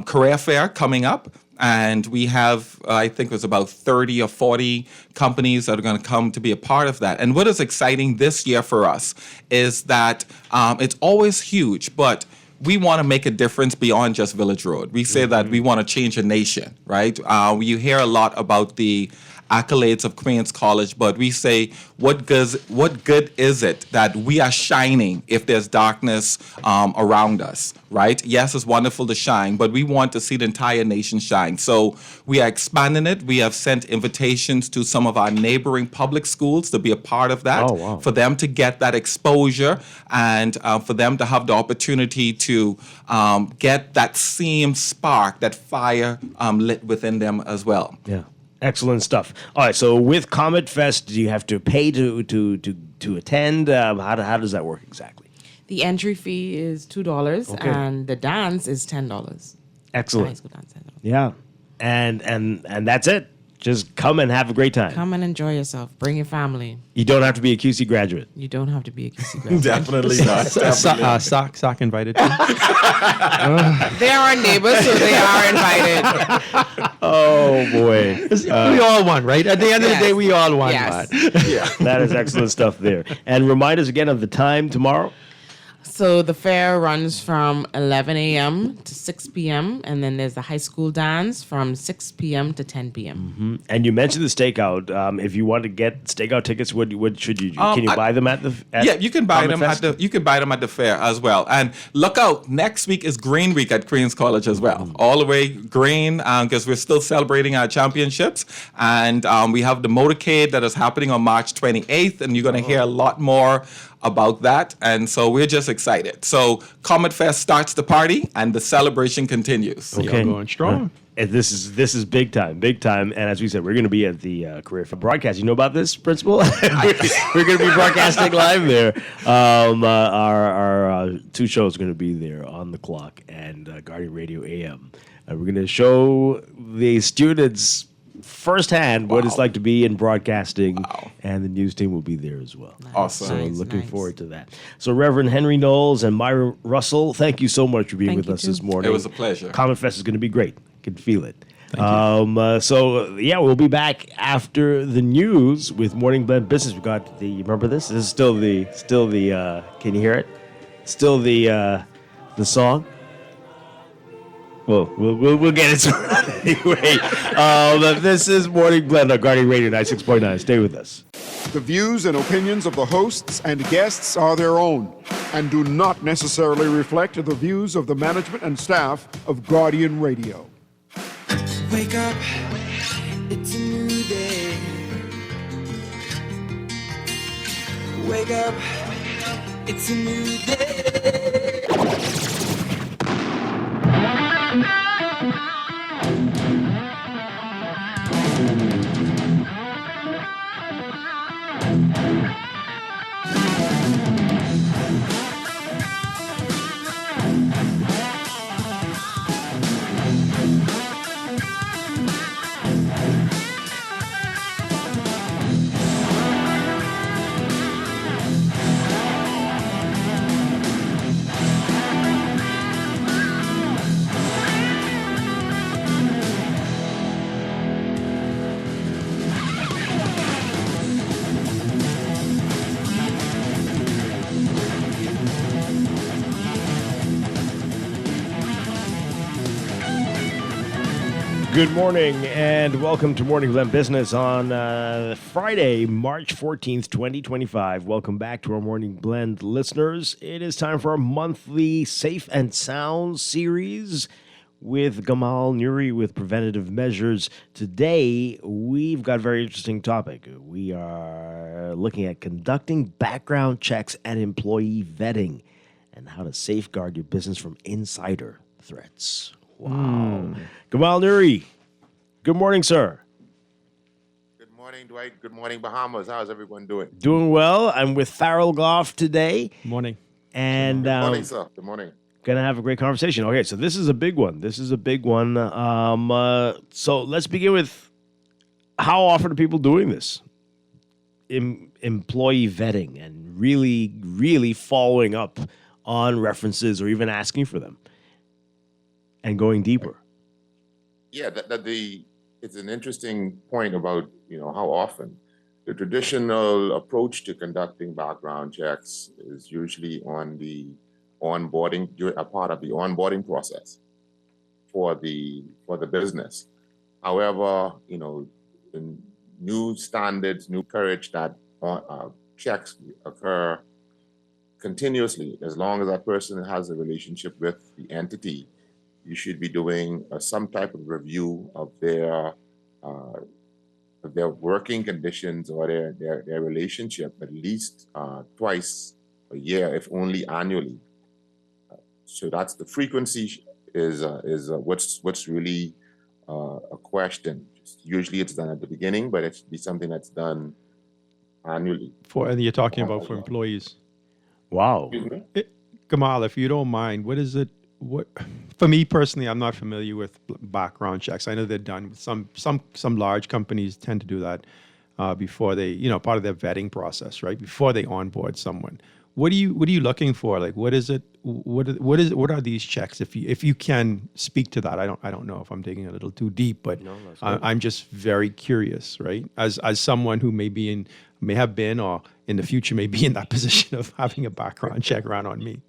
Speaker 3: career fair coming up. And we have, I think it was about 30 or 40 companies that are going to come to be a part of that. And what is exciting this year for us is that it's always huge, but we want to make a difference beyond just Village Road. We say that we want to change a nation, right? You hear a lot about the accolades of Queens College, but we say, what good is it that we are shining if there's darkness around us, right? Yes, it's wonderful to shine, but we want to see the entire nation shine. So we are expanding it. We have sent invitations to some of our neighboring public schools to be a part of that, for them to get that exposure and for them to have the opportunity to get that same spark, that fire lit within them as well.
Speaker 2: Yeah. Excellent stuff. All right, so with Comet Fest, do you have to pay to attend? How does that work exactly?
Speaker 6: The entry fee is $2, and the dance is $10.
Speaker 2: Excellent.
Speaker 6: High school dance, $10.
Speaker 2: Yeah, and that's it. Just come and have a great time.
Speaker 6: Come and enjoy yourself. Bring your family.
Speaker 2: You don't have to be a QC graduate.
Speaker 6: You don't have to be a QC graduate.
Speaker 3: Definitely not.
Speaker 15: Sock invited too.
Speaker 6: They are our neighbors, so they are invited.
Speaker 2: Oh boy,
Speaker 15: we all won, right? At the end of the day, we all won.
Speaker 6: Yes.
Speaker 3: Yeah,
Speaker 2: that is excellent stuff there. And remind us again of the time tomorrow.
Speaker 6: So the fair runs from 11 a.m. to 6 p.m. and then there's the high school dance from 6 p.m. to 10 p.m.
Speaker 2: Mm-hmm. And you mentioned the stakeout. If you want to get stakeout tickets, what should you do? Can you buy them at the?
Speaker 3: Yeah, you can buy them you can buy them at the fair as well. And look out, next week is Green Week at Queens College as well. All the way green because we're still celebrating our championships. And we have the motorcade that is happening on March 28th, and you're going to hear a lot more about that, and so we're just excited. So Comet Fest starts the party, and the celebration continues.
Speaker 15: Okay, going strong.
Speaker 2: And this is big time. And as we said, we're going to be at the Career Fair broadcast. You know about this, Principal? We're going to be broadcasting live there. Our two shows are going to be there, On the Clock and Guardian Radio AM. And we're going to show the students firsthand what it's like to be in broadcasting, and the news team will be there as well.
Speaker 3: Nice. Awesome.
Speaker 2: So looking forward to that. So Reverend Henry Knowles and Myra Russell, thank you so much for being with us this morning.
Speaker 3: It was a pleasure.
Speaker 2: Comet Fest is going to be great. I can feel it. We'll be back after the news with Morning Blend Business. We got you remember this? This is still the can you hear it? Still the song. Well, we'll get it anyway. This is Morning Blend on Guardian Radio 96.9. Stay with us.
Speaker 4: The views and opinions of the hosts and guests are their own and do not necessarily reflect the views of the management and staff of Guardian Radio.
Speaker 27: Wake up, it's a new day. Wake up, it's a new day.
Speaker 2: Good morning and welcome to Morning Blend Business on Friday, March 14th, 2025. Welcome back to our Morning Blend listeners. It is time for our monthly Safe and Sound series with Gamal Nuri with Preventative Measures. Today, we've got a very interesting topic. We are looking at conducting background checks and employee vetting and how to safeguard your business from insider threats. Wow. Gamal Nuri, good morning, sir.
Speaker 8: Good morning, Dwight. Good morning, Bahamas. How's everyone doing?
Speaker 2: Doing well. I'm with Farrell Goff today.
Speaker 15: Morning.
Speaker 2: And
Speaker 8: good morning, sir. Good morning.
Speaker 2: Gonna have a great conversation. Okay, so this is a big one. So let's begin with how often are people doing this? Employee vetting and really following up on references or even asking for them and going deeper.
Speaker 8: Yeah, it's an interesting point about, how often. The traditional approach to conducting background checks is usually on the onboarding, a part of the onboarding process for the business. However, the new standards, new courage that checks occur continuously, as long as that person has a relationship with the entity, you should be doing some type of review of their working conditions or their relationship at least twice a year, if only annually. So that's the frequency is what's really a question. Usually it's done at the beginning, but it should be something that's done annually.
Speaker 15: And you're talking about for employees.
Speaker 2: Wow.
Speaker 15: Gamal, if you don't mind, what is it? For me personally, I'm not familiar with background checks. I know they're done. Some large companies tend to do that before they, part of their vetting process, right? Before they onboard someone. What are you looking for? Like, what is it? What are these checks? If you can speak to that, I don't know if I'm digging a little too deep, but I'm just very curious, right? As someone who may have been, or in the future may be in that position of having a background check run on me.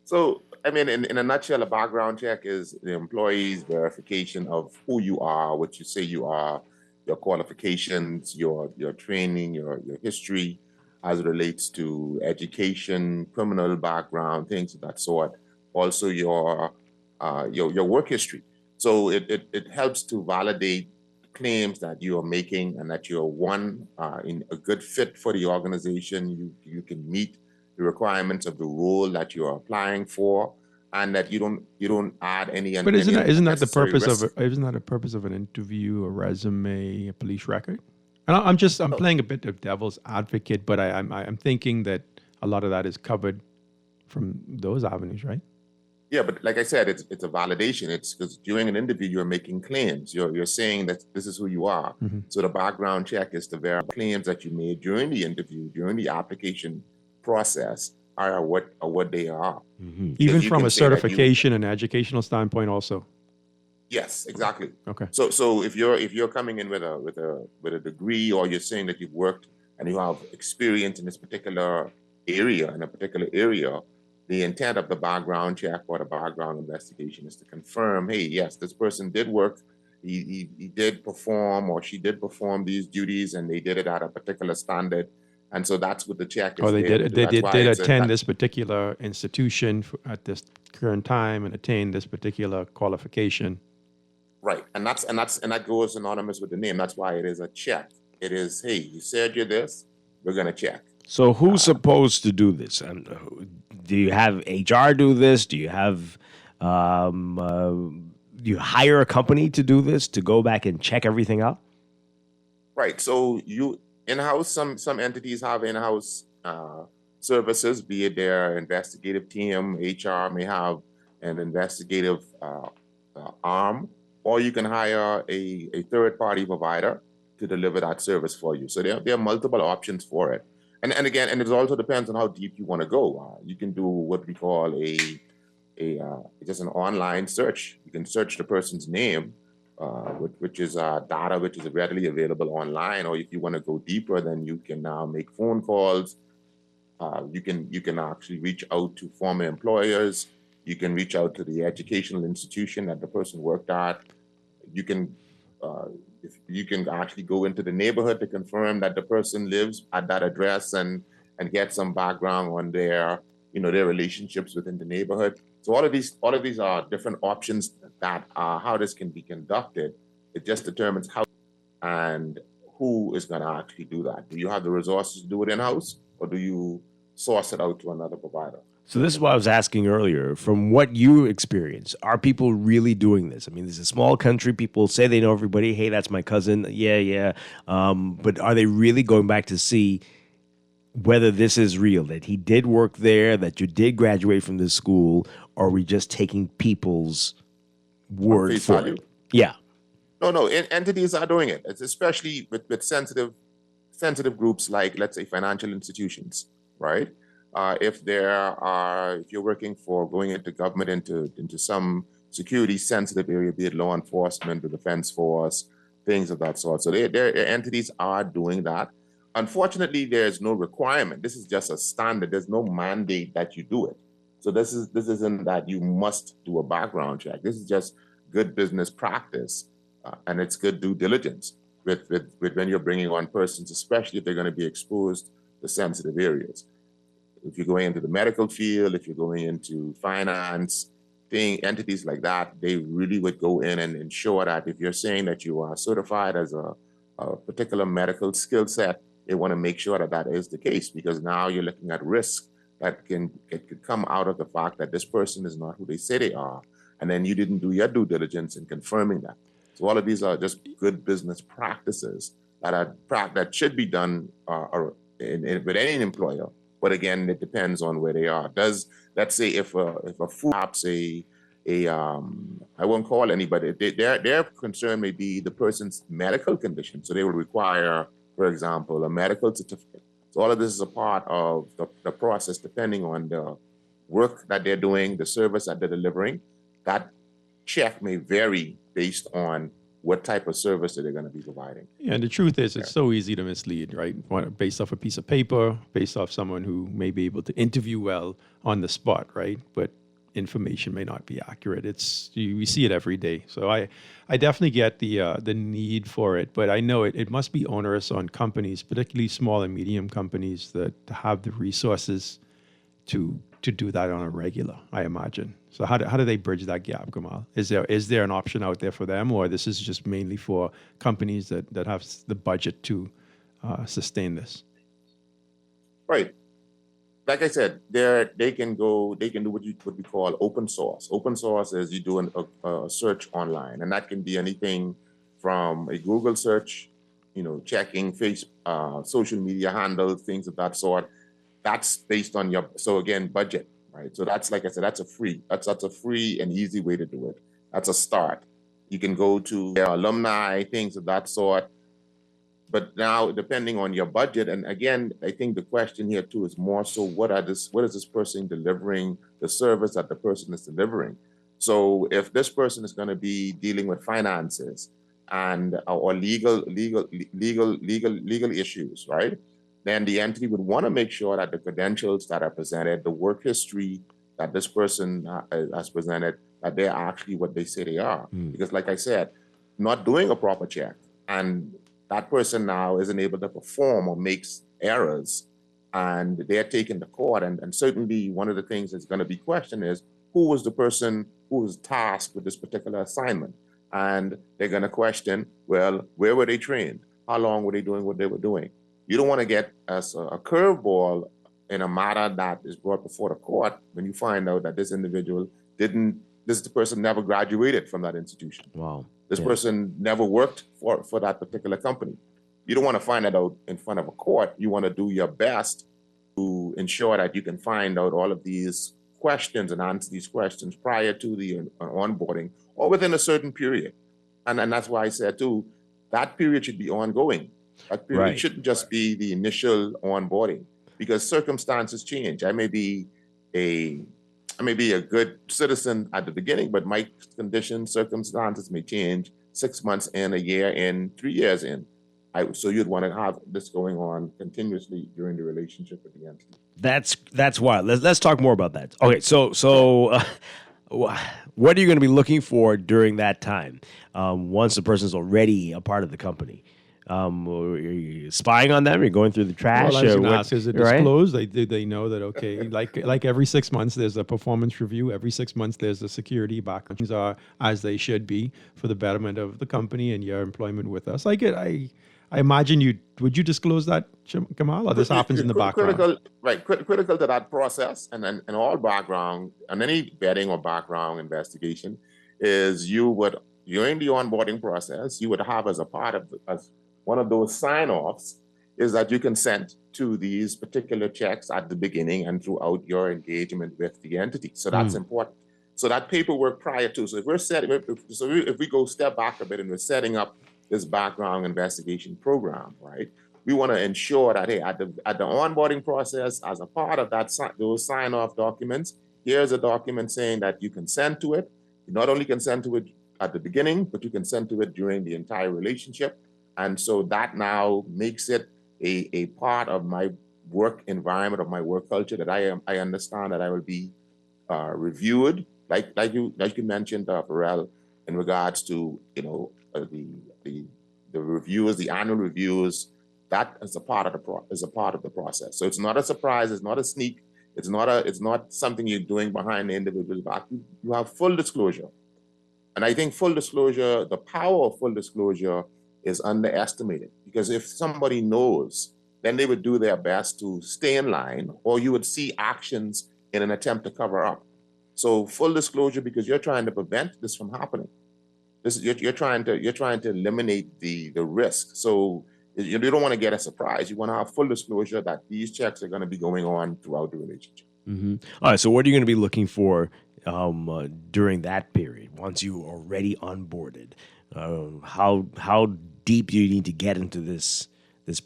Speaker 8: So, in a nutshell, a background check is the employee's verification of who you are, what you say you are, your qualifications, your training, your history, as it relates to education, criminal background, things of that sort. Also, your work history. So it helps to validate claims that you are making and that you're in a good fit for the organization. You can meet the requirements of the role that you're applying for, and that you don't add any.
Speaker 15: But isn't that the purpose of an interview, a resume, a police record? And I'm playing a bit of devil's advocate, but I'm thinking that a lot of that is covered from those avenues, right?
Speaker 8: Yeah, but like I said, it's a validation. It's because during an interview you're making claims. You're saying that this is who you are. Mm-hmm. So the background check is to verify claims that you made during the interview, during the application process, are what they are.
Speaker 15: Mm-hmm. Even from a certification and educational standpoint, also.
Speaker 8: Yes, exactly.
Speaker 15: Okay.
Speaker 8: So if you're coming in with a degree, or you're saying that you've worked and you have experience in this particular area, the intent of the background check or the background investigation is to confirm, hey, yes, this person did work, he did perform, or she did perform these duties, and they did it at a particular standard. And so that's what the check is.
Speaker 15: Oh, they did attend this particular institution at this current time and attain this particular qualification.
Speaker 8: Right, and that goes synonymous with the name. That's why it is a check. It is, hey, you said you're this, we're gonna check.
Speaker 2: So who's supposed to do this? And do you have HR do this? Do you have do you hire a company to do this, to go back and check everything out?
Speaker 8: Right. So you in-house, some entities have in-house services, be it their investigative team. HR may have an investigative arm, or you can hire a third-party provider to deliver that service for you. So there are multiple options for it. And again, it also depends on how deep you want to go. You can do what we call just an online search. You can search the person's name, which is data which is readily available online. Or if you want to go deeper, then you can now make phone calls. You can actually reach out to former employers. You can reach out to the educational institution that the person worked at. you can if you can actually go into the neighborhood to confirm that the person lives at that address and get some background on their their relationships within the neighborhood. So all of these are different options that how this can be conducted. It just determines how and who is going to actually do that. Do you have the resources to do it in-house, or do you source it out to another provider?
Speaker 2: So this is what I was asking earlier. From what you experience, are people really doing this? I mean, this is a small country. People say they know everybody. Hey, that's my cousin. Yeah. But are they really going back to see whether this is real, that he did work there, that you did graduate from this school, or are we just taking people's word for
Speaker 8: value?
Speaker 2: it? Yeah.
Speaker 8: No. Entities are doing it. It's especially with sensitive groups like, let's say, financial institutions, right? If you're working for going into government, into some security sensitive area, be it law enforcement, the defense force, things of that sort. So their entities are doing that. Unfortunately, there's no requirement. This is just a standard. There's no mandate that you do it. So this isn't that you must do a background check. This is just good business practice, and it's good due diligence with when you're bringing on persons, especially if they're going to be exposed to sensitive areas. If you're going into the medical field, if you're going into finance, entities like that, they really would go in and ensure that if you're saying that you are certified as a particular medical skill set, they want to make sure that that is the case, because now you're looking at risk that could come out of the fact that this person is not who they say they are, and then you didn't do your due diligence in confirming that. So all of these are just good business practices that should be done with any employer. But again, it depends on where they are. Let's say if a food, perhaps I won't call anybody. Their concern may be the person's medical condition, so they will require, for example, a medical certificate. So all of this is a part of the process, depending on the work that they're doing, the service that they're delivering. That check may vary based on what type of service that they're going to be providing.
Speaker 15: Yeah, and the truth is, it's so easy to mislead, right? Based off a piece of paper, based off someone who may be able to interview well on the spot, right? But information may not be accurate. We see it every day. So I definitely get the need for it, but I know it must be onerous on companies, particularly small and medium companies, that have the resources to do that on a regular, I imagine. So how do they bridge that gap, Gamal? Is there an option out there for them, or this is just mainly for companies that have the budget to sustain this?
Speaker 8: Right. Like I said, they can do what we call open source. Open source is you do a search online, and that can be anything from a Google search, checking social media handles, things of that sort. That's based on budget, right? So that's, like I said, that's a free and easy way to do it. That's a start. You can go to their alumni, things of that sort. But now, depending on your budget, and again, I think the question here too is more so what is this person delivering, the service that the person is delivering. So if this person is going to be dealing with finances or legal issues, right? Then the entity would want to make sure that the credentials that are presented, the work history that this person has presented, that they're actually what they say they are. Because like I said, not doing a proper check, and that person now isn't able to perform or makes errors, and they're taken to court. And certainly one of the things that's going to be questioned is, who was the person who was tasked with this particular assignment? And they're going to question, well, where were they trained? How long were they doing what they were doing? You don't want to get as a curveball in a matter that is brought before the court when you find out that this individual this person never graduated from that institution.
Speaker 2: Wow.
Speaker 8: This person never worked for that particular company. You don't want to find that out in front of a court. You want to do your best to ensure that you can find out all of these questions and answer these questions prior to the onboarding or within a certain period. And that's why I said too, that period should be ongoing. That period shouldn't just be the initial onboarding, because circumstances change. I may be a good citizen at the beginning, but my circumstances may change 6 months in, a year in, 3 years in. So you'd want to have this going on continuously during the relationship with the entity.
Speaker 2: That's wild. Let's talk more about that. Okay, so What are you going to be looking for during that time once the person's already a part of the company? Are you spying on them? You're going through the trash?
Speaker 15: Well, I was going to
Speaker 2: what-
Speaker 15: ask, is it
Speaker 2: right?
Speaker 15: disclosed? They know that, okay, like every 6 months there's a performance review. Every 6 months there's a security background. Things are as they should be for the betterment of the company and your employment with us. I imagine would you disclose that, Kamal, or this happens in the background?
Speaker 8: Critical to that process and all background, and any vetting or background investigation is during the onboarding process, you would have as a part of, as one of those sign-offs is that you consent to these particular checks at the beginning and throughout your engagement with the entity. So that's important. So that paperwork prior to, so if we go step back a bit and we're setting up this background investigation program, right? We want to ensure that, hey, at the onboarding process, as a part of those sign-off documents, here's a document saying that you consent to it. You not only consent to it at the beginning, but you consent to it during the entire relationship. And so that now makes it a part of my work environment, of my work culture, that I understand that I will be reviewed, like you mentioned, Pharrell, in regards to the reviews, the annual reviews. That is a part of the process. So it's not a surprise. It's not a sneak. It's not something you're doing behind the individual's back. You have full disclosure, and I think full disclosure, the power of full disclosure, is underestimated, because if somebody knows, then they would do their best to stay in line, or you would see actions in an attempt to cover up. So full disclosure, because you're trying to prevent this from happening. You're trying to eliminate the risk. So you don't want to get a surprise. You want to have full disclosure that these checks are going to be going on throughout the relationship.
Speaker 2: Mm-hmm. All right. So what are you going to be looking for during that period once you are already onboarded? How deep do you need to get into this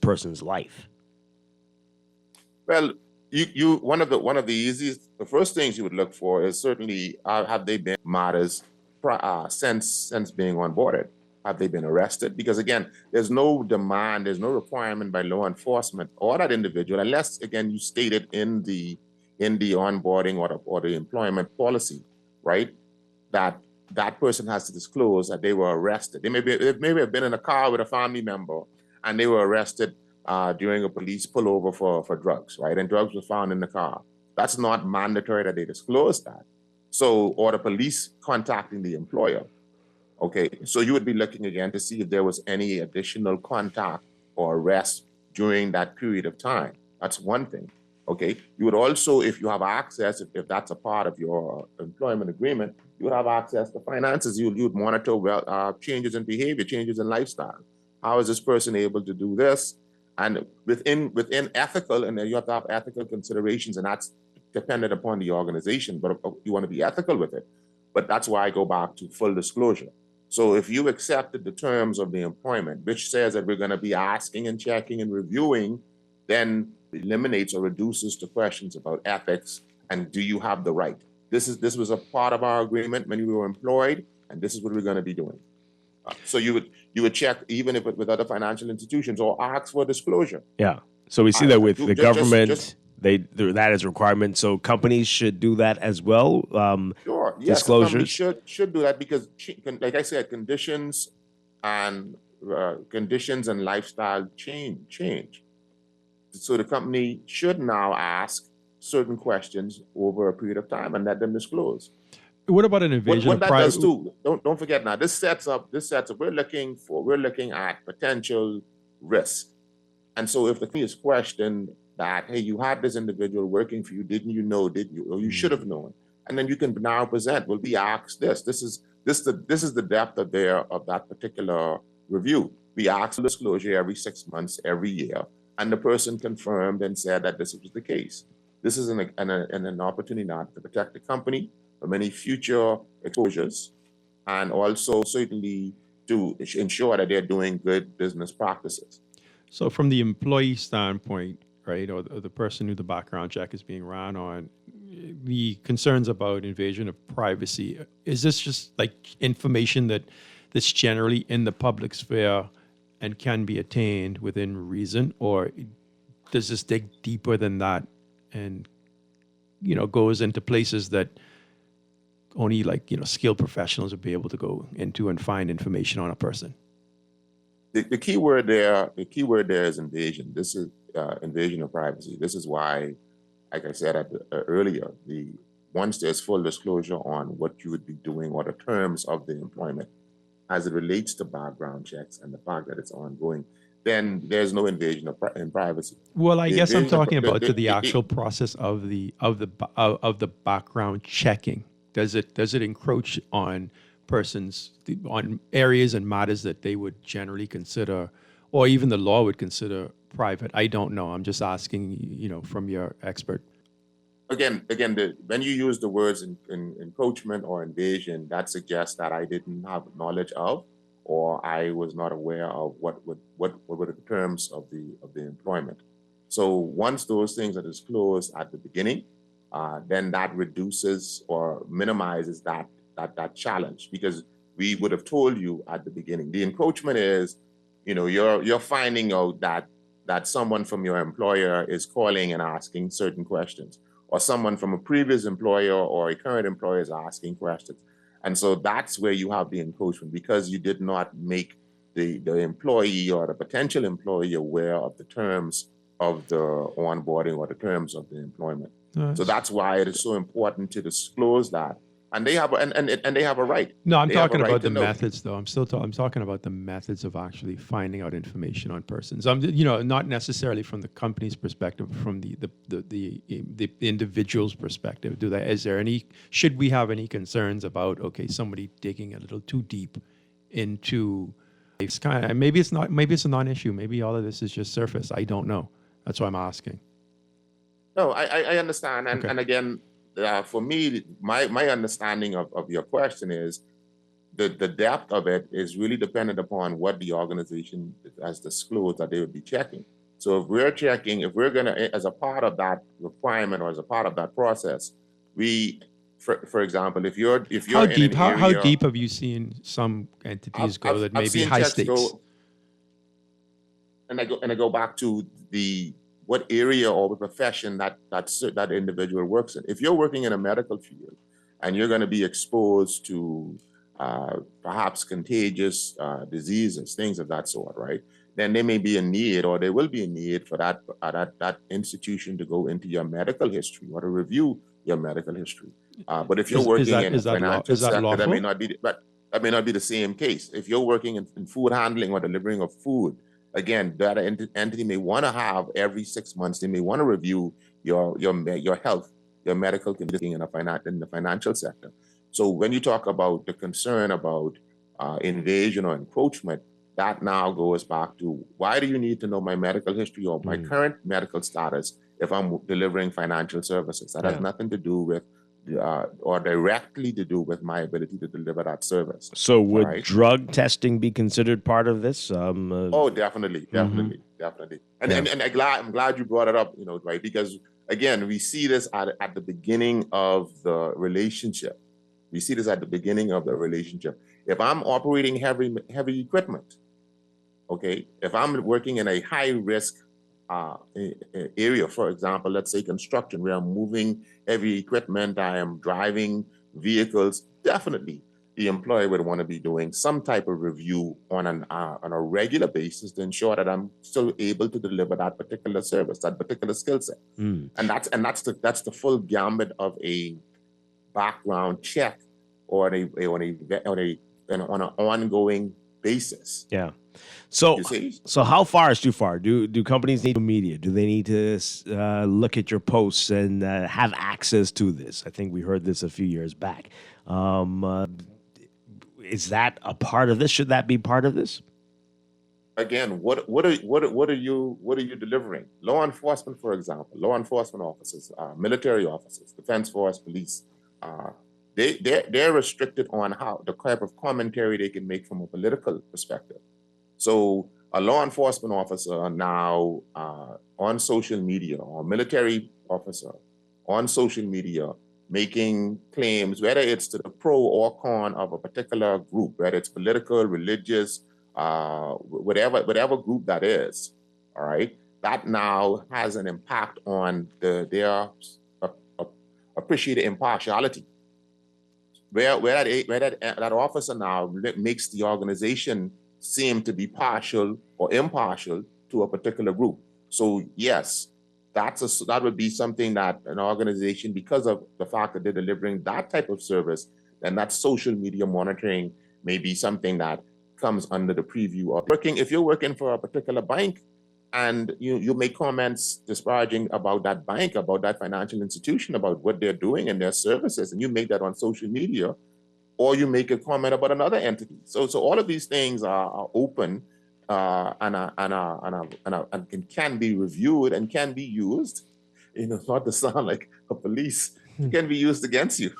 Speaker 2: person's life?
Speaker 8: Well, one of the easiest, the first things you would look for is certainly have they been matters since being onboarded? Have they been arrested? Because again, there's no demand, there's no requirement by law enforcement or that individual, unless again you state it in the onboarding or the employment policy, right? That person has to disclose that they were arrested. They maybe have been in a car with a family member and they were arrested during a police pullover for drugs, right? And drugs were found in the car. That's not mandatory that they disclose that. So, or the police contacting the employer. Okay, so you would be looking again to see if there was any additional contact or arrest during that period of time. That's one thing. Okay, you would also, if you have access, if that's a part of your employment agreement, you would have access to finances. You would monitor changes in behavior, changes in lifestyle. How is this person able to do this? And within ethical, and then you have to have ethical considerations, and that's dependent upon the organization, but you want to be ethical with it. But that's why I go back to full disclosure. So if you accepted the terms of the employment, which says that we're going to be asking and checking and reviewing, then eliminates or reduces to questions about ethics and do you have the right? This was a part of our agreement when we were employed, and this is what we're going to be doing. So you would check even if with other financial institutions or ask for disclosure.
Speaker 2: Yeah. So we see that with the government. That is a requirement. So companies should do that as well.
Speaker 8: Sure. Yes,
Speaker 2: disclosures
Speaker 8: should do that because, like I said, conditions and lifestyle change. So the company should now ask certain questions over a period of time and let them disclose.
Speaker 15: What about an invasion
Speaker 8: what
Speaker 15: of
Speaker 8: that
Speaker 15: privacy?
Speaker 8: does too? Don't forget now. This sets up. We're looking at potential risk, and so if the company is questioned that, hey, you had this individual working for you, didn't you know? Did you? Or you should have known. And then you can now present. Will be asked this. This is the depth of that particular review. We ask for disclosure every 6 months, every year, and the person confirmed and said that this was the case. This is an opportunity now to protect the company from any future exposures, and also certainly to ensure that they're doing good business practices.
Speaker 15: So from the employee standpoint, right, or the person who the background check is being ran on, the concerns about invasion of privacy, is this just like information that's generally in the public sphere and can be attained within reason, or does this dig deeper than that and goes into places that only like, skilled professionals would be able to go into and find information on a person.
Speaker 8: The key word there is invasion. This is invasion of privacy. This is why, like I said earlier, once there's full disclosure on what you would be doing or the terms of the employment as it relates to background checks and the fact that it's ongoing, then there's no invasion in privacy.
Speaker 15: Well, I
Speaker 8: The
Speaker 15: guess I'm
Speaker 8: invasion of-
Speaker 15: talking about the actual process of the background checking. Does it encroach on persons, on areas and matters that they would generally consider, or even the law would consider private? I don't know. I'm just asking, from your expert.
Speaker 8: Again, when you use the words in encroachment or invasion, that suggests that I didn't have knowledge of, or I was not aware of what were the terms of the employment. So once those things are disclosed at the beginning, then that reduces or minimizes that challenge, because we would have told you at the beginning. The encroachment is, you're finding out that someone from your employer is calling and asking certain questions, or someone from a previous employer or a current employer is asking questions. And so that's where you have the encroachment, because you did not make the employee or the potential employee aware of the terms of the onboarding or the terms of the employment.
Speaker 15: Nice.
Speaker 8: So that's why it is so important to disclose that. And they have and they have a right.
Speaker 15: No, I'm
Speaker 8: They have
Speaker 15: talking
Speaker 8: a right
Speaker 15: about
Speaker 8: to
Speaker 15: the
Speaker 8: know.
Speaker 15: methods, though. I'm talking about the methods of actually finding out information on persons. Not necessarily from the company's perspective, from the individual's perspective. Should we have any concerns about somebody digging a little too deep into? It's maybe it's a non-issue. Maybe all of this is just surface. I don't know. That's why I'm asking.
Speaker 8: No, I understand, and
Speaker 15: Okay.
Speaker 8: and again, for me, my understanding of your question is the depth of it is really dependent upon what the organization has disclosed that they would be checking. So if we're going to, as a part of that requirement or as a part of that process, for example, if you're
Speaker 15: How
Speaker 8: in
Speaker 15: deep?
Speaker 8: an
Speaker 15: How
Speaker 8: area,
Speaker 15: deep have you seen some entities go that may
Speaker 8: I've
Speaker 15: be
Speaker 8: seen
Speaker 15: high
Speaker 8: checks
Speaker 15: stakes?
Speaker 8: go, and I go back to what area or profession that individual works in. If you're working in a medical field and you're going to be exposed to perhaps contagious diseases, things of that sort, right? Then there may be a need, or there will be a need for that institution to go into your medical history or to review your medical history. But if you're working in a financial sector, that may not be. But that may not be the same case. If you're working in food handling or delivering of food, again, that entity may want to have every 6 months. They may want to review your health, your medical condition in the financial sector. So when you talk about the concern about invasion or encroachment, that now goes back to, why do you need to know my medical history or my current medical status if I'm delivering financial services? That has nothing to do with or directly to do with my ability to deliver that service.
Speaker 2: So would drug testing be considered part of this?
Speaker 8: Oh, definitely. And I'm glad you brought it up, Dwight, because again, we see this at the beginning of the relationship. If I'm operating heavy equipment, if I'm working in a high risk area, for example, let's say construction, where I'm moving heavy equipment, I am driving vehicles, definitely the employer would want to be doing some type of review on a regular basis to ensure that I'm still able to deliver that particular service, that particular skill set. And that's the full gambit of a background check or on an ongoing basis.
Speaker 2: Yeah. So how far is too far? Do companies need media? Do they need to look at your posts and have access to this? I think we heard this a few years back. Is that a part of this? Should that be part of this?
Speaker 8: Again, what are you delivering? Law enforcement, for example, law enforcement officers, military officers, defense force, police, they're restricted on the type of commentary they can make from a political perspective. So a law enforcement officer now on social media, or military officer on social media, making claims, whether it's to the pro or con of a particular group, whether it's political, religious, whatever group that is, all right, that now has an impact on their appreciated impartiality. that officer now makes the organization seem to be partial or impartial to a particular group. So yes, that would be something that an organization, because of the fact that they're delivering that type of service, then that social media monitoring may be something that comes under the preview of working. If you're working for a particular bank and you make comments disparaging about that bank, about that financial institution, about what they're doing and their services, and you make that on social media, or you make a comment about another entity. So all of these things are open and can be reviewed and can be used. Not to sound like a police, can be used against you.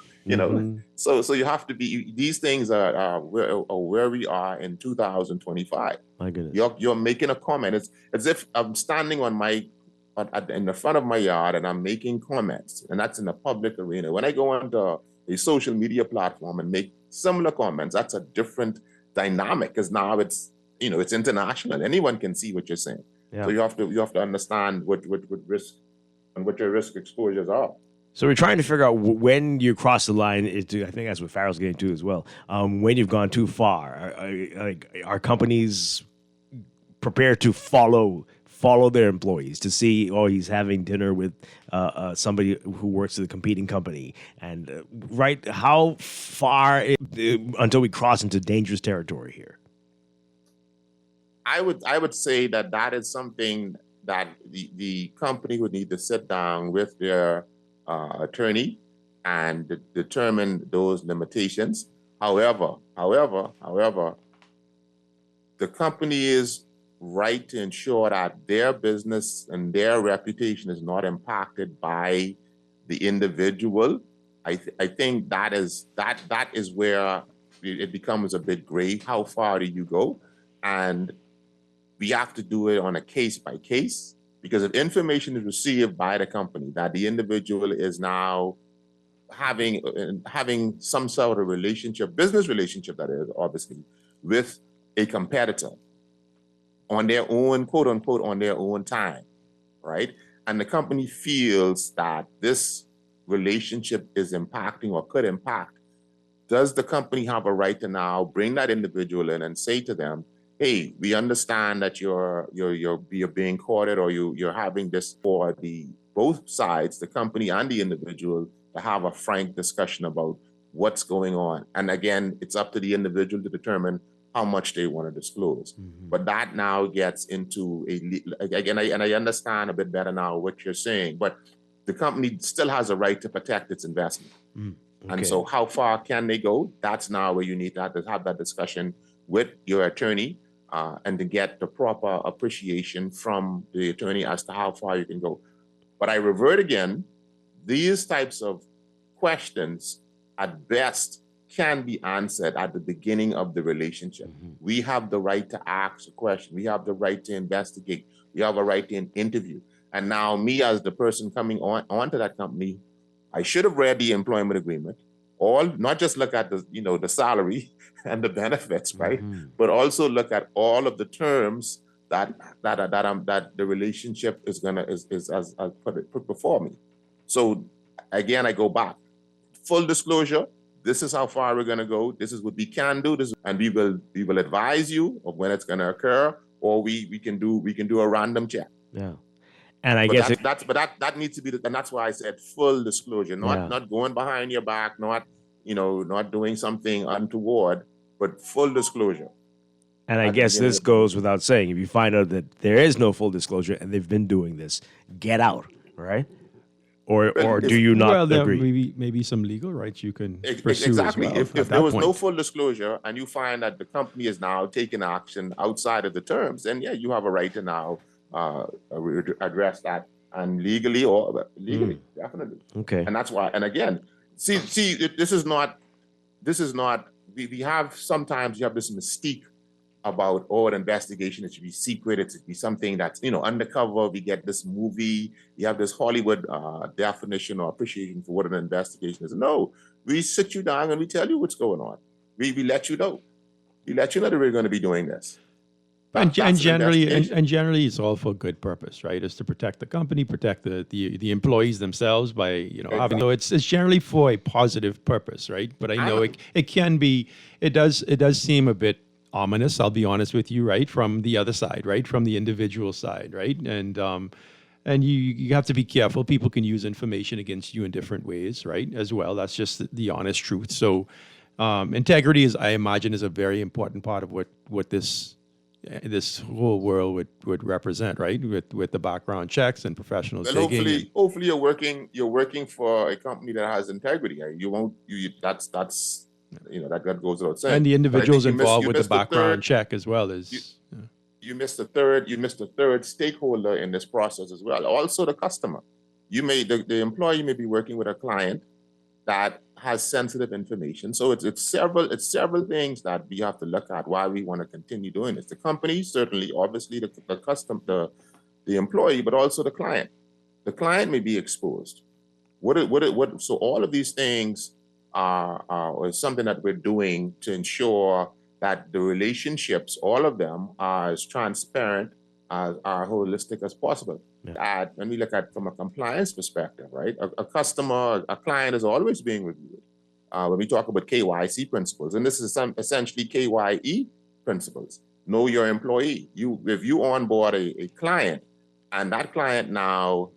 Speaker 8: So you have to be. These things are where we are in 2025.
Speaker 2: My goodness,
Speaker 8: you're making a comment. It's as if I'm standing in the front of my yard and I'm making comments, and that's in a public arena. When I go onto a social media platform and make similar comments, that's a different dynamic, because now it's international. Anyone can see what you're saying.
Speaker 2: Yeah.
Speaker 8: So you have to understand what risk and what your risk exposures are.
Speaker 2: So we're trying to figure out when you cross the line. I think that's what Farrell's getting to as well. When you've gone too far, are companies prepared to follow their employees to see, he's having dinner with somebody who works at the competing company, and right? How far until we cross into dangerous territory here?
Speaker 8: I would say that is something that the company would need to sit down with their attorney and determine those limitations. However, the company is right to ensure that their business and their reputation is not impacted by the individual. I think that is where it becomes a bit gray. How far do you go? And we have to do it on a case by case, because if information is received by the company that the individual is now having some sort of business relationship, that is obviously, with a competitor on their own, quote unquote, on their own time, right? And the company feels that this relationship is impacting or could impact, does the company have a right to now bring that individual in and say to them, hey, we understand that you're being courted, or you're having this, for both sides, the company and the individual, to have a frank discussion about what's going on. And again, it's up to the individual to determine how much they want to disclose. Mm-hmm. But that now gets into I understand a bit better now what you're saying, but the company still has a right to protect its investment. Okay. And so how far can they go? That's now where you need to have that discussion with your attorney, and to get the proper appreciation from the attorney as to how far you can go. But I revert again, these types of questions at best can be answered at the beginning of the relationship. Mm-hmm. We have the right to ask a question. We have the right to investigate. We have a right to interview. And now me, as the person coming onto that company, I should have read the employment agreement, not just look at the salary and the benefits, right? Mm-hmm. But also look at all of the terms that the relationship is put before me. So again, I go back. Full disclosure. This is how far we're going to go. This is what we can do. And we will advise you of when it's going to occur, or we can do a random check.
Speaker 2: Yeah. And
Speaker 8: that needs to be, and that's why I said full disclosure, not going behind your back, not doing something untoward, but full disclosure.
Speaker 2: And I guess this goes without saying, if you find out that there is no full disclosure and they've been doing this, get out, right? Or do you not agree?
Speaker 15: Maybe some legal rights you can pursue
Speaker 8: exactly.
Speaker 15: As well.
Speaker 8: If there was no full disclosure and you find that the company is now taking action outside of the terms, then you have a right to now address that, and legally, definitely.
Speaker 2: Okay.
Speaker 8: And that's why. And again, see, this is not. We have sometimes you have this mystique about an investigation. It should be secret. It should be something that's undercover. We get this movie. You have this Hollywood definition or appreciation for what an investigation is. No, we sit you down and we tell you what's going on. We let you know. We let you know that we're going to be doing this.
Speaker 15: And
Speaker 8: That's an
Speaker 15: generally,
Speaker 8: investigation.
Speaker 15: and generally, it's all for good purpose, right? It's to protect the company, protect the employees themselves by having. So it's generally for a positive purpose, right? But I know it can be. It does seem a bit ominous. I'll be honest with you, right? From the other side, right? From the individual side, right? And you have to be careful. People can use information against you in different ways, right? As well. That's just the honest truth. So integrity I imagine, is a very important part of what this whole world would represent, right? With the background checks and professionals
Speaker 8: Well,
Speaker 15: digging.
Speaker 8: hopefully you're working for a company that has integrity. You won't. That's that goes without saying.
Speaker 15: And the
Speaker 8: But I think
Speaker 15: individuals
Speaker 8: you missed-
Speaker 15: involved
Speaker 8: you
Speaker 15: with the
Speaker 8: missed the
Speaker 15: background
Speaker 8: third-
Speaker 15: check as well as.
Speaker 8: You missed the third stakeholder in this process as well. Also the customer. The employee may be working with a client that has sensitive information. So it's several things that we have to look at why we want to continue doing this. The company, certainly, obviously the employee, but also the client. The client may be exposed. So all of these things are something that we're doing to ensure that the relationships, all of them, are as transparent, are holistic as possible. When we look at from a compliance perspective, right? A client is always being reviewed. When we talk about KYC principles, and this is essentially KYE principles. Know your employee. If you onboard a client, and that client now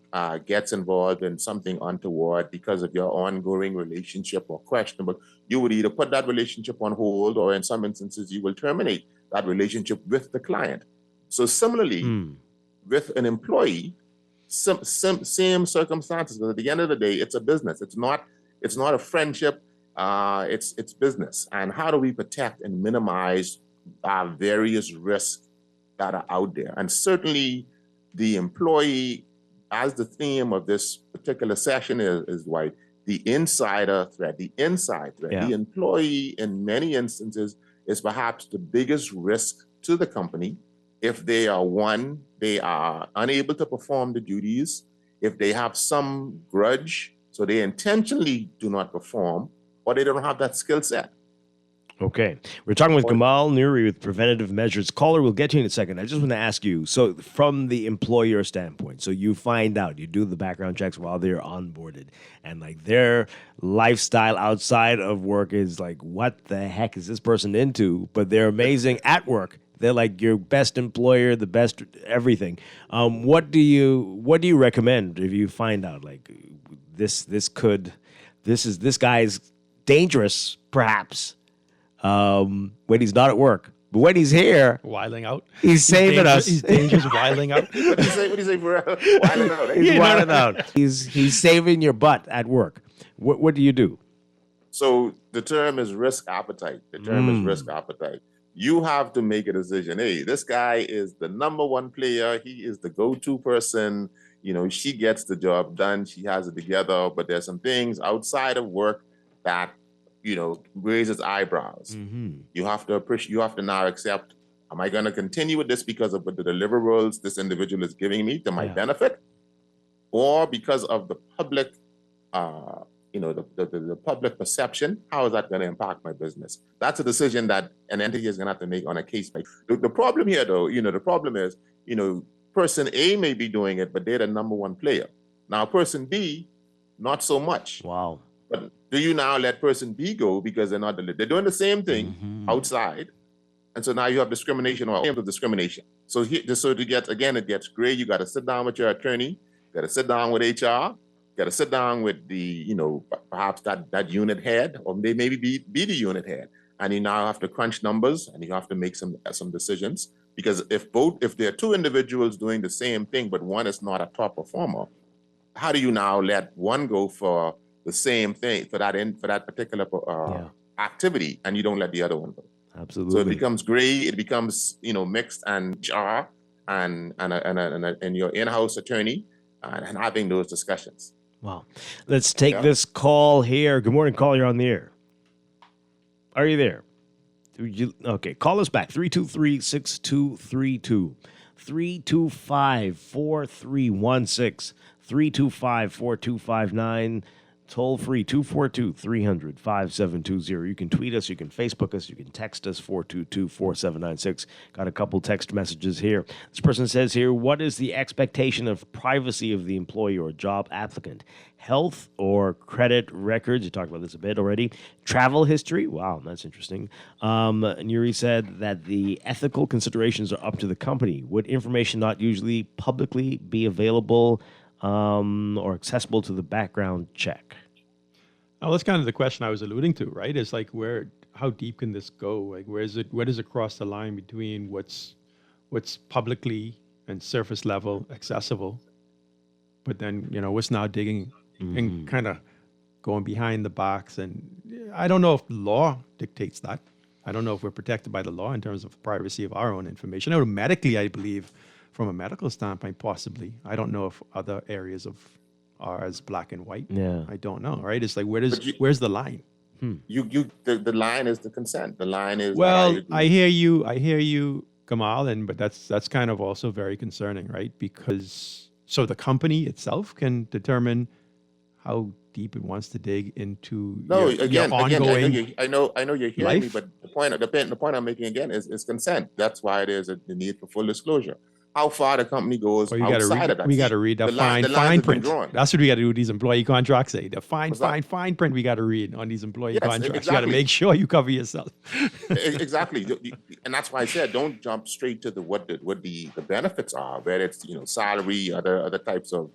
Speaker 8: gets involved in something untoward because of your ongoing relationship or questionable, you would either put that relationship on hold, or in some instances, you will terminate that relationship with the client. So similarly, with an employee, same circumstances. But at the end of the day, it's a business. It's not a friendship. It's business. And how do we protect and minimize various risks that are out there? And certainly, the employee, as the theme of this particular session is Dwight, the insider threat, the inside threat. The employee, in many instances, is perhaps the biggest risk to the company. If they are unable to perform the duties, if they have some grudge, so they intentionally do not perform, or they don't have that skill set.
Speaker 2: Okay. We're talking with Gamal Nuri with Preventative Measures. Caller, we'll get to you in a second. I just want to ask you, so from the employer standpoint, so you find out, you do the background checks while they're onboarded, and like their lifestyle outside of work is like, what the heck is this person into? But they're amazing at work. They're like your best employer, the best everything. What do you recommend if you find out like this guy's dangerous, perhaps, when he's not at work, but when he's here,
Speaker 15: wiling out,
Speaker 2: he's saving us.
Speaker 15: He's dangerous, wiling out.
Speaker 8: What do you say, Pharrell? Wiling out.
Speaker 2: He's wiling out. He's saving your butt at work. What do you do?
Speaker 8: So the term is risk appetite. You have to make a decision. Hey, this guy is the number one player. He is the go-to person. She gets the job done. She has it together. But there's some things outside of work that, raises eyebrows.
Speaker 2: Mm-hmm.
Speaker 8: You have to now accept, am I going to continue with this because of the deliverables this individual is giving me to my benefit? Or because of the public, the public perception, how is that going to impact my business? That's a decision that an entity is going to have to make on a case by case. The problem here, though, the problem is, person A may be doing it, but they're the number one player. Now, person B, not so much.
Speaker 2: Wow.
Speaker 8: But do you now let person B go because they're doing the same thing outside, and so now you have discrimination or discrimination. So it gets gray. You got to sit down with your attorney. You got to sit down with HR. Got to sit down with the, perhaps that unit head, or they maybe be the unit head, and you now have to crunch numbers and you have to make some decisions, because if there are two individuals doing the same thing, but one is not a top performer, how do you now let one go for the same thing for that particular activity, and you don't let the other one go?
Speaker 2: Absolutely.
Speaker 8: So it becomes gray. It becomes mixed, and HR and your in-house attorney and having those discussions.
Speaker 2: Wow. Let's take this call here. Good morning, call. You're on the air. Are you there? Okay, call us back. 323-6232. 325-4316. 325-4259. Toll free 242-300-5720. You can tweet us, you can Facebook us, you can text us 422-4796. Got a couple text messages here. This person says here, what is the expectation of privacy of the employee or job applicant? Health or credit records? You talked about this a bit already. Travel history? Wow, that's interesting. Nuri said that the ethical considerations are up to the company. Would information not usually publicly be available or accessible to the background check?
Speaker 15: Well, that's kind of the question I was alluding to, right? It's like how deep can this go? Like where does it cross the line between what's publicly and surface level accessible, but then what's now digging and kind of going behind the box? And I don't know if the law dictates that. I don't know if we're protected by the law in terms of privacy of our own information. Medically, I believe, from a medical standpoint, possibly. I don't know if other areas are as black and white.
Speaker 2: Yeah,
Speaker 15: I don't know. Right? It's like where's the line?
Speaker 8: The line is the consent. The line is.
Speaker 15: Well, I hear you, Kamal, but that's kind of also very concerning, right? Because so the company itself can determine how deep it wants to dig into your ongoing.
Speaker 8: I know you're hearing me,
Speaker 15: life.
Speaker 8: but the point I'm making again is consent. That's why there's the need for full disclosure. How far the company goes outside of that.
Speaker 15: We got to read the fine print. That's what we got to do with these employee contracts. Say the fine print we got to read on these employee contracts.
Speaker 8: Exactly.
Speaker 15: You got to make sure you cover yourself.
Speaker 8: Exactly, and that's why I said don't jump straight to what the benefits are. Whether it's salary, other types of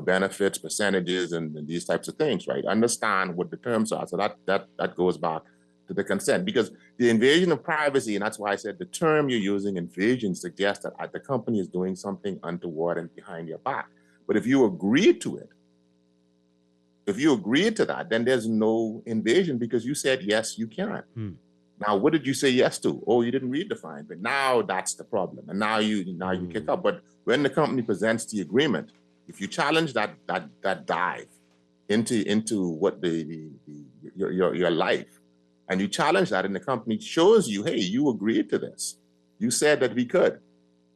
Speaker 8: benefits, percentages, and these types of things. Right? Understand what the terms are. So that goes back to the consent, because the invasion of privacy, and that's why I said the term you're using, invasion, suggests that the company is doing something untoward and behind your back. But if you agree to that, then there's no invasion because you said, yes, you can. Now, what did you say yes to? Oh, you didn't read the fine, but now that's the problem. And now you kick up. But when the company presents the agreement, if you challenge that dive into what your life, and you challenge that, and the company shows you, hey, you agreed to this. You said that we could.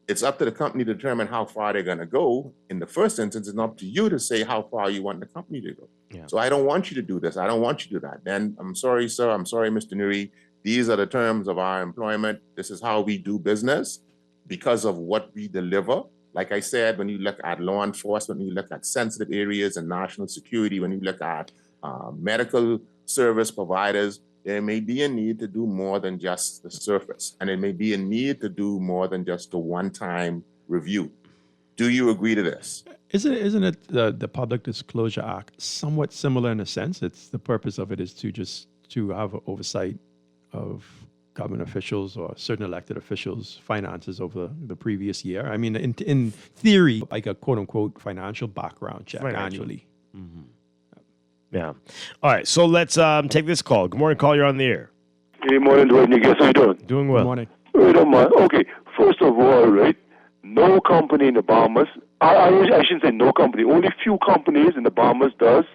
Speaker 8: It's up to the company to determine how far they're going to go. In the first instance, it's up to you to say how far you want the company to go.
Speaker 2: Yeah.
Speaker 8: So I don't want you to do this. I don't want you to do that. Then I'm sorry, sir. I'm sorry, Mr. Nuri. These are the terms of our employment. This is how we do business because of what we deliver. Like I said, when you look at law enforcement, when you look at sensitive areas and national security, when you look at medical service providers, there may be a need to do more than just the surface, and it may be a need to do more than just a one-time review. Do you agree to this?
Speaker 15: Isn't it the Public Disclosure Act somewhat similar in a sense? It's the purpose of it is to have oversight of government officials or certain elected officials' finances over the previous year. I mean, in theory, like a quote-unquote financial background check annually.
Speaker 2: Mm-hmm. Yeah. All right. So let's take this call. Good morning, call. You're on the air.
Speaker 9: Hey, morning, Dwight. Guess how you doing?
Speaker 2: Doing well.
Speaker 15: Good morning.
Speaker 9: Right on, man. Okay. First of all, right, no company in the Bahamas, I shouldn't say no company, only few companies in the Bahamas does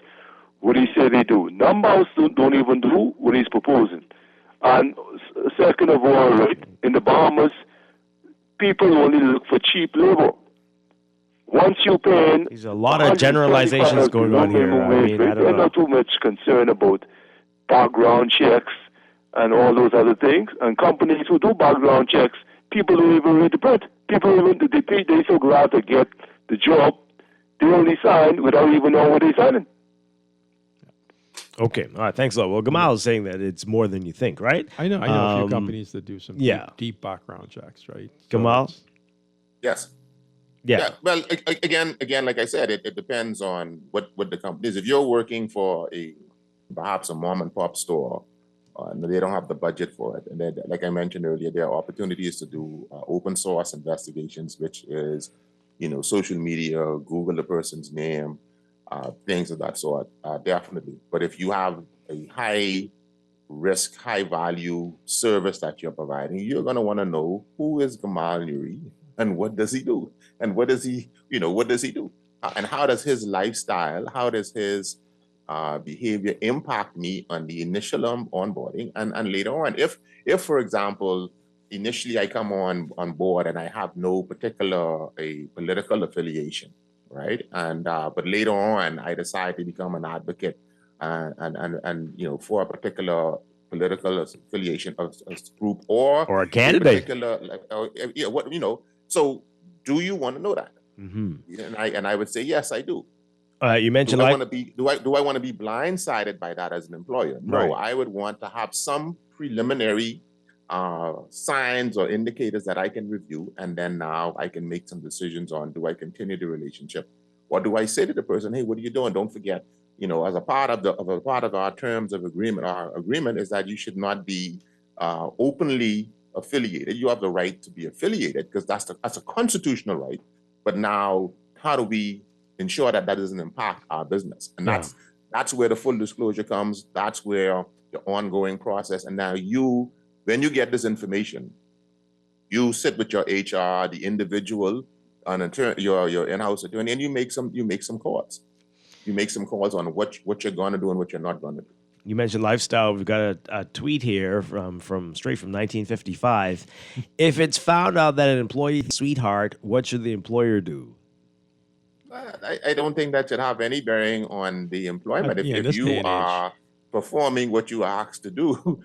Speaker 9: what he said they do. Numbers don't even do what he's proposing. And second of all, right, in the Bahamas, people only look for cheap labor. Once you pay,
Speaker 2: there's a lot of generalizations going on here.
Speaker 9: They're not too much concerned about background checks and all those other things. And companies who do background checks, people don't even read the print. They're so glad to get the job. They only sign without even knowing what they're signing.
Speaker 2: Okay. All right. Thanks a lot. Well, Gamal is saying that it's more than you think, right?
Speaker 15: I know a few companies that do some deep background checks, right? So
Speaker 2: Gamal?
Speaker 8: Yes.
Speaker 2: Yeah.
Speaker 8: Well, again, like I said, it depends on what the company is. If you're working for perhaps a mom and pop store, and they don't have the budget for it, and then, like I mentioned earlier, there are opportunities to do open source investigations, which is, social media, Google the person's name, things of that sort, definitely. But if you have a high risk, high value service that you're providing, you're going to want to know who is Gamal Nuri and what does he do? And what does he do? And how does his lifestyle, how does his behavior impact me on the initial onboarding and later on? If, for example, initially I come on board and I have no particular political affiliation, right? And but later on I decide to become an advocate and for a particular political affiliation of group or
Speaker 2: a candidate.
Speaker 8: Particular, So, do you want to know that?
Speaker 2: Mm-hmm.
Speaker 8: And I would say yes, I do.
Speaker 2: You mentioned
Speaker 8: do I want to be blindsided by that as an employer? No,
Speaker 2: Right.
Speaker 8: I would want to have some preliminary signs or indicators that I can review, and then now I can make some decisions on: do I continue the relationship, or do I say to the person, "Hey, what are you doing? Don't forget, as a part of our terms of agreement, our agreement is that you should not be openly affiliated. You have the right to be affiliated because that's a constitutional right. But now, how do we ensure that doesn't impact our business?" And that's where the full disclosure comes. That's where the ongoing process. And now when you get this information, you sit with your HR, the individual, an attorney, your in-house attorney, and you make some calls. You make some calls on what you're going to do and what you're not going to do.
Speaker 2: You mentioned lifestyle. We've got a tweet here from straight from 1955. If it's found out that an employee is a sweetheart, what should the employer do?
Speaker 8: I don't think that should have any bearing on the employment. If you are performing what you are asked to do,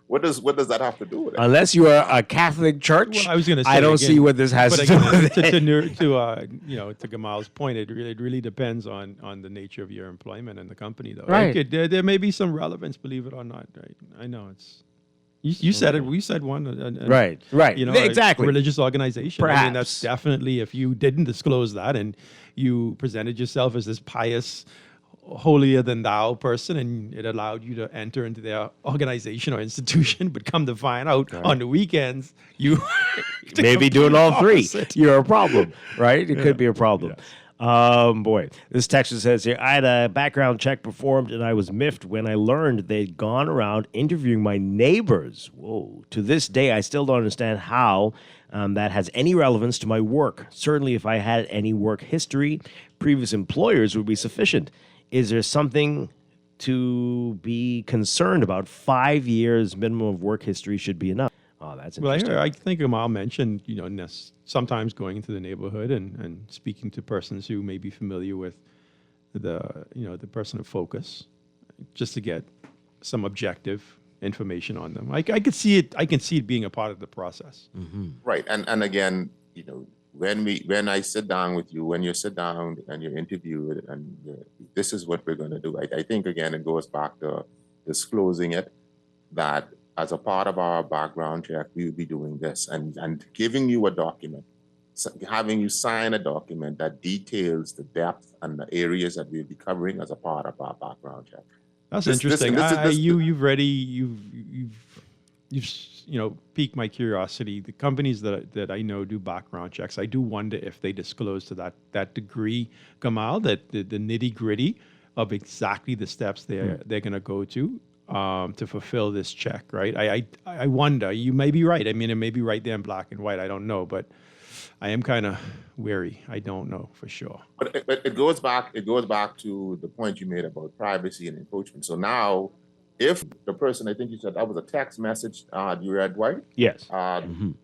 Speaker 8: what does that have to do with it?
Speaker 2: Unless you are a Catholic church,
Speaker 15: I was going to say,
Speaker 2: I don't see what this has to do with it.
Speaker 15: To Gamal's point, it really depends on the nature of your employment and the company, though.
Speaker 2: Right.
Speaker 15: There may be some relevance, believe it or not. Right. I know it's. You said it. We said one.
Speaker 2: Right. Exactly.
Speaker 15: A religious organization.
Speaker 2: Perhaps.
Speaker 15: I mean, that's definitely, if you didn't disclose that and you presented yourself as this pious, holier than thou person, and it allowed you to enter into their organization or institution, but come to find out on the weekends, you
Speaker 2: maybe doing all three.
Speaker 15: Opposite.
Speaker 2: You're a problem, right? It could be a problem. Boy, this text says here, I had a background check performed and I was miffed when I learned they'd gone around interviewing my neighbors. Whoa. To this day, I still don't understand how that has any relevance to my work. Certainly, if I had any work history, previous employers would be sufficient. Is there something to be concerned about? 5 years minimum of work history should be enough. Oh, that's interesting.
Speaker 15: Well, I think Amal mentioned, sometimes going into the neighborhood and speaking to persons who may be familiar with the person of focus, just to get some objective information on them. I can see it being a part of the process.
Speaker 2: Mm-hmm.
Speaker 8: Right, and again, when I sit down with you, when you sit down and you're interviewed, and this is what we're going to do. I think again it goes back to disclosing it, that as a part of our background check, we will be doing this and giving you a document, having you sign a document that details the depth and the areas that we'll be covering as a part of our background check.
Speaker 15: That's interesting. You've piqued my curiosity. The companies that I know do background checks. I do wonder if they disclose to that degree, Gamal, that the nitty gritty of exactly the steps they're going to go to fulfill this check, right? I wonder. You may be right. I mean, it may be right there in black and white. I don't know, but I am kind of wary. I don't know for sure.
Speaker 8: But it goes back to the point you made about privacy and encroachment. So now, if the person, I think you said that was a text message, you read, Dwight?
Speaker 2: Yes.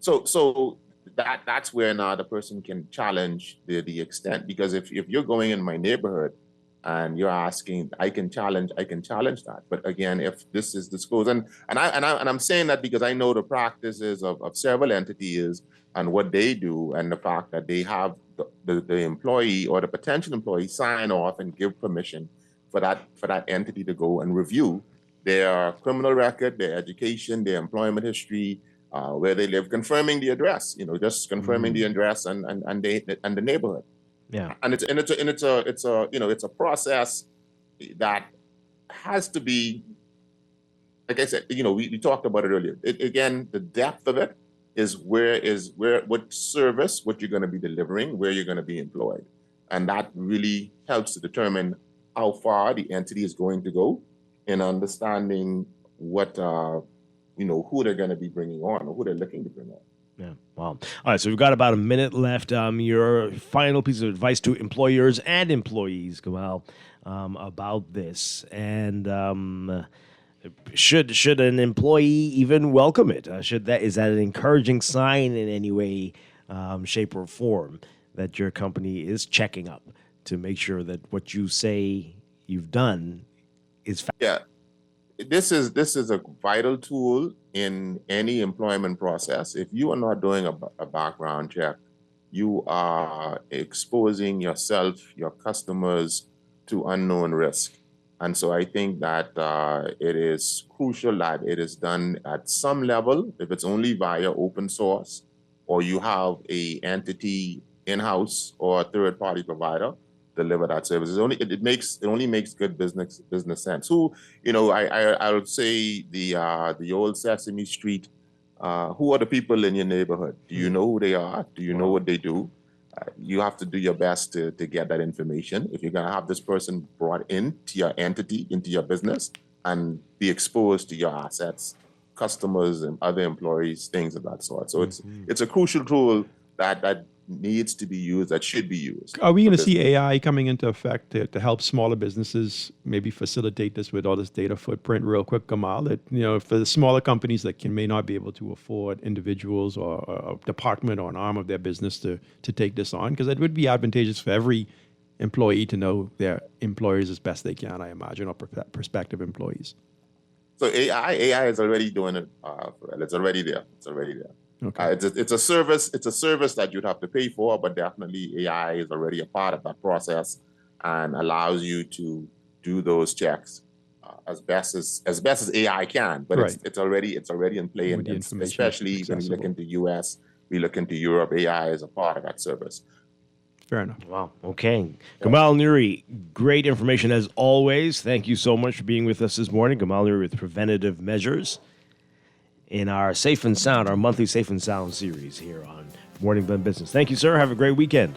Speaker 8: So that's where now the person can challenge the extent, because if you're going in my neighborhood and you're asking, I can challenge that. But again, if this is disclosed, and I'm saying that because I know the practices of several entities and what they do, and the fact that they have the employee or the potential employee sign off and give permission for that entity to go and review their criminal record, their education, their employment history, where they live, confirming the address. Just confirming the address and the neighborhood.
Speaker 2: Yeah,
Speaker 8: and it's a process that has to be, like I said, we talked about it earlier. Again, the depth of it is what service, what you're going to be delivering, where you're going to be employed, and that really helps to determine how far the entity is going to go in understanding what who they're going to be bringing on or who they're looking to bring on.
Speaker 2: Yeah. Wow. All right. So we've got about a minute left. Your final piece of advice to employers and employees, Gamal, about this, and should an employee even welcome it? Is that an encouraging sign in any way, shape, or form that your company is checking up to make sure that what you say you've done
Speaker 8: Yeah, this is a vital tool in any employment process. If you are not doing a background check, you are exposing yourself, your customers to unknown risk. And so I think that it is crucial that it is done at some level, if it's only via open source, or you have a entity in-house or a third-party provider deliver that service. It only makes good business sense. I would say the old Sesame Street. Who are the people in your neighborhood? Do you know who they are? Do you know what they do? You have to do your best to get that information. If you're going to have this person brought into your entity, into your business, and be exposed to your assets, customers, and other employees, things of that sort. So it's a crucial tool that needs to be used, that should be used.
Speaker 15: Are we going to see AI coming into effect to help smaller businesses maybe facilitate this with all this data footprint? Real quick, Kamal, that for the smaller companies that may not be able to afford individuals or a department or an arm of their business to take this on, because it would be advantageous for every employee to know their employers as best they can, I imagine, or prospective employees.
Speaker 8: So AI is already doing it. It's already there. Okay. It's a service. It's a service that you'd have to pay for, but definitely AI is already a part of that process and allows you to do those checks as best as AI can. But
Speaker 15: right.
Speaker 8: it's already in play, and especially when we look into US, we look into Europe. AI is a part of that service.
Speaker 15: Fair enough.
Speaker 2: Wow. Okay. Gamal Nuri, great information as always. Thank you so much for being with us this morning. Gamal Nuri with Preventative Measures in our Safe and Sound, our monthly Safe and Sound series here on Morning Blend Business. Thank you, sir. Have a great weekend.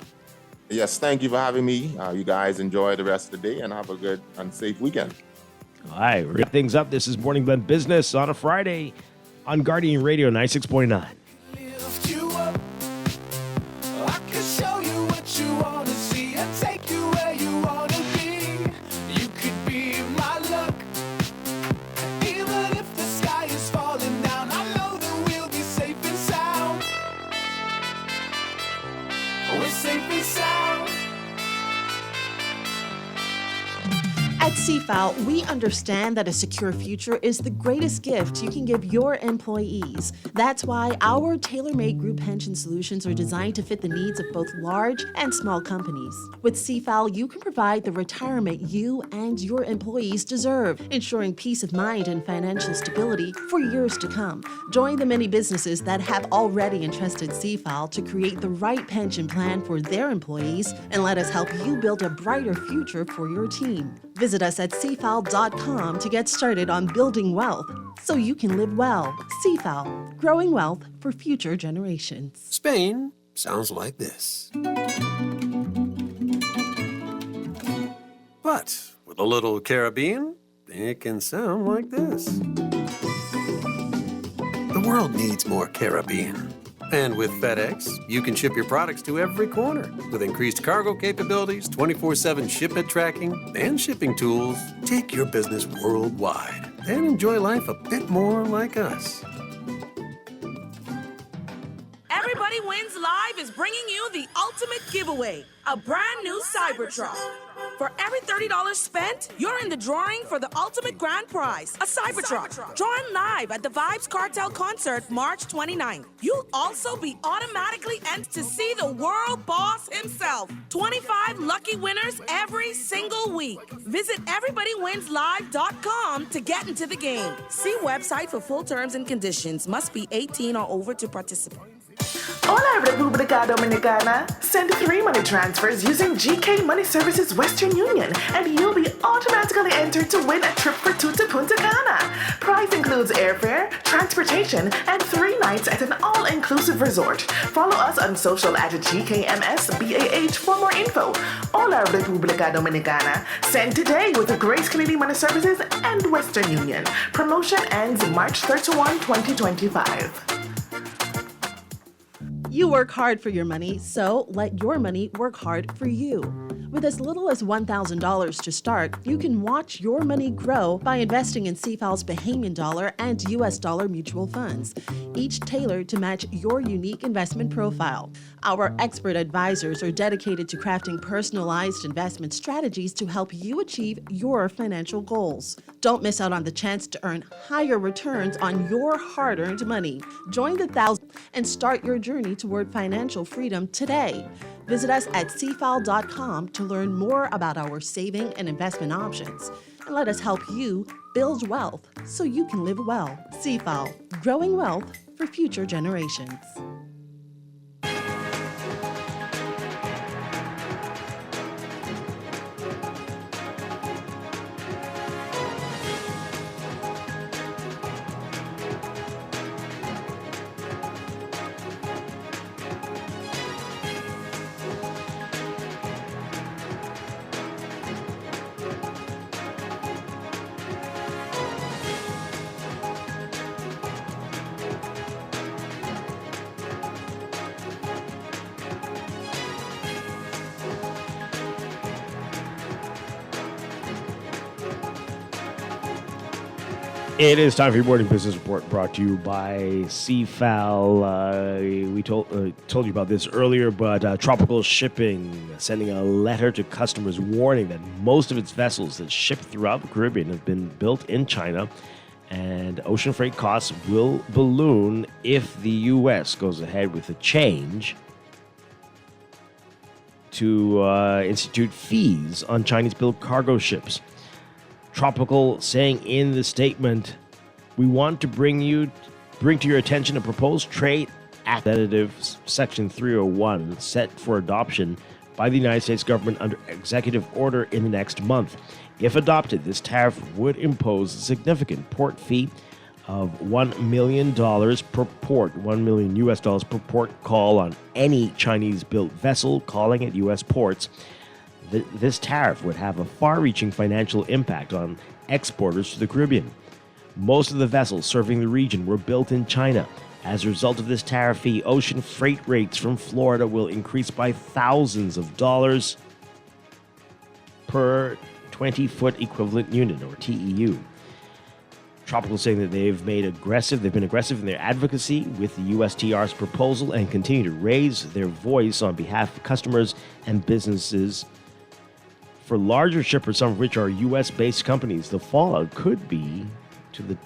Speaker 8: Yes, thank you for having me. You guys enjoy the rest of the day and have a good and safe weekend.
Speaker 2: All right. We're going to wrap things up. This is Morning Blend Business on a Friday on Guardian Radio 96.9.
Speaker 10: At CFAL, we understand that a secure future is the greatest gift you can give your employees. That's why our tailor-made group pension solutions are designed to fit the needs of both large and small companies. With CFAL, you can provide the retirement you and your employees deserve, ensuring peace of mind and financial stability for years to come. Join the many businesses that have already entrusted CFAL to create the right pension plan for their employees, and let us help you build a brighter future for your team. Visit us at cfal.com to get started on building wealth so you can live well. CFAL, growing wealth for future generations.
Speaker 11: Spain sounds like this. But with a little Caribbean, it can sound like this. The world needs more Caribbean. And with FedEx, you can ship your products to every corner with increased cargo capabilities, 24/7 shipment tracking, and shipping tools. Take your business worldwide and enjoy life a bit more like us.
Speaker 7: Everybody Wins Live is bringing you the ultimate giveaway, a brand new Cybertruck. For every $30 spent, you're in the drawing for the ultimate grand prize, a Cybertruck. Drawn live at the Vibes Cartel concert March 29th. You'll also be automatically entered to see the world boss himself. 25 lucky winners every single week. Visit everybodywinslive.com to get into the game. See website for full terms and conditions. Must be 18 or over to participate.
Speaker 13: Hola, República Dominicana. Send 3 money transfers using GK Money Services Western Union, and you'll be automatically entered to win a trip for 2 to Punta Cana. Prize includes airfare, transportation, and 3 nights at an all-inclusive resort. Follow us on social at GKMSBAH for more info. Hola, República Dominicana. Send today with the Grace Canadian Money Services and Western Union. Promotion ends March 31, 2025.
Speaker 10: You work hard for your money, so let your money work hard for you. With as little as $1,000 to start, you can watch your money grow by investing in CFAL's Bahamian dollar and US dollar mutual funds, each tailored to match your unique investment profile. Our expert advisors are dedicated to crafting personalized investment strategies to help you achieve your financial goals. Don't miss out on the chance to earn higher returns on your hard-earned money. Join the thousands and start your journey toward financial freedom today. Visit us at cfal.com to learn more about our saving and investment options. And let us help you build wealth so you can live well. CFAL, growing wealth for future generations.
Speaker 2: It is time for your morning business report, brought to you by CFAL. We told you about this earlier, but Tropical Shipping sending a letter to customers warning that most of its vessels that ship throughout the Caribbean have been built in China, and ocean freight costs will balloon if the U.S. goes ahead with a change to institute fees on Chinese-built cargo ships. Tropical saying in the statement, we want to bring to your attention a proposed trade act, Section 301, set for adoption by the United States government under executive order in the next month. If adopted, this tariff would impose a significant port fee of $1 million per port, $1 million US dollars per port call on any Chinese-built vessel calling at U.S. ports. This tariff would have a far-reaching financial impact on exporters to the Caribbean. Most of the vessels serving the region were built in China. As a result of this tariff fee, ocean freight rates from Florida will increase by thousands of dollars per 20-foot equivalent unit, or TEU. Tropical saying that they've been aggressive in their advocacy with the USTR's proposal and continue to raise their voice on behalf of customers and businesses. For larger shippers, some of which are U.S.-based companies, the fallout could be to the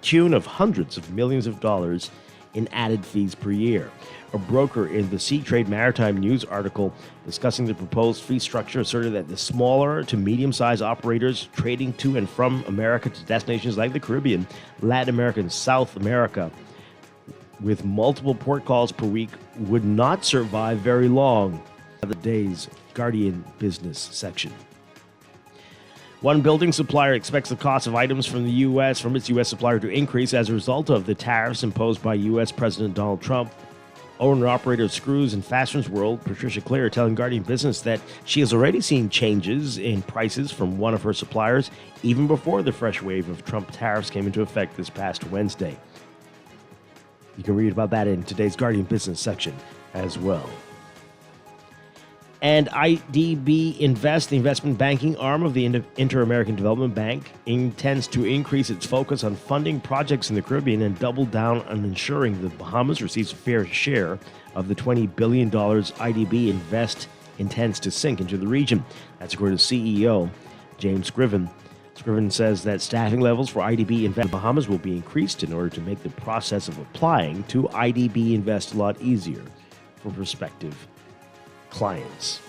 Speaker 2: tune of hundreds of millions of dollars in added fees per year. A broker in the Sea Trade Maritime News article discussing the proposed fee structure asserted that the smaller to medium-sized operators trading to and from America to destinations like the Caribbean, Latin America, and South America with multiple port calls per week would not survive very long. The day's Guardian business section. One building supplier expects the cost of items from its U.S. supplier to increase as a result of the tariffs imposed by U.S. President Donald Trump. Owner-operator of Screws and Fasteners World, Patricia Clear, telling Guardian Business that she has already seen changes in prices from one of her suppliers even before the fresh wave of Trump tariffs came into effect this past Wednesday. You can read about that in today's Guardian Business section as well. And IDB Invest, the investment banking arm of the Inter-American Development Bank, intends to increase its focus on funding projects in the Caribbean and double down on ensuring the Bahamas receives a fair share of the $20 billion IDB Invest intends to sink into the region. That's according to CEO James Scriven. Scriven says that staffing levels for IDB Invest in the Bahamas will be increased in order to make the process of applying to IDB Invest a lot easier for prospective clients.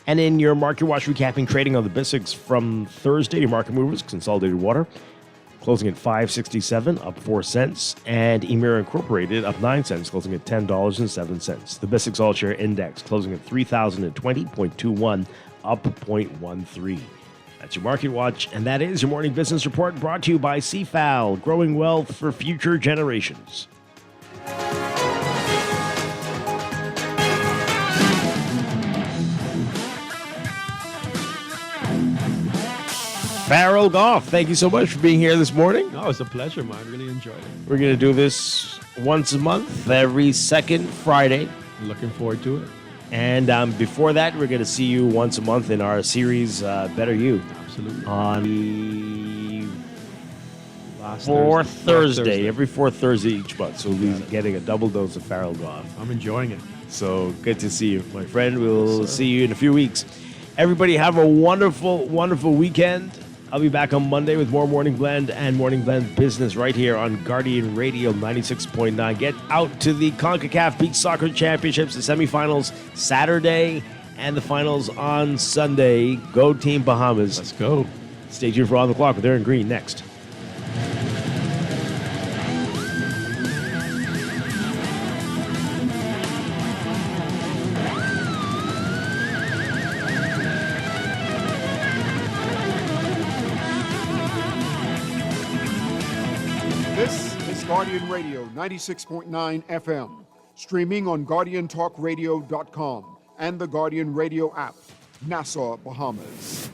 Speaker 2: And in your Market Watch recapping trading on the BISX from Thursday, your market movers, Consolidated Water closing at $5.67, up 4 cents, and Emira Incorporated up 9 cents, closing at $10.07. The BISX All Share Index closing at 3,020.21, up 0.13. That's your Market Watch, and that is your morning business report brought to you by CFAL, growing wealth for future generations. Farrell Goff, thank you so much for being here this morning.
Speaker 15: No, it's a pleasure, man. Really enjoyed it.
Speaker 2: We're going to do this once a month, every second Friday.
Speaker 15: Looking forward to it.
Speaker 2: And before that, we're going to see you once a month in our series, Better You.
Speaker 15: Absolutely.
Speaker 2: On the fourth Thursday, every fourth Thursday each month. So we'll be getting a double dose of Farrell Goff.
Speaker 15: I'm enjoying it.
Speaker 2: So good to see you, my friend. We'll see you in a few weeks. Everybody have a wonderful, wonderful weekend. I'll be back on Monday with more Morning Blend and Morning Blend Business right here on Guardian Radio 96.9. Get out to the CONCACAF Beach Soccer Championships, the semifinals Saturday and the finals on Sunday. Go Team Bahamas.
Speaker 15: Let's go.
Speaker 2: Stay tuned for On the Clock with Aaron Green next.
Speaker 4: This is Guardian Radio 96.9 FM, streaming on GuardianTalkRadio.com and the Guardian Radio app, Nassau, Bahamas.